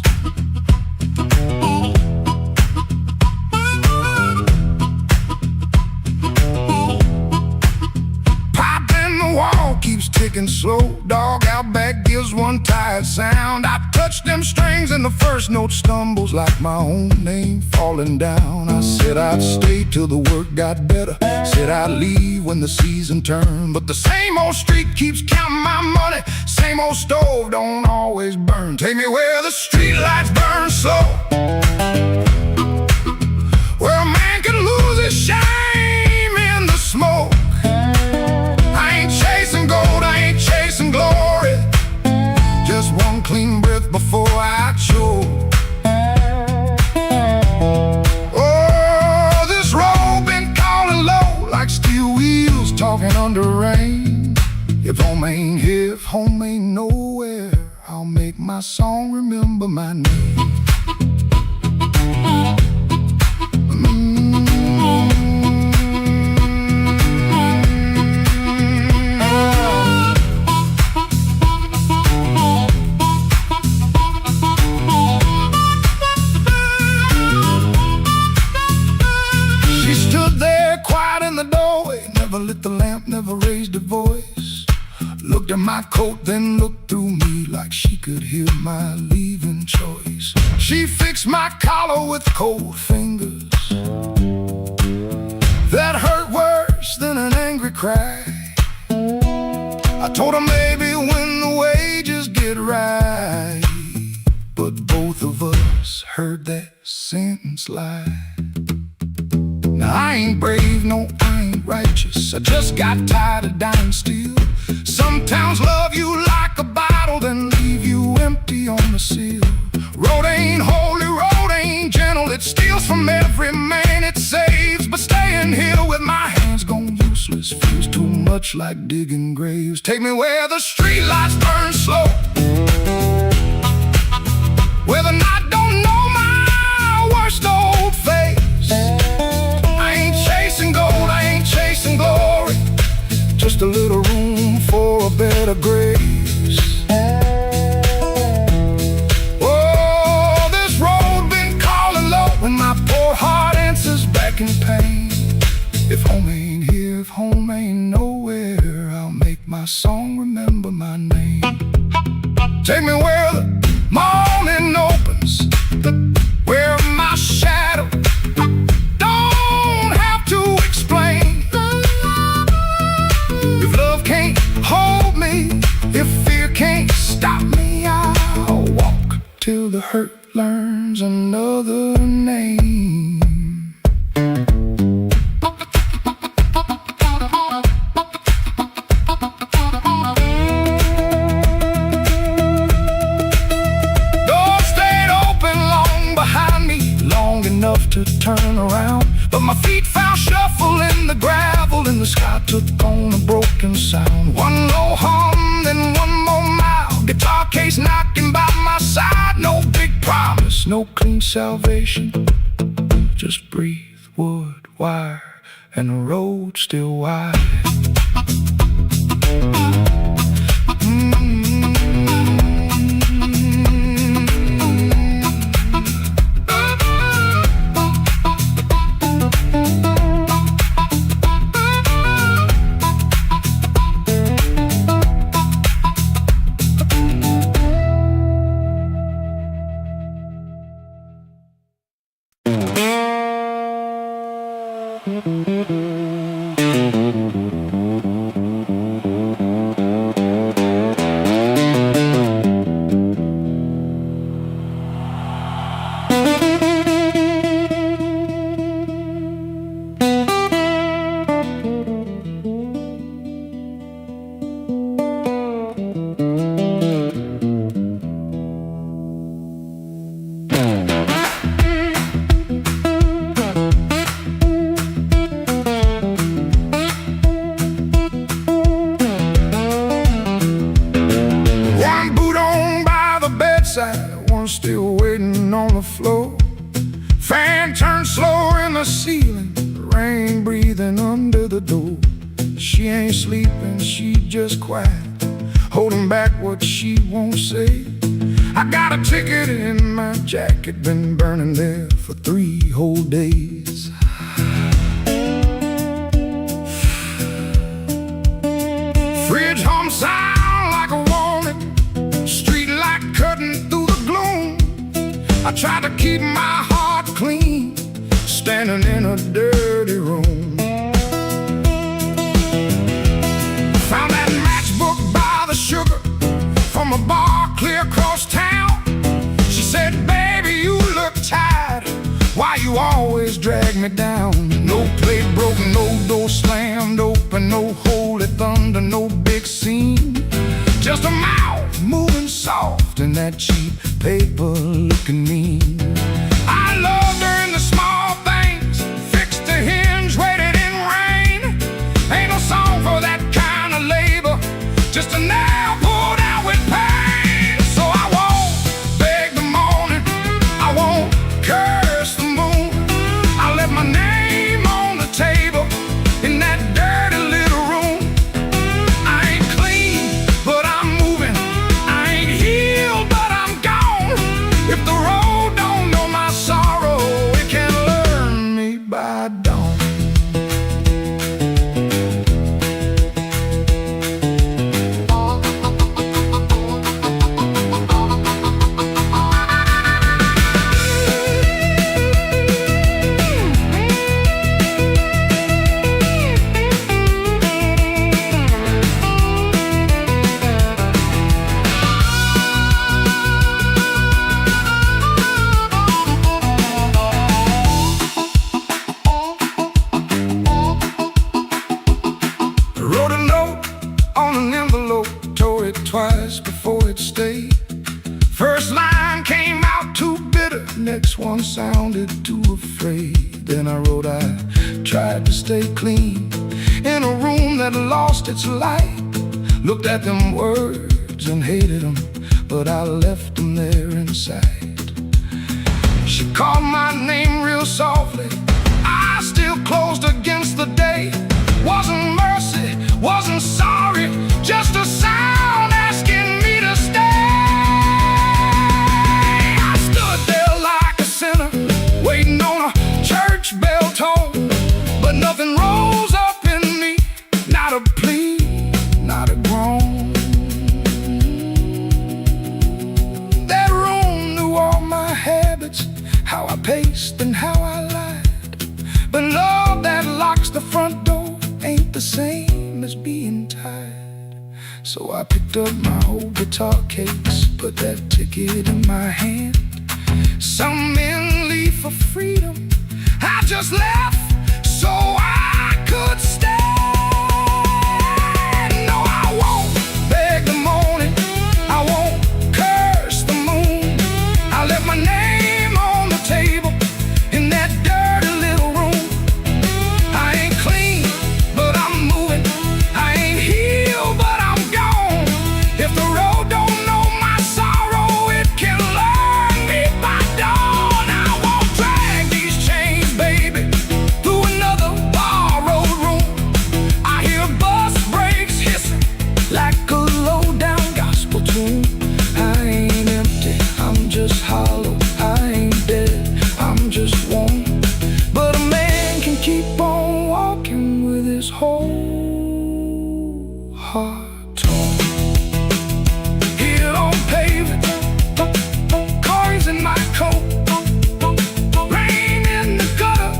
Pipe in the wall keeps ticking slow, dog out back gives one tired sound. I touch them strings and the first note stumbles like my own name falling down. I said I'd stay till the work got better, said I'd leave when the season turned, but the same old street keeps counting my money, same old stove don't always burn. Take me where the street lights burn slow, where a man can lose his shame in the smoke. I ain't chasing gold, I ain't chasing glory, just one clean breath before I choke. Oh, this road been calling low like steel wheels talking under rain. If home ain't here, if home ain't nowhere, I'll make my song remember my name. never lit the lamp, never raised a voice. Looked at my coat, then looked through me like she could hear my leaving choice. She fixed my collar with cold fingers that hurt worse than an angry cry. I told her maybe when the wages get right, but both of us heard that sentence lie. Now I ain't brave, no, I ain't righteous. I just got tired of dying still. Some towns love you like a bottle, then leave you empty on the seal. Road ain't holy, road ain't gentle. It steals from every man it saves. But staying here with my hands gone useless feels too much like digging graves. Take me where the street lights burn slow, where the night don't know my worst old face. I ain't chasing gold, I ain't chasing glory, just a little room for a better grace. Oh, this road been calling low, and my poor heart answers back in pain. If home ain't here, if home ain't nowhere, I'll make my song remember my name. Take me where the morning opens, where my shadow don't have to explain. If love can't hold me, if fear can't stop me, I'll walk till the hurt learns another name. To turn around, but my feet found shuffle in the gravel, and the sky took on a broken sound. One low hum, then one more mile, guitar case knocking by my side. No big promise, no clean salvation, just breathe, wood, wire, and the road still wide. One still waiting on the floor. Fan turned slow in the ceiling, rain breathing under the door. She ain't sleeping, she just quiet, holding back what she won't say. I got a ticket in my jacket, been burning there for 3 whole days. Fridge hum sound like a warning, street light cutting through the gloom. I try to keep my heart clean, standing in a dirty room. Found that matchbook by the sugar from a bar clear across town. She said, baby, you look tired, why you always drag me down? No plate broken, no door slammed open, no holy thunder, no big scene. Just a mouth moving soft and that cheap paper looking mean. I loved her in the small things, fixed the hinge, waited in rain. Ain't no song for that kind of labor, just a nail pulled out with pain. So I won't beg the morning, I won't curse the moon. I left my name on the table in that dirty little room. I ain't clean, but I'm moving. I ain't healed, but I'm gone. If the road don't know my sorrow, it can learn me by dawn. tried to stay clean in a room that lost its light. Looked at them words and hated them, but I left them there inside. She called my name real softly. I still closed against the day. Wasn't mercy, wasn't sorry, just a sound asking me to stay. I stood there like a sinner, waiting on a church bell tone, but nothing rose up in me, not a plea, not a groan. That room knew all my habits, how I paced and how I lied. But love that locks the front door ain't the same as being tied. So I picked up my old guitar case, put that ticket in my hand. Some men leave for freedom, I just left so I could stand. No, I won't beg the morning, I won't curse the moon. I left my name on the table in that dirty little room. I ain't clean, but I'm moving. I ain't healed, but I'm gone. If the road don't know my sorrow, it can learn me by dawn. I won't drag these chains, baby, through another borrowed room. I hear bus brakes hissing like a low-down gospel tune. I ain't empty, I'm just hollow. I ain't dead, I'm just warm. But a man can keep on walking with his whole heart torn. Here on pavement, cars in my coat, rain in the gutter,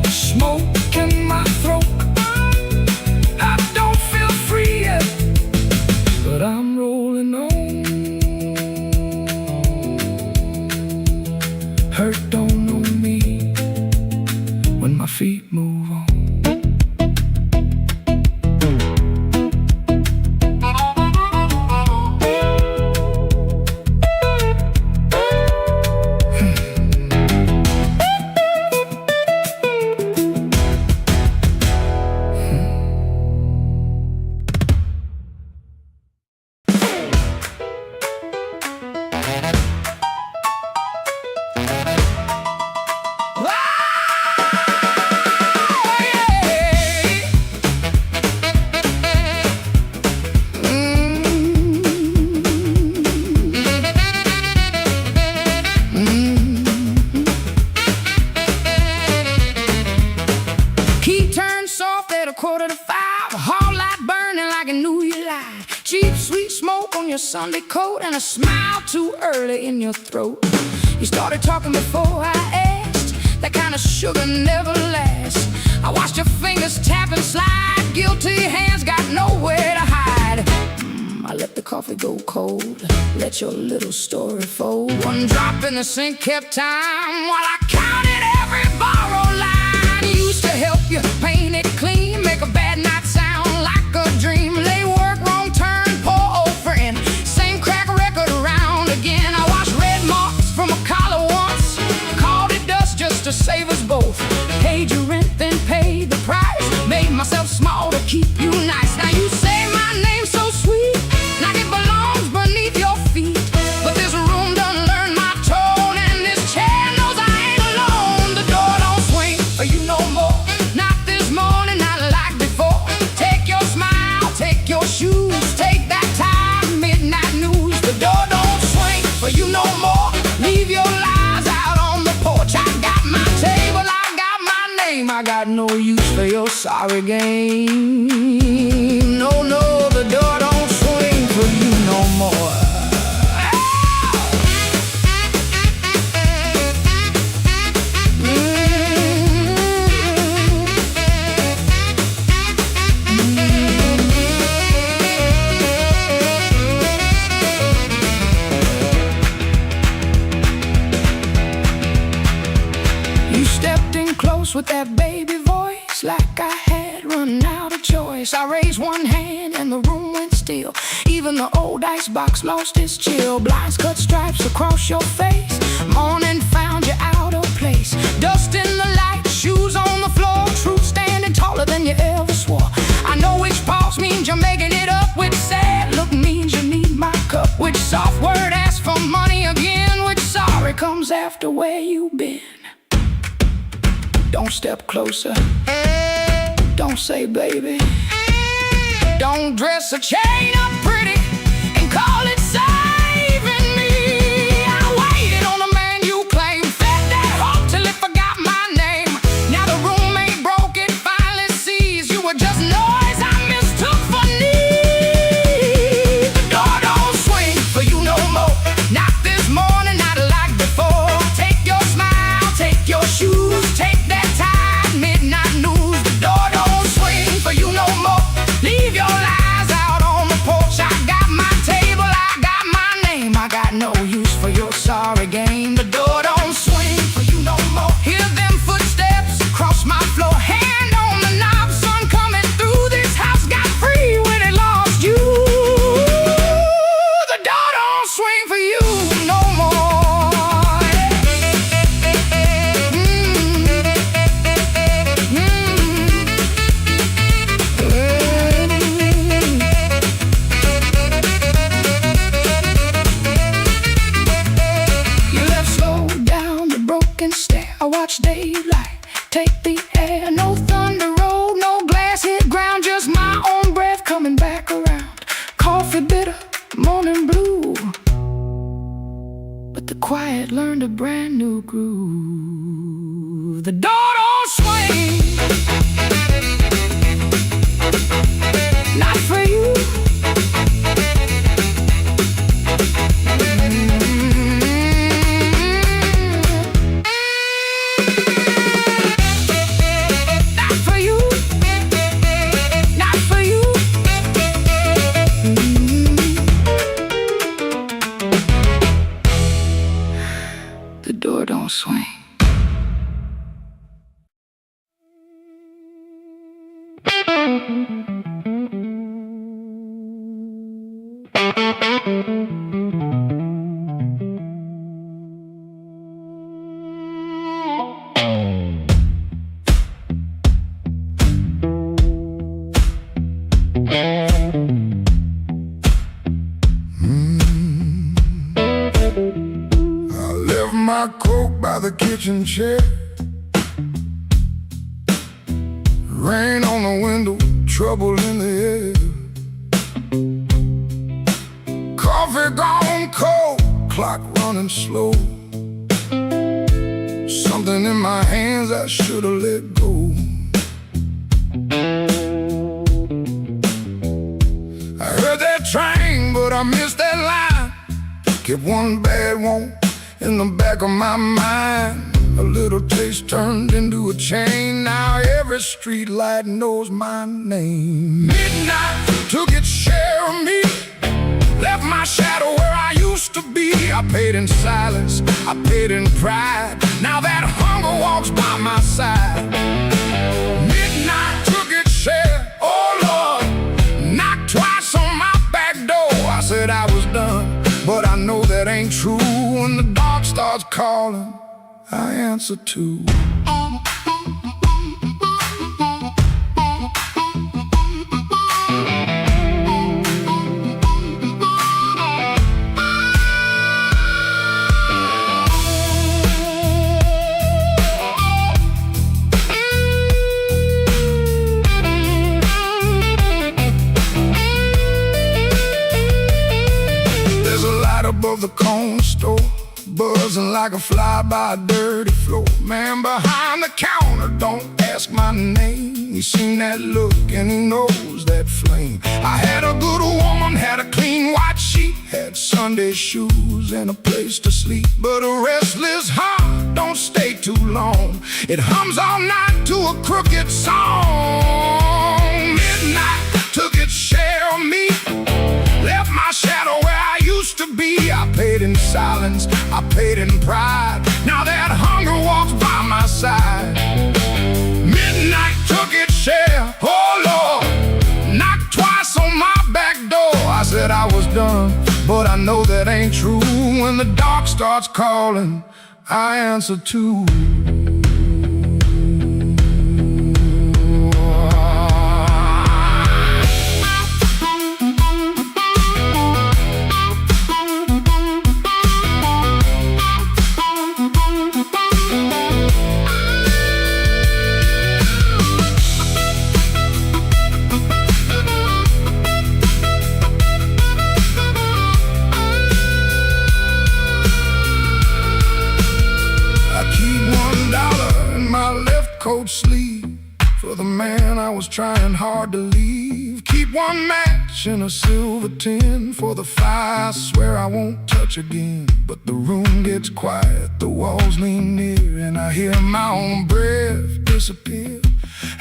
smoke in my throat. I don't feel free yet, but I'm rolling on. Hurt don't know me when my feet move on. Key turned soft at 4:45, hall light burning like a New Year light. Cheap sweet smoke on your Sunday coat and a smile too early in your throat. You started talking before I asked, that kind of sugar never lasts. I watched your fingers tap and slide, guilty hands got nowhere to hide. I let the coffee go cold, let your little story fold. One drop in the sink kept time while I counted every borrowed line. Used to help you paint it clean, make a bad night sound like a dream. Lay work, wrong turn, poor old friend, same crack record around again. I washed red marks from a collar once, called it dust just to save us both. Paid your rent, then paid the price, made myself small to keep you nice. Now you say my name so sweet, like it belongs beneath your feet. But this room done learned my tone, and this chair knows I ain't alone. The door don't swing for you no more, not this morning, not like before. Take your smile, take your shoes, take that time, midnight news. The door don't swing for you no more, leave your lies out on the porch. I got my table, I got my name, I got no use for your sorry game. No, no, the door don't swing for you no more. You stepped in close with that baby voice, like I had run out of choice. I raised one hand and the room went still. Even the old icebox lost its chill. Blinds cut stripes across your face, morning found you out of place. Dust in the light, shoes on the floor, true comes after where you've been. Don't step closer. Don't say baby. Don't dress a chain up pretty and call it saving me. I waited on a man you claim, fed that hope till it forgot my name. Now the roommate broke it, finally sees you were just noise I mistook for need. The door don't swing for you no more, not this morning, not like before. Take your smile, take your shoes, take that tired midnight news. The door don't swing for you no more. Leave your lies out on the porch. I got my table, I got my name. I got no use for your sorry game. The door don't swing for you no more. Hear them footsteps across my floor. Hand on the knob, sun coming through this house. Got free when it lost you. The door don't swing for you no more. I watch daylight take the air. No thunder roll, no glass hit ground, just my own breath coming back around. Coffee bitter, morning blue, but the quiet learned a brand new groove. The door don't swing, not for you. The door don't swing. My coat by the kitchen chair, rain on the window, trouble in the air. Coffee gone cold, clock running slow. Something in my hands I should've let go. I heard that train, but I missed that line. Kept one bad one in the back of my mind. A little taste turned into a chain. Now every street light knows my name. Midnight took its share of me, left my shadow where I used to be. I paid in silence, I paid in pride. Now that hunger walks by my side. Midnight took its share, oh Lord, knocked twice on my back door. I said I was done, but I know that ain't true. When the dark starts calling, I answer too. There's a light above the corner store, buzzing like a fly by a dirty floor. Man behind the counter, don't ask my name. He's seen that look and he knows that flame. I had a good woman, had a clean white sheet, had Sunday shoes and a place to sleep. But a restless heart don't stay too long. It hums all night to a crooked song. Midnight took its share of me, left my shadow where I used to be. I paid in silence, I paid in pride. Now that hunger walks by my side. Midnight took its share, oh Lord, knocked twice on my back door. I said I was done, but I know that ain't true. When the dark starts calling, I answer too. and I was trying hard to leave. Keep one match in a silver tin for the fire I swear I won't touch again. But the room gets quiet, the walls lean near, and I hear my own breath disappear.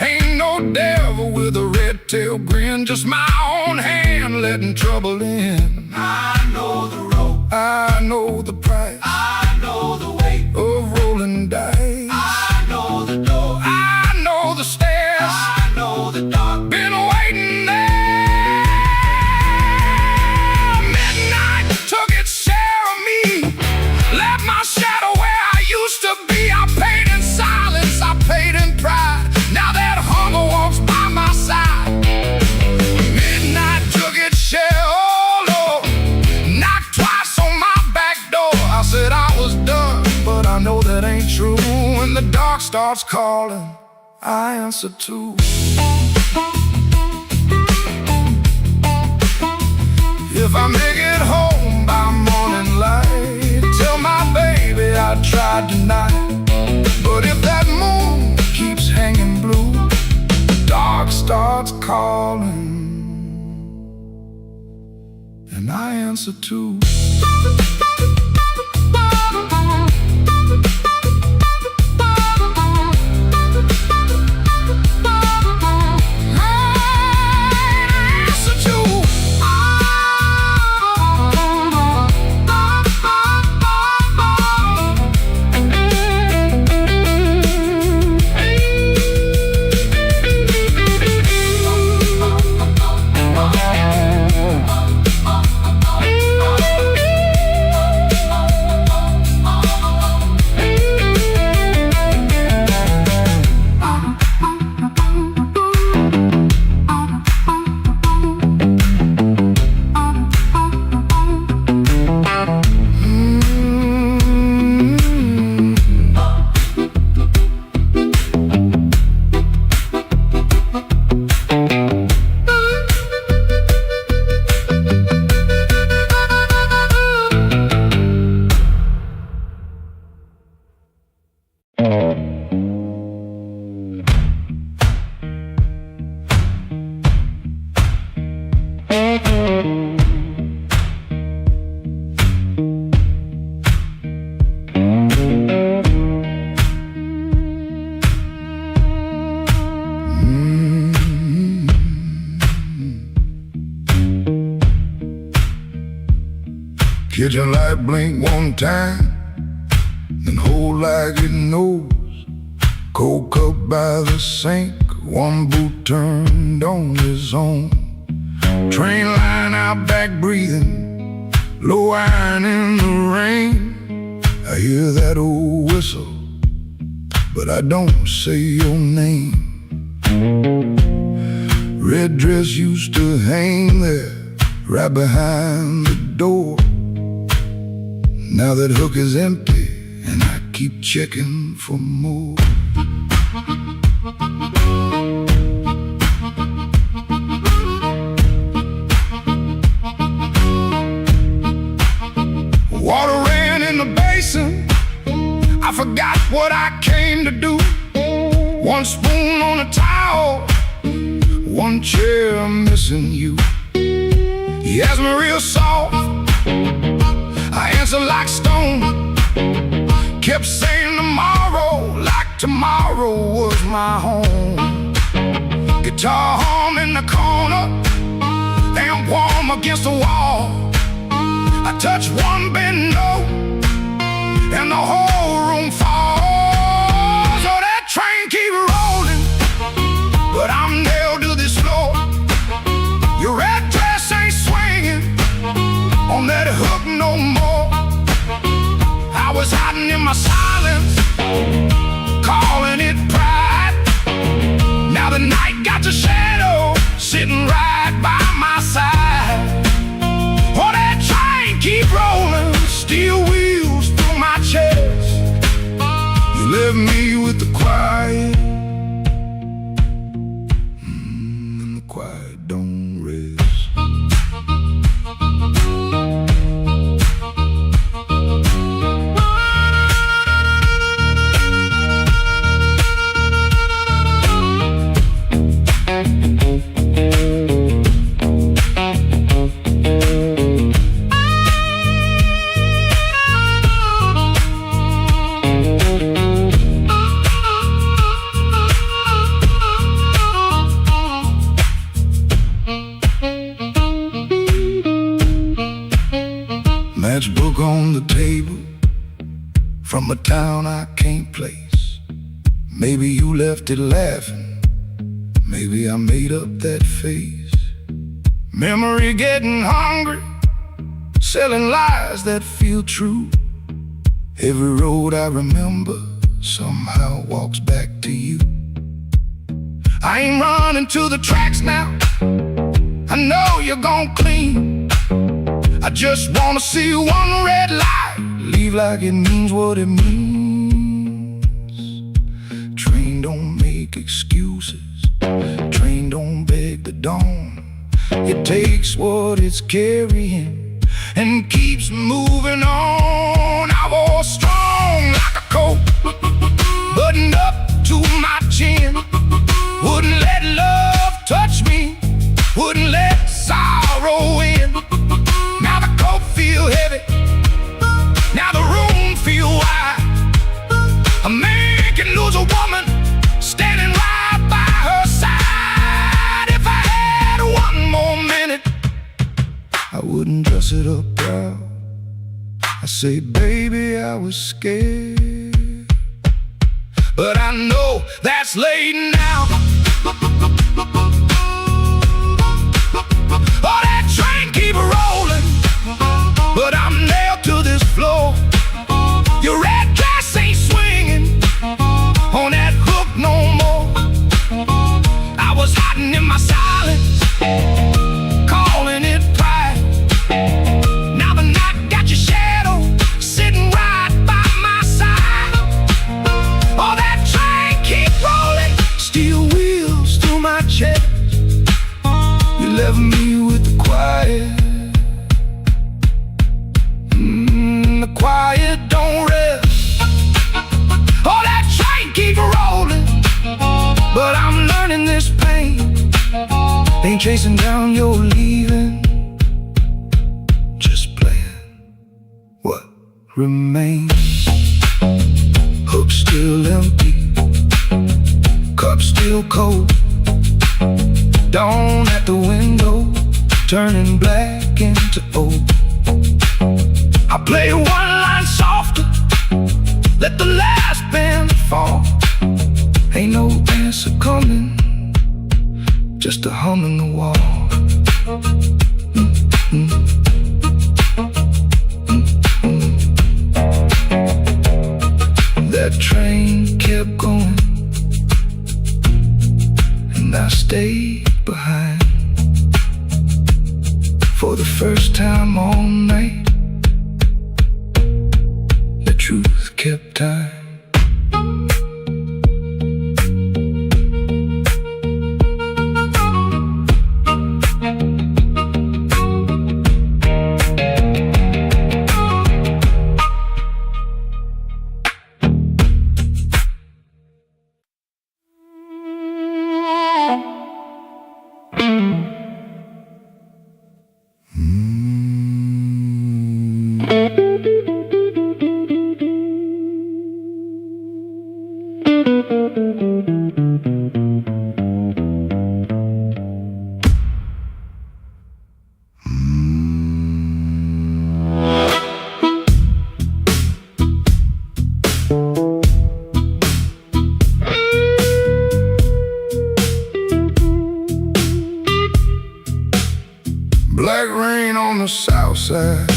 Ain't no devil with a red tail grin, just my own hand letting trouble in. I know the road, I know the price, I know the way of rolling dice. I know the door, I know the stairs, I know the dark. been waiting there. Midnight took its share of me, left my shadow where I used to be. I paid in silence, I paid in pride. Now that hunger walks by my side. Midnight took its share, oh Lord, knocked twice on my back door. I said I was done, but I know that ain't true. When the dark starts calling, I answer too. If I make it home by morning light, tell my baby I tried tonight. But if that moon keeps hanging blue, dark starts calling, and I answer too. Kitchen light blink one time, then hold like it knows. Cold cup by the sink, one boot turned on his own. Train line out back breathing, low iron in the rain. I hear that old whistle, but I don't say your name. Red dress used to hang there, right behind the door. Now that hook is empty, and I keep checking for more. Water ran in the basin, I forgot what I came to do. One spoon on a towel, one chair missing you. He asked me real soft, I answered like stone. Kept saying tomorrow, like tomorrow was my home. Guitar hum in the corner, damn warm against the wall. I touch one bend note, and the whole room falls. So that train keep rolling, but I'm nailed to this floor. Your red dress ain't swinging on that hook no more. I was hiding in my silence, calling it pride. Now the night got the shadow sitting right by my side. Oh, that train keep rolling, steel wheels through my chest. You left me with the quiet, and the quiet don't rest. book on the table from a town I can't place. Maybe you left it laughing, maybe I made up that face. Memory getting hungry, selling lies that feel true. Every road I remember somehow walks back to you. I ain't running to the tracks now, I know you're gon' clean. I just wanna see one red light leave like it means what it means. Train don't make excuses, train don't beg the dawn. It takes what it's carrying and keeps moving on. I was strong like a coat, buttoned up to my chin. Wouldn't let love touch me, wouldn't let sorrow in. Now the coat feel heavy, now the room feel wide. A man can lose a woman standing right by her side. If I had one more minute, I wouldn't dress it up proud. I say, baby, I was scared, but I know that's late now. Oh, that train keep rolling, but I'm nailed to this floor. Your red dress ain't swinging on that hook no more. I was hiding in my silence, calling it pride. Now the night got your shadow sitting right by my side. Oh, that train keep rolling, steel wheels through my chest. You left me with the quiet. The quiet don't rest. Oh, that train keep rolling, but I'm learning this pain ain't chasing down your leaving, just playing what remains. Hook still empty, cup still cold. Dawn at the window, turning black into old. I play one line softer, let the last band fall. Ain't no answer coming, just a hum in the wall. That train kept going, and I stayed behind. For the first time all night, the truth kept time. Black rain on the south side,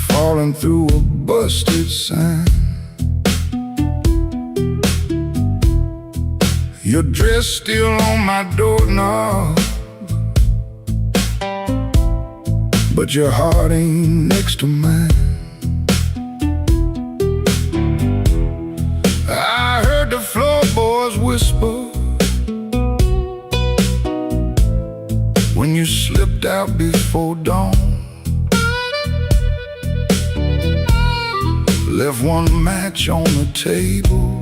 falling through a busted sign. Your dress still on my doorknob, but your heart ain't next to mine. I heard the floorboards whisper when you slipped out before dawn. Left one match on the table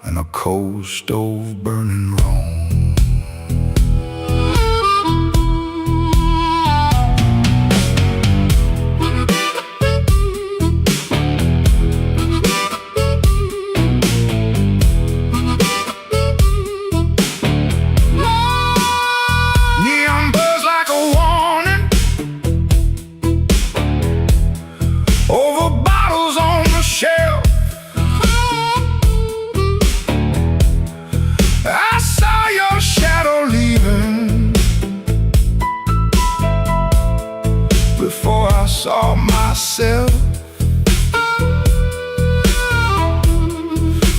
and a cold stove burning wrong. Neon myself.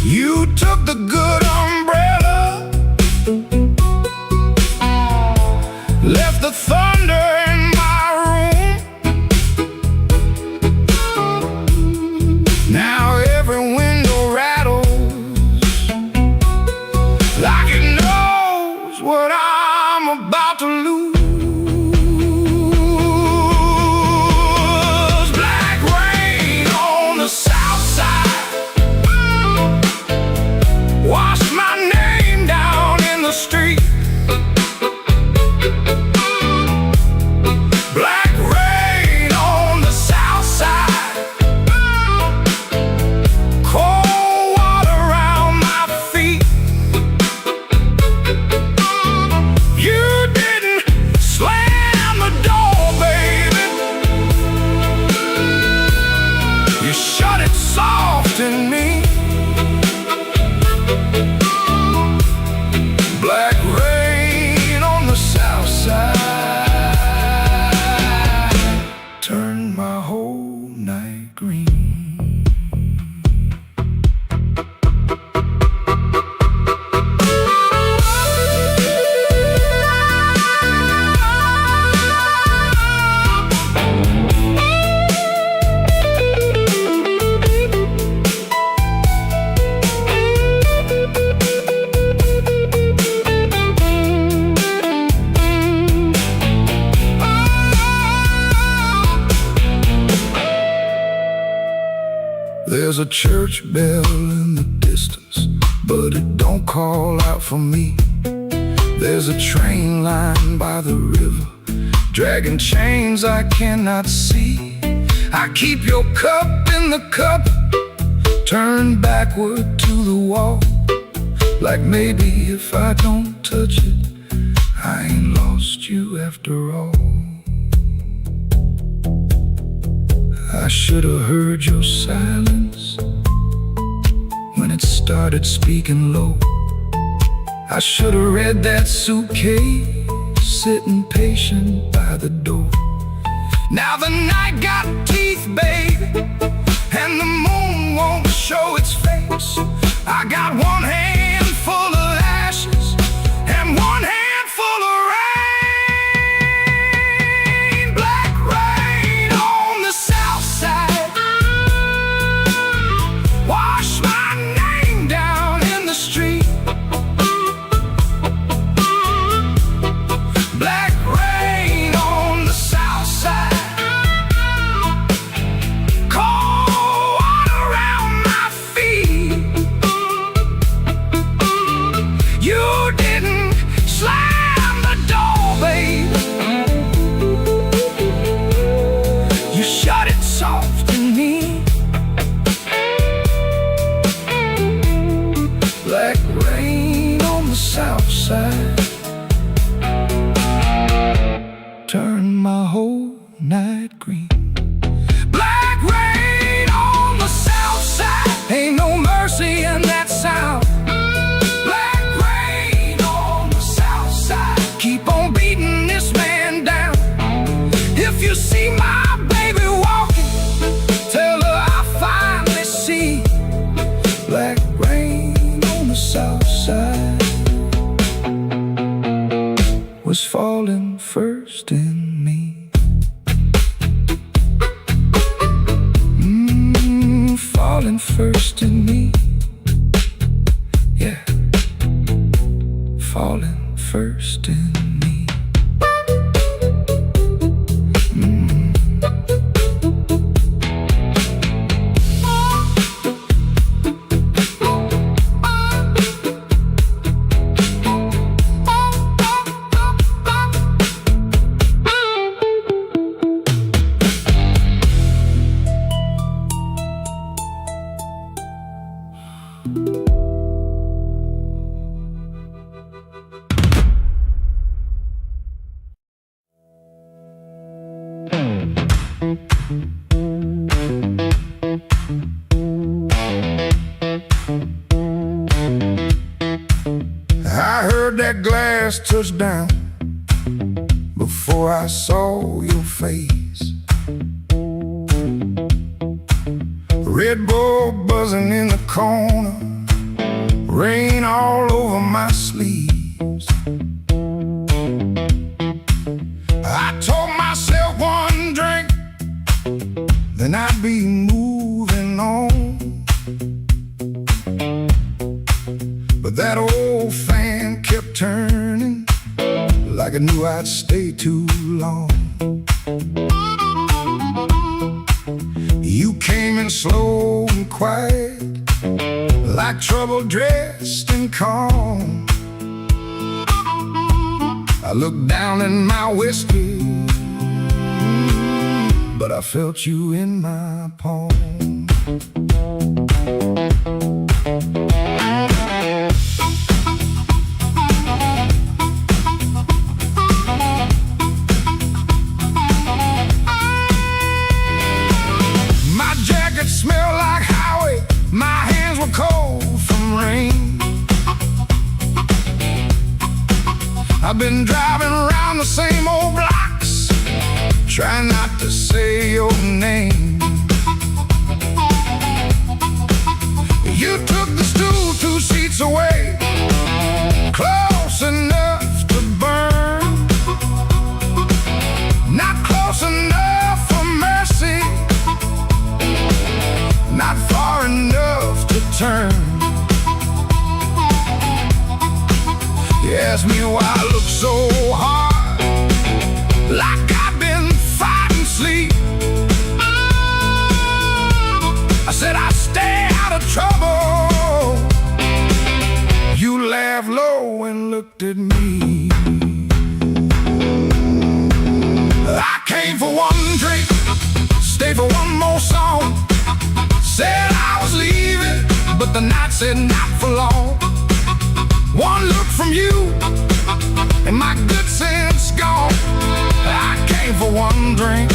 You took the good umbrella, left the thunder in my room. Now every window rattles like it knows what I'm about to lose. Black rain on the south side, wash my name down in the street. Black rain on the south side, cold water around my feet. You didn't slam the door, baby. You shut it soft in me. Black rain on the south side, turned my whole night green. There's a church bell in the distance, but it don't call out for me. There's a train line by the river, dragging chains I cannot see. I keep your cup in the cup, turned backward to the wall, like maybe if I don't touch it, I ain't lost you after all. I should have heard your silence when it started speaking low. I should have read that suitcase sitting patient by the door. Now the night got teeth, baby, and the moon won't show its face. I got one hand full of ashes and one hand full of rain. Black rain on the south side, wash my name down in the street. Black rain on the south side, cold water around my feet. You didn't slam the door, baby. You shut it soft in me. Black rain on the south side, turn my whole night green. Black rain on the south side, ain't no mercy in that sound. Black rain on the south side, keep on beating this man down. If you see my baby walking, tell her I finally see. Black rain on the south side was falling first in me. Falling first in me. Yeah, falling first in me. I heard that glass touch down before I saw your face. Red Bull buzzing in the corner, rain all over my sleeves. I told myself one drink, then I'd be moving on. But that old fan kept turning, like it knew I'd stay too long. You came in slow and quiet, like trouble dressed in calm. I looked down in my whiskey, but I felt you in my palm. My jacket smelled like highway, my hands were cold from rain. I've been driving around the same old blocks, trying not to say your name. You took the stool 2 seats away, close enough to burn, not close enough for mercy, not far enough to turn. You asked me why I look so hard, like I've been fighting sleep. I said I stay out of trouble. You laughed low and looked at me. I came for one drink, stayed for one more song. Said I was leaving, but the night said not for long. One look from you, and my good sense gone. I came for one drink,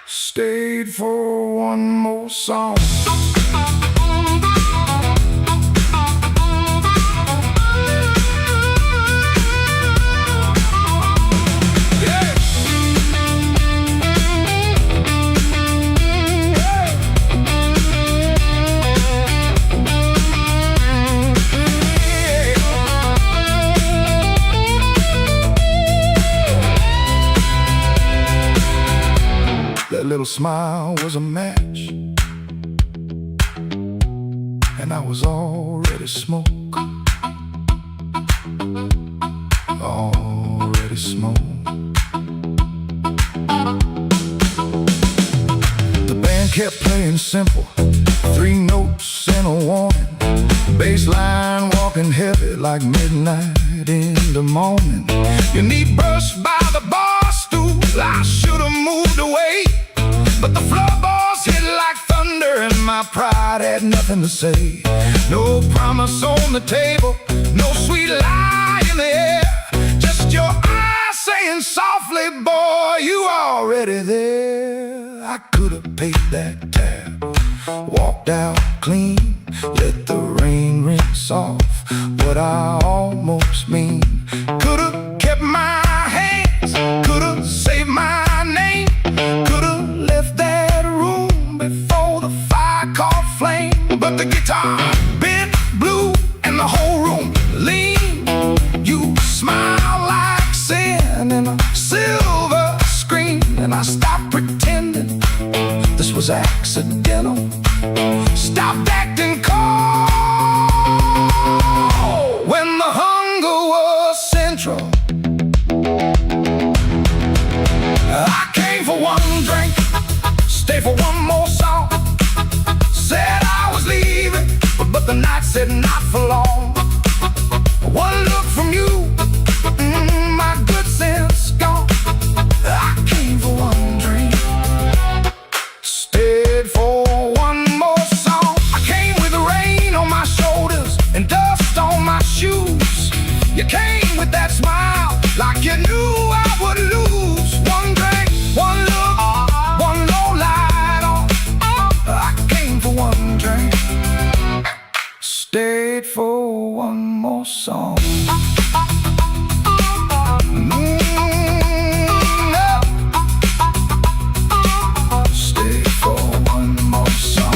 stayed for one more song. That little smile was a match, and I was already smoke, already smoke. The band kept playing simple, 3 notes and a warning. Bass line walking heavy like midnight in the morning. You need brushed by the bar stool, I should have moved away, but the floorboards hit like thunder, and my pride had nothing to say. No promise on the table, no sweet lie in the air, just your eyes saying softly, boy, you already there. I could have paid that tab, walked out clean, let the rain rinse off what I almost mean. Could have kept my hands, could have saved my name, could have left that room before the fire caught flame. But the guitar bent blue and the whole room lean. You smile like sin in a silver screen, and I stopped pretending this was accidental. Stopped acting cold when the hunger was central. I came for one drink, stay for one more song. Said I was leaving, but the night said not for long. One look from you, my good sense gone. I came for one drink, stayed for one more song. I came with the rain on my shoulders and dust on my shoes. You came with that smile, like you knew I would lose. One drink, one look, one low light on. I came for one drink, stayed for one more song. Stayed for one more song.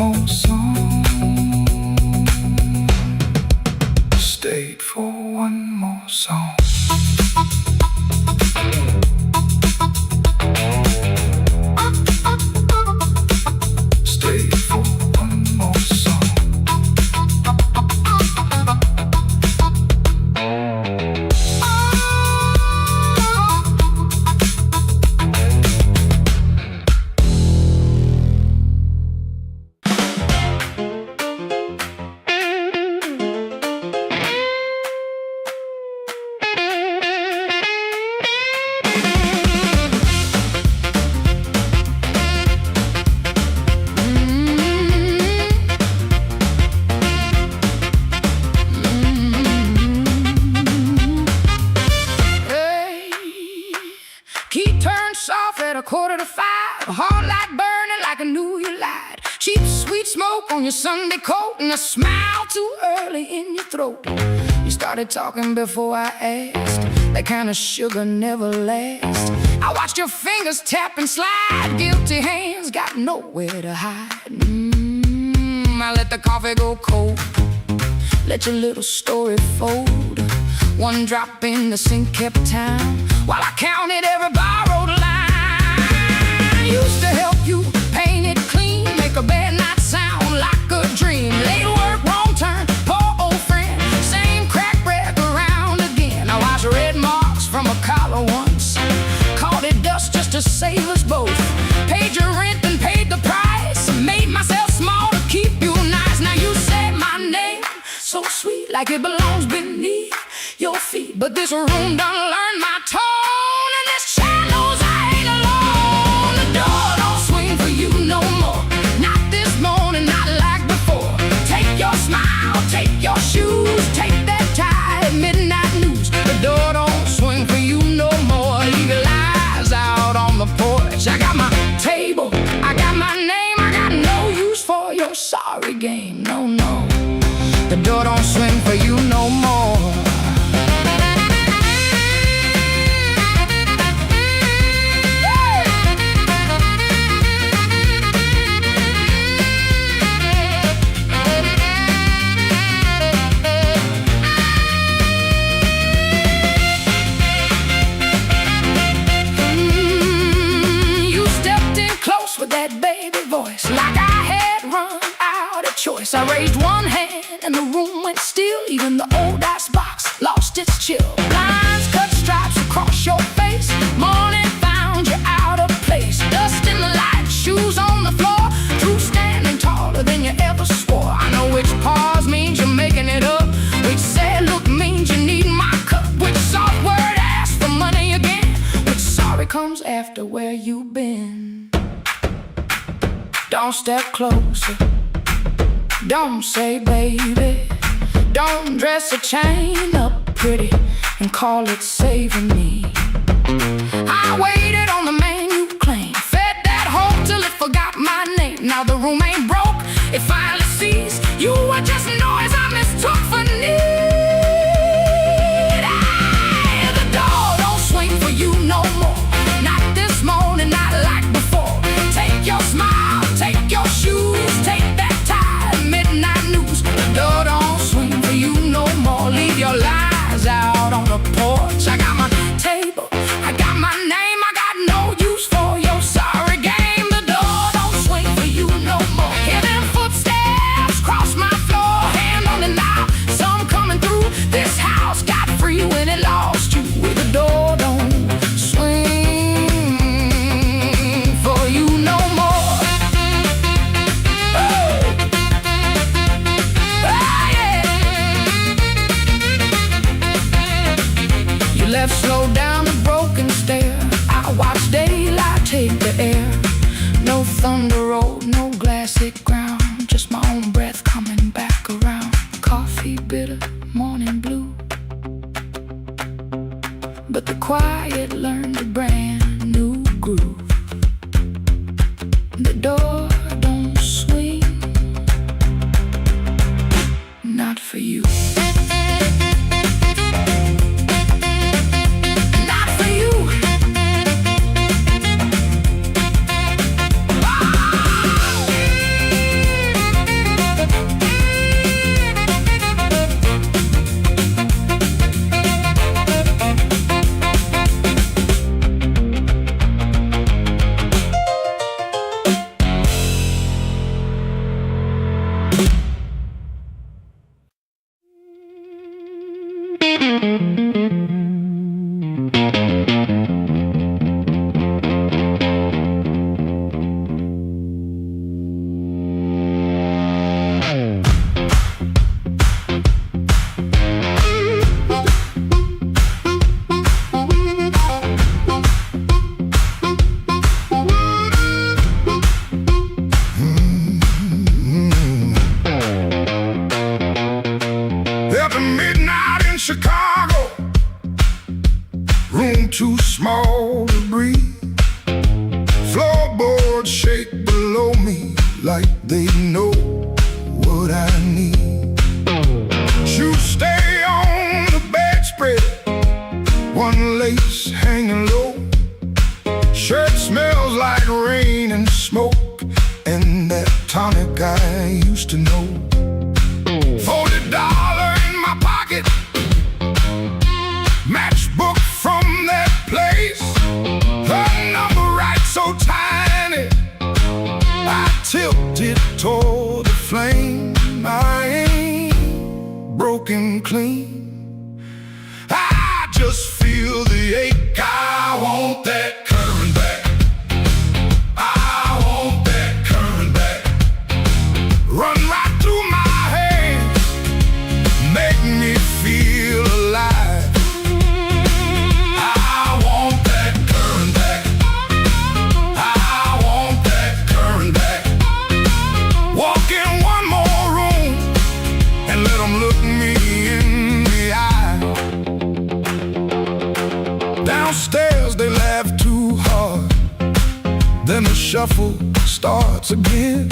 more song. Stayed for one more song. Stayed for one more song. Key turned soft at 4:45. A heart light burning like I knew you lied. Cheap sweet smoke on your Sunday coat, and a smile too early in your throat. You started talking before I asked. That kind of sugar never lasts. I watched your fingers tap and slide. Guilty hands got nowhere to hide. I let the coffee go cold. Let your little story fold. One drop in the sink kept time while I counted every borrowed line. Used to help you paint it clean, make a bad night sound like a dream. Late work, wrong turn, poor old friend. Same crack wreck around again. I watched red marks from a collar once. Called it dust just to save us both. Paid your rent and paid the price. Made myself small to keep you nice. Now you say my name so sweet, like it belongs beneath your feet. But this room done learned my tone, and this child knows I ain't alone. The door don't swing for you no more. Not this morning, not like before. Take your smile, take your shoes, take that tie at midnight news. The door don't swing for you no more. Leave your lies out on the porch. I got my table, I got my name, I got no use for your sorry game. No, no, the door don't swing for you no more. With that baby voice, like I had run out of choice. I raised one hand and the room went still. Even the old ice box lost its chill. Lines cut stripes across your face. Morning found you out of place. Dust in the light, shoes on the floor. Through standing taller than you ever swore. I know which pause means you're making it up. Which sad look means you need my cup. Which soft word asks for money again. Which sorry comes after where you've been. Don't step closer. Don't say baby. Don't dress a chain up pretty and call it saving me. I waited on the man you claim. Fed that hope till it forgot my name. Now the room ain't broke, it finally sees you were just noise I mistook for need. The door don't swing for you no more. Not this morning, not like before. Take your smile, take your shoes, take that tie, midnight news. The door don't swing for you no more. Leave your lies out on the porch. I got my table, I got my name, I got no use for your sorry game. The door don't swing for you no more. Hear them footsteps cross my floor, hand on the knob. Some coming through this house got free when it lost you. The door don't swing for you no more. Left slow down the broken stair. I watch daylight take the air. No thunder road, no glassy ground. Just my own breath coming back around. Coffee bitter, morning blue. But the quiet learned a brand new groove. The door don't swing. Not for you. like they know what I need. Shoes stay on the bedspread, one lace hanging low. Shirt smells like rain and smoke, and that tonic I used to know. $40 in my pocket, matchbook from that place. The number right so tiny, I tilted toward the flame. I ain't broken clean, I just feel the ache. I want that current back, I want that current back. Run right through my hands, make me feel alive. I want that current back, I want that current back. Walk in one more room and let them look me in the eye. Downstairs they laugh too hard, then the shuffle starts again.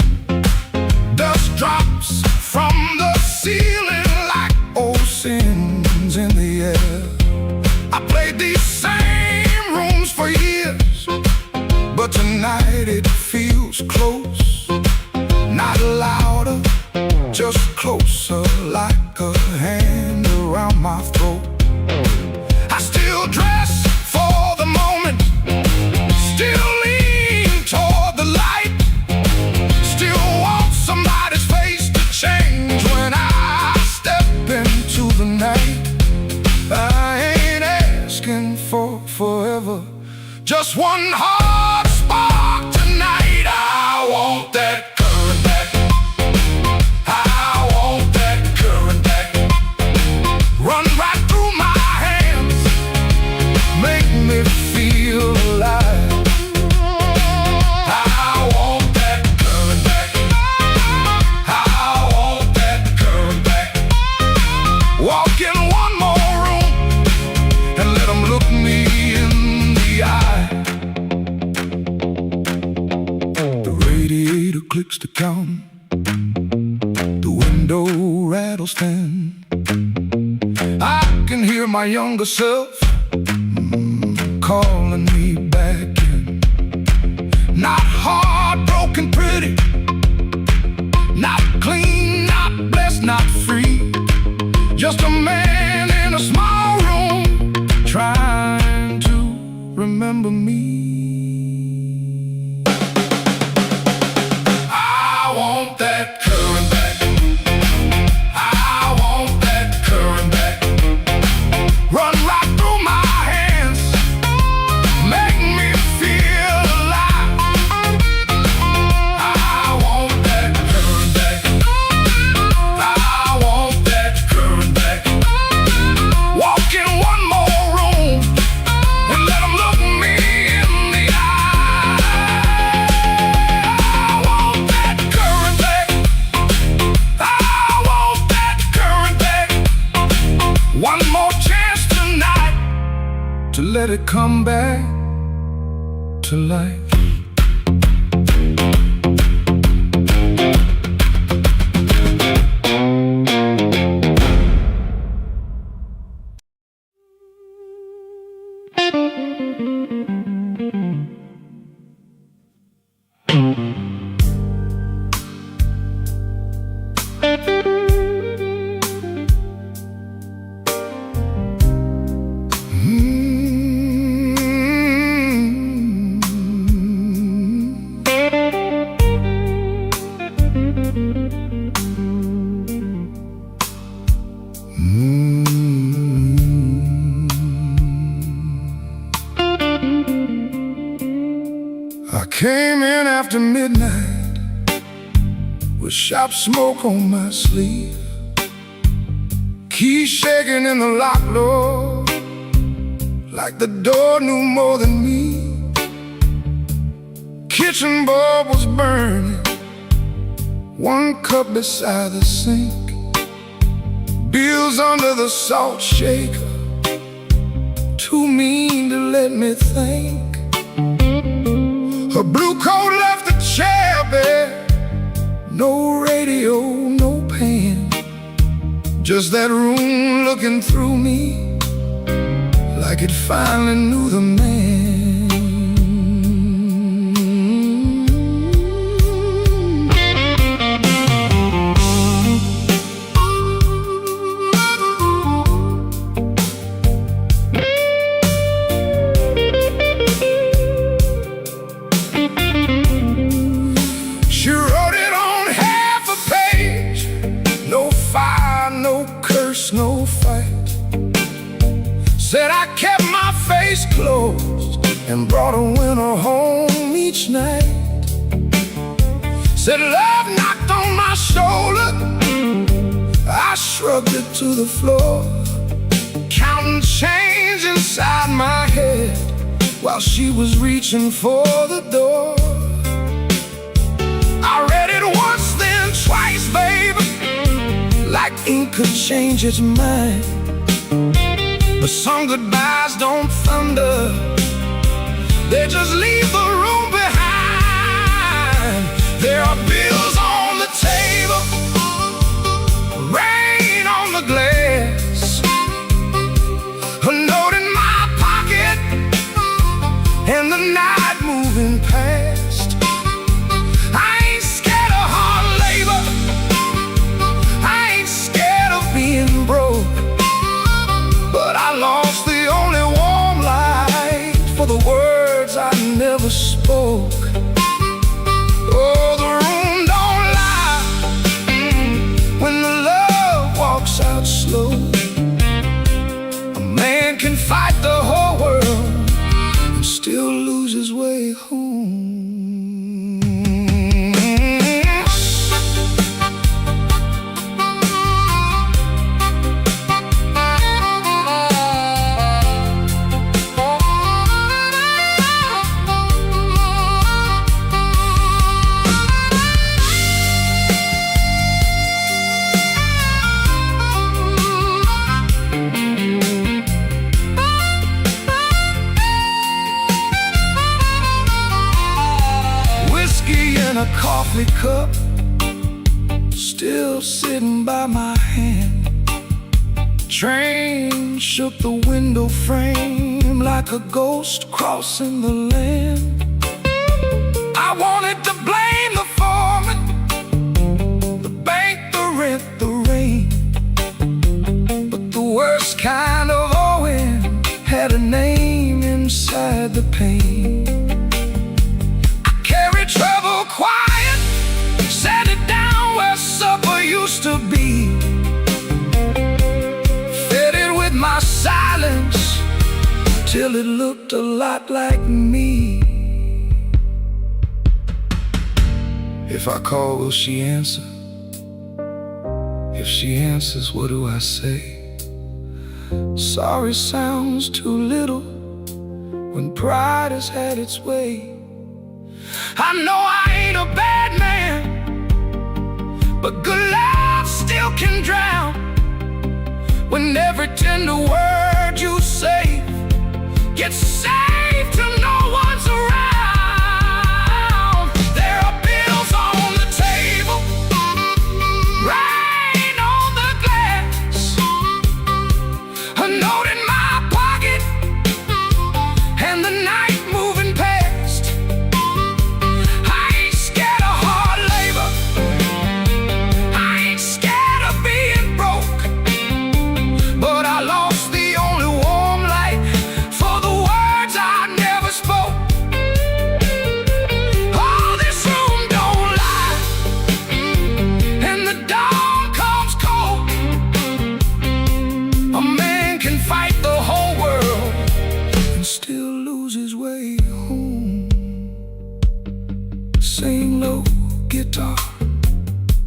Dust drops from the ceiling like old sins in the air. I played these same rooms for years, but tonight it feels close. Not louder, just closer, like a hand around my throat. I still dress for the moment, still lean toward the light, still want somebody's face to change when I step into the night. I ain't asking for forever, just one hard spark tonight. I want that current back, I want that current back. Run right through my hands, make me feel alive. I want that current back, I want that current back. Walk in one more room and let them look me in the eye. The radiator clicks to count, the window rattles 10. I can hear my younger self calling me back in. Not heartbroken pretty, not clean, not blessed, not free. Just a man in a small room trying to remember me. I want that current back, I want that current back. Run right through my hands, make me feel alive. I want that current back, I want that current back. Walk in one more room and let them look me in the eye. I want that current back, I want that current back. One more chance tonight to let it come back to life. I came in after midnight with sharp smoke on my sleeve, keys shaking in the lock, Lord, like the door knew more than me. Kitchen bulb was burning, one cup beside the sink, bills under the salt shaker, too mean to let me think. Her blue coat left the chair bare, Just that room looking through me like it finally knew the man. She wrote it on half a page. No fire, no curse, no fight. Said I kept my face closed and brought a winner home each night. Said love knocked on my shoulder, I shrugged it to the floor, counting change inside my head while she was reaching for the door. I read it once, then twice, baby, like ink could change its mind. But some goodbyes don't thunder, they just leave the room behind. There are bills on the table, rain on the glass, a note in my pocket, and the night moving past. I ain't scared of hard labor, I ain't scared of being broke, but I lost the only warm light for the words I never spoke. Oh, the room don't lie when the love walks out slow. A man can fight the whole world and still lose his way home. A coffee cup still sitting by my hand. Train shook the window frame like a ghost crossing the land. I wanted to blame the foreman, the bank, the rent, the rain, but the worst kind of owing had a name inside the pain. Trouble quiet, set it down where supper used to be, fed it with my silence till it looked a lot like me. If I call, will she answer? If she answers, what do I say? Sorry sounds too little when pride has had its way. I know I ain't a bad man, but good love still can drown when every tender word you say gets saved till no one's around. There are bills on the table, rain on the glass, a note in my pocket, and the night moving past. Sing low, guitar,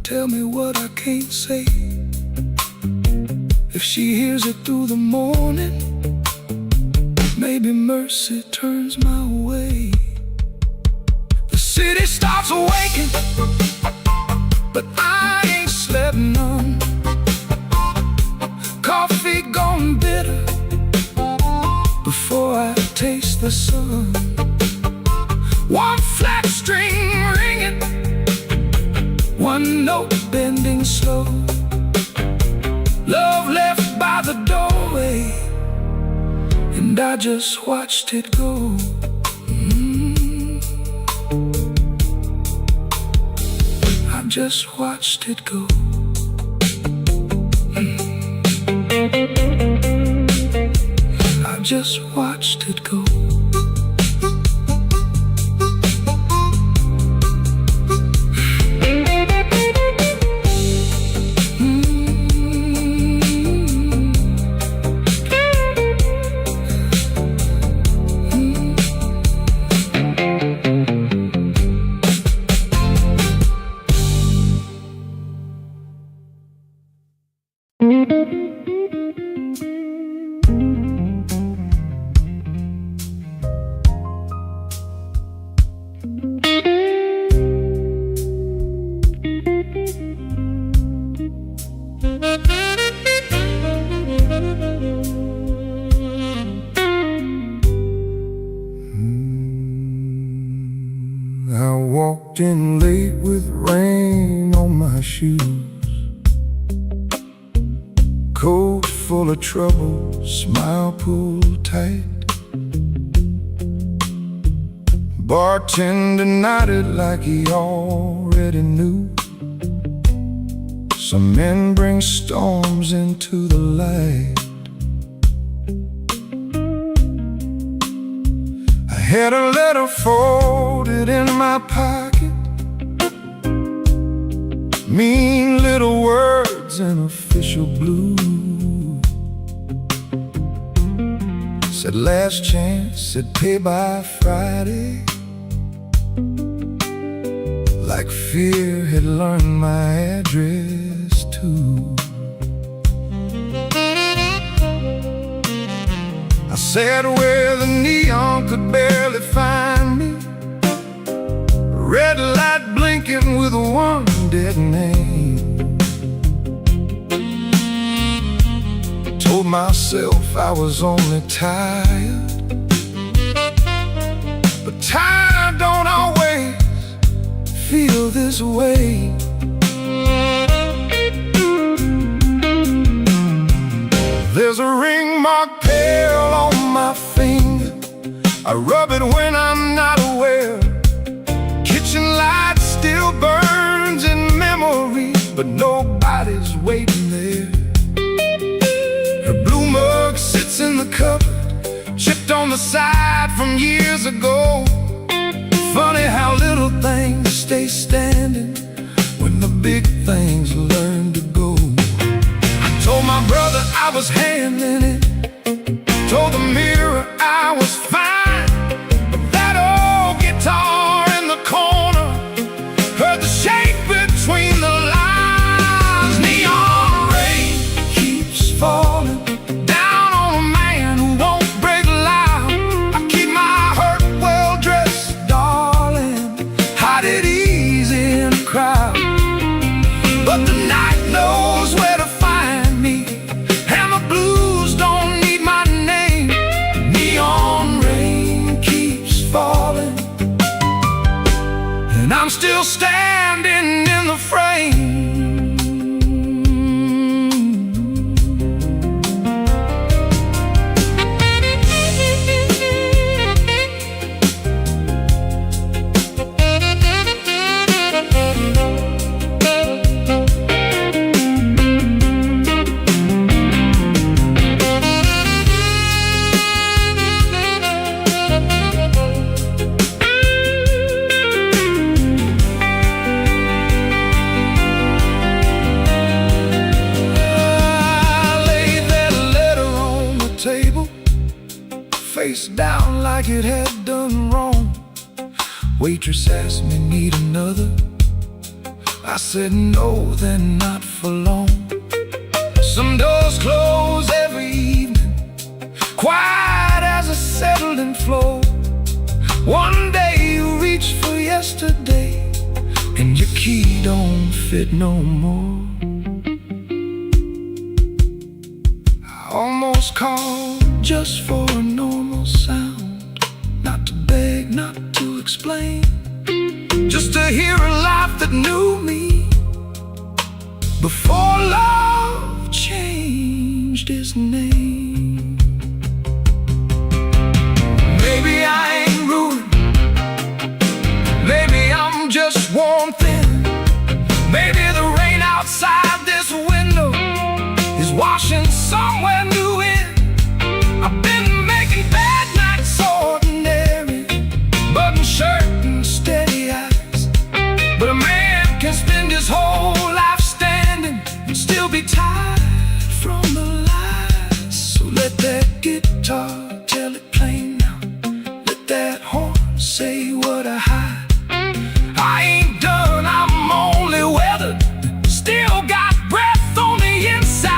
tell me what I can't say. If she hears it through the morning, maybe mercy turns my way. The city starts awaking, but I ain't slept none. Coffee gone bitter before I taste the sun. One flat string ringing, one note bending slow. love left by the doorway, and I just watched it go. I just watched it go. I just watched it go. I walked in late with rain on my shoes, coat full of trouble, smile pulled tight. Bartender nodded like he already knew. Some men bring storms into the light. I had a letter folded in my pocket, mean little words in official blue. Said last chance, said pay by Friday. Like fear had learned my address too. I sat where the neon could barely find me, red light blinking with one dead name. Told myself I was only tired, but tired don't always feel this way. There's a ring marked pale on my finger. I rub it when I'm not aware. Kitchen light still burns in memory, but nobody's waiting there. Her blue mug sits in the cupboard, chipped on the side from years ago. Funny how little things stay standing when the big things learn to go. I told my brother I was handling it, told the mirror I was fine. But that old guitar in the corner heard the shake between the lines. Neon rain keeps falling down on a man who won't break loud. I keep my hurt well dressed, darling, hide it easy in a crowd. But the night knows where to find me, and the blues don't need my name. Neon rain keeps falling, and I'm still standing in the frame. Face down like it had done wrong. Waitress asked me, need another? I said no, then not for long. Some doors close every evening, quiet as a settling floor. One day you reach for yesterday, and your key don't fit no more. I almost called just for a normal sound, not to beg, not to explain, just to hear a laugh that knew me before love changed. Maybe the rain outside this window is washing somewhere new in. I've been making bad nights ordinary, button shirt and steady eyes. But a man can spend his whole life standing and still be tired from the lies. So let that guitar tell it plain now. Let that horn say what I hide. I ain't done, I'm only weathered. Still got breath on the inside.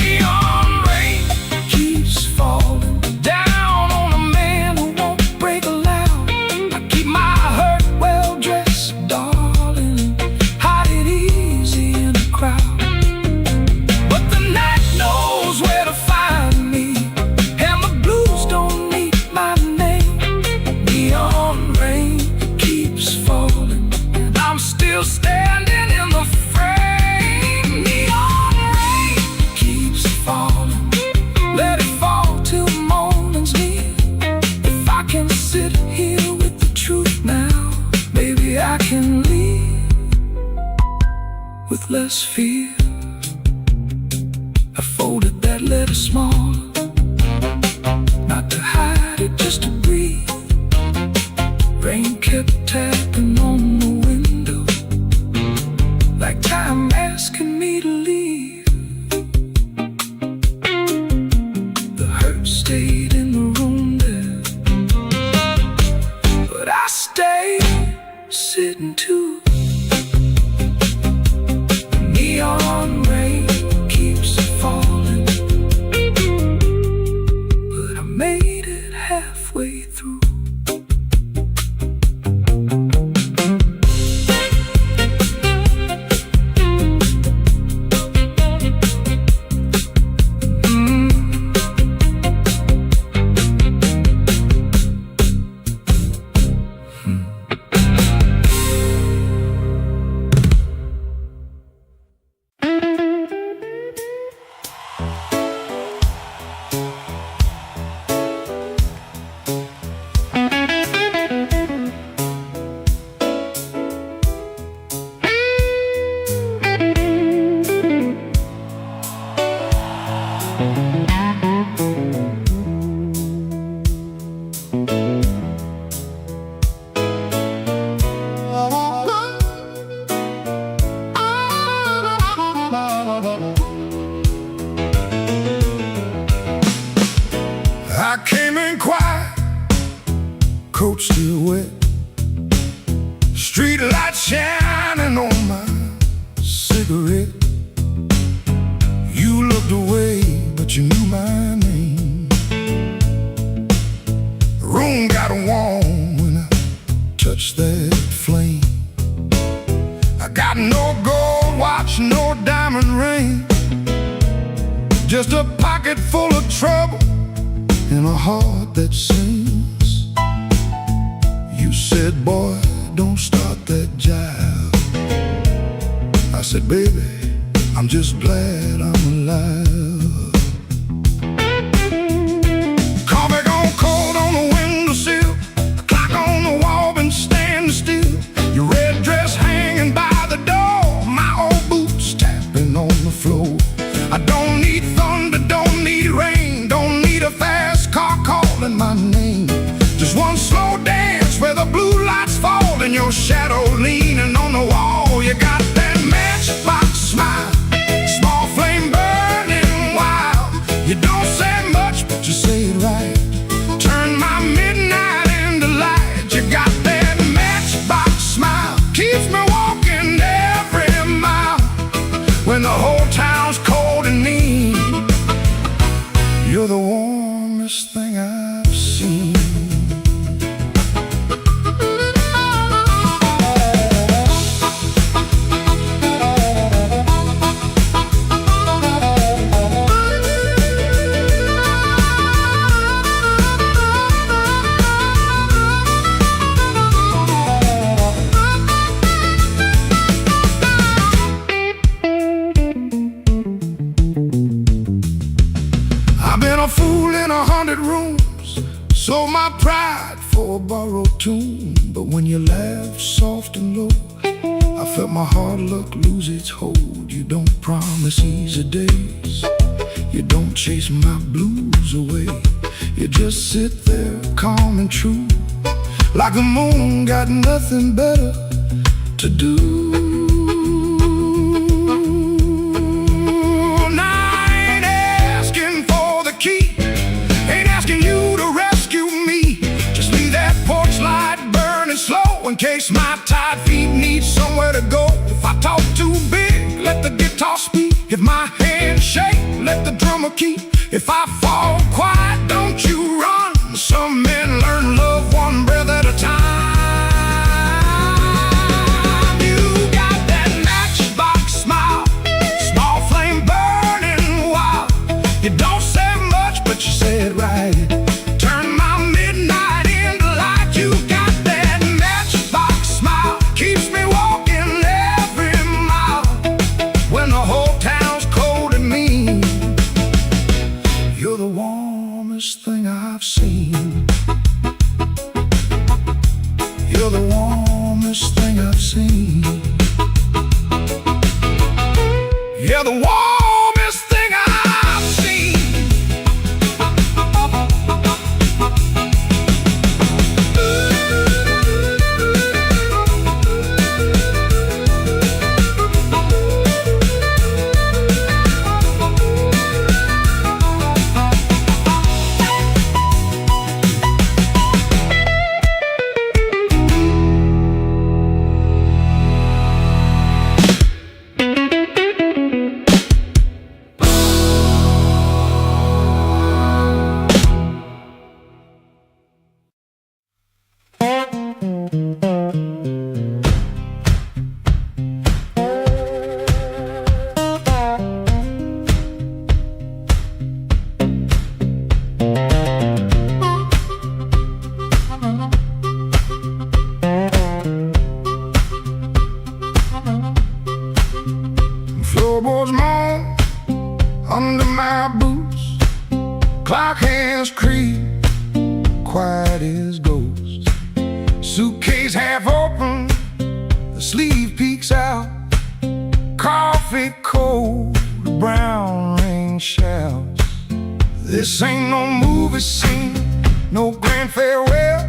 Neon rain keeps falling down on a man who won't break a loud. I keep my hurt well dressed, darling, hide it easy in the crowd. But the night knows where to find me, and the blues don't need my name. Neon rain keeps falling, and I'm still standing in the frame. Neon rain keeps falling, let it fall till morning's near. If I can sit here with the truth now, maybe I can leave with less fear. I folded that letter smaller, not to hide it, just to breathe. Rain kept tapping on the window, like time asking me to leave. The hurt stayed in the room there, but I stayed sitting too. Neon rain keeps falling, but I made it halfway through. I came in quiet, coat still wet, street light shining on my cigarette. You looked away, but you knew my name. Room got warm when I touched that flame. I got no gold watch, no diamond ring, just a pocket full of trouble and a heart that sings. You said, boy, don't start that jive. I said, baby, I'm just glad I'm alive. Coffee gone cold on the windowsill, the clock on the wall been standing still. Your red dress hanging by the door, my old boots tapping on the floor. I don't need thunder, don't need rain, don't need a fast car calling my name. Just one slow dance where the blue lights fall and your shadow leaning on the wall. You got that matchbox smile, small flame burning wild. You don't say much, but you say it right. Turn my midnight into light. You got that matchbox smile, keeps me walking every mile. When the whole town's cold and mean, you're the warmest thing I've seen. I've been a fool in 100 rooms, sold my pride for a borrowed tune. But when you laughed soft and low, I felt my hard luck lose its hold. You don't promise easy days, you don't chase my blues away. You just sit there calm and true, like the moon got nothing better to do. Now I ain't asking for the key, ain't asking you to rescue me. Just leave that porch light burning slow in case my tired feet need somewhere to go. If I talk too big, let the guitar speak. If my hands shake, let the drummer keep. If I fall quiet, don't you run. Some men learn love one breath at a time. You got that matchbox smile, small flame burning wild. You don't say much, but you say it right. Turn my midnight into light. You got that matchbox smile, keeps me walking every mile. When the whole town's cold and mean, you're the warmest thing I've seen. You're the warmest thing I've seen. You're the warmest thing I've seen. Floorboards moan under my boots, clock hands creep, quiet as ghosts. Suitcase half open, the sleeve peeks out. Coffee cold, brown rain showers. This ain't no movie scene, no grand farewell,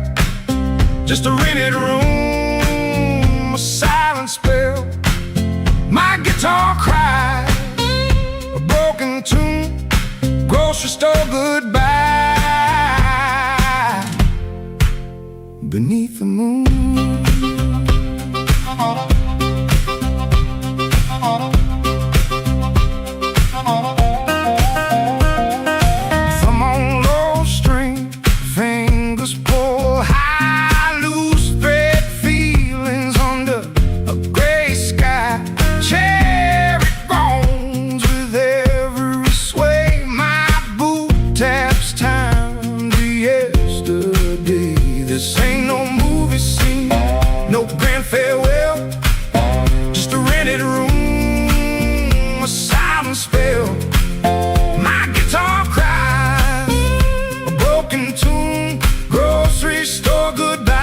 just a rented room, a silent spell. My guitar cries, a broken tune, grocery store goodbye. Beneath the moon, thumb on low string, fingers pull high, loose thread feelings under a gray sky. Cherry bones with every sway, my boot taps time to yesterday. This ain't no movie scene, no grand farewell, just a rented room, a silent spell. My guitar cries, a broken tune, grocery store goodbye.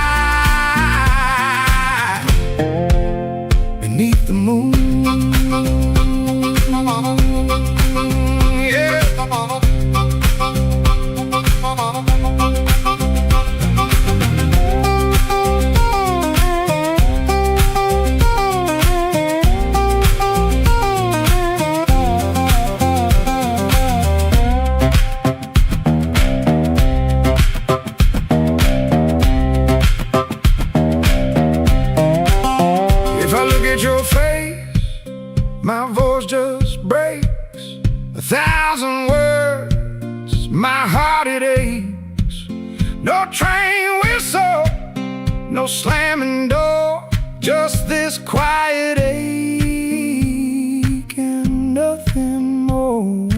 Beneath the moon, yeah. If I look at your face, my voice just breaks. 1,000 words, my heart it aches. No train whistle, no slamming door, just this quiet ache and nothing more.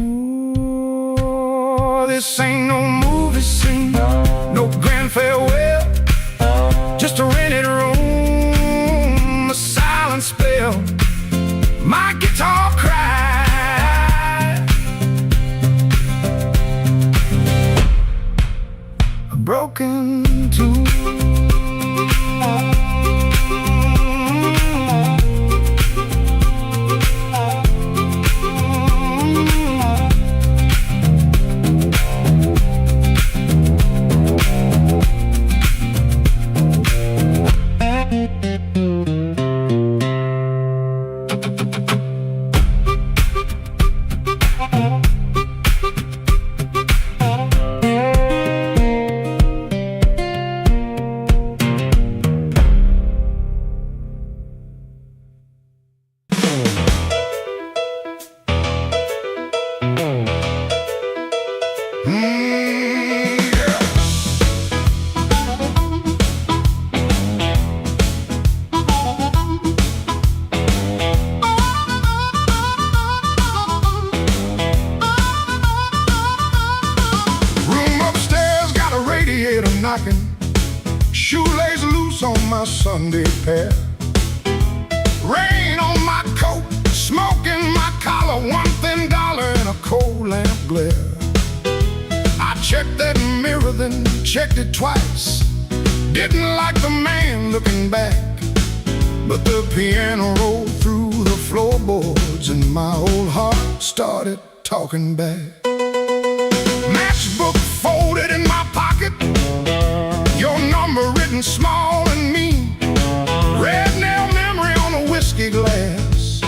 This ain't no movie scene, no grand farewell, just a rented room, a silent spell. My guitar cries, a broken tune. shoes on my Sunday pair. Rain on my coat, smoke in my collar, one thin dollar in a cold lamp glare. I checked that mirror, then checked it twice. Didn't like the man looking back, but the piano rolled through the floorboards and my old heart started talking back. Matchbook folded in my pocket, your number written small and mean. Red nail memory on a whiskey glass,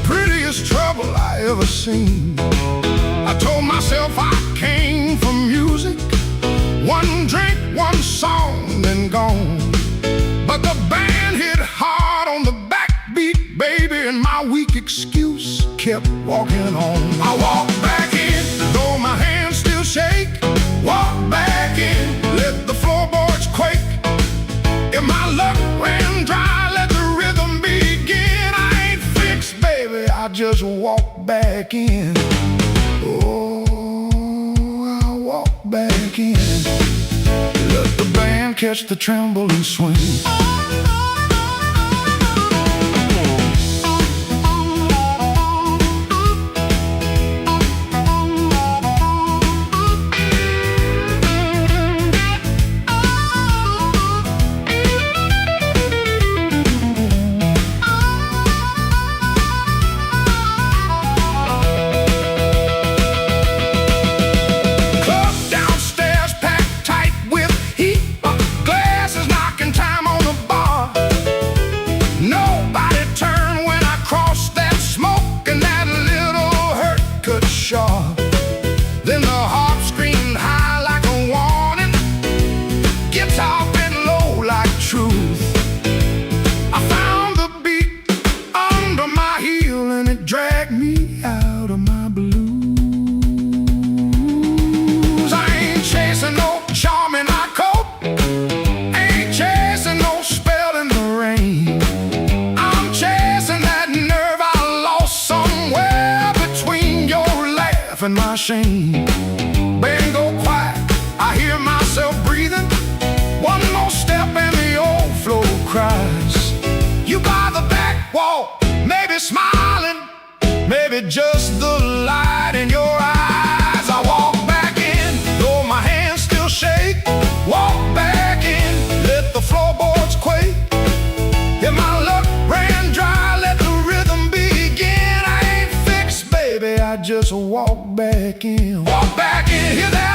prettiest trouble I ever seen. I told myself I came from music, one drink, one song, then gone. But the band hit hard on the backbeat, baby, and my weak excuse kept walking on. I walked back in, though my hands still shake. Walk back in, let the floorboards quake. If my luck ran dry, let the rhythm begin. I ain't fixed, baby, I just walk back in. Oh, I walk back in. Let the band catch the tremble and swing. Then the harp screamed high like a warning, guitar bent low like truth. I found the beat under my heel and it dragged me out of my blues. I ain't chasing no charm in my coat, ain't chasing no spell in the rain. I'm chasing that nerve I lost somewhere between your laugh and my shame. Band go quiet, I hear myself breathing. One more step and the old floor cries. You by the back wall, maybe smiling, maybe just the light in your eyes. I walk back in, though my hands still shake. Walk back in, let the floorboards quake. If my luck ran dry, let the rhythm begin. I ain't fixed, baby, I just walk back in. Walk back in, hear that?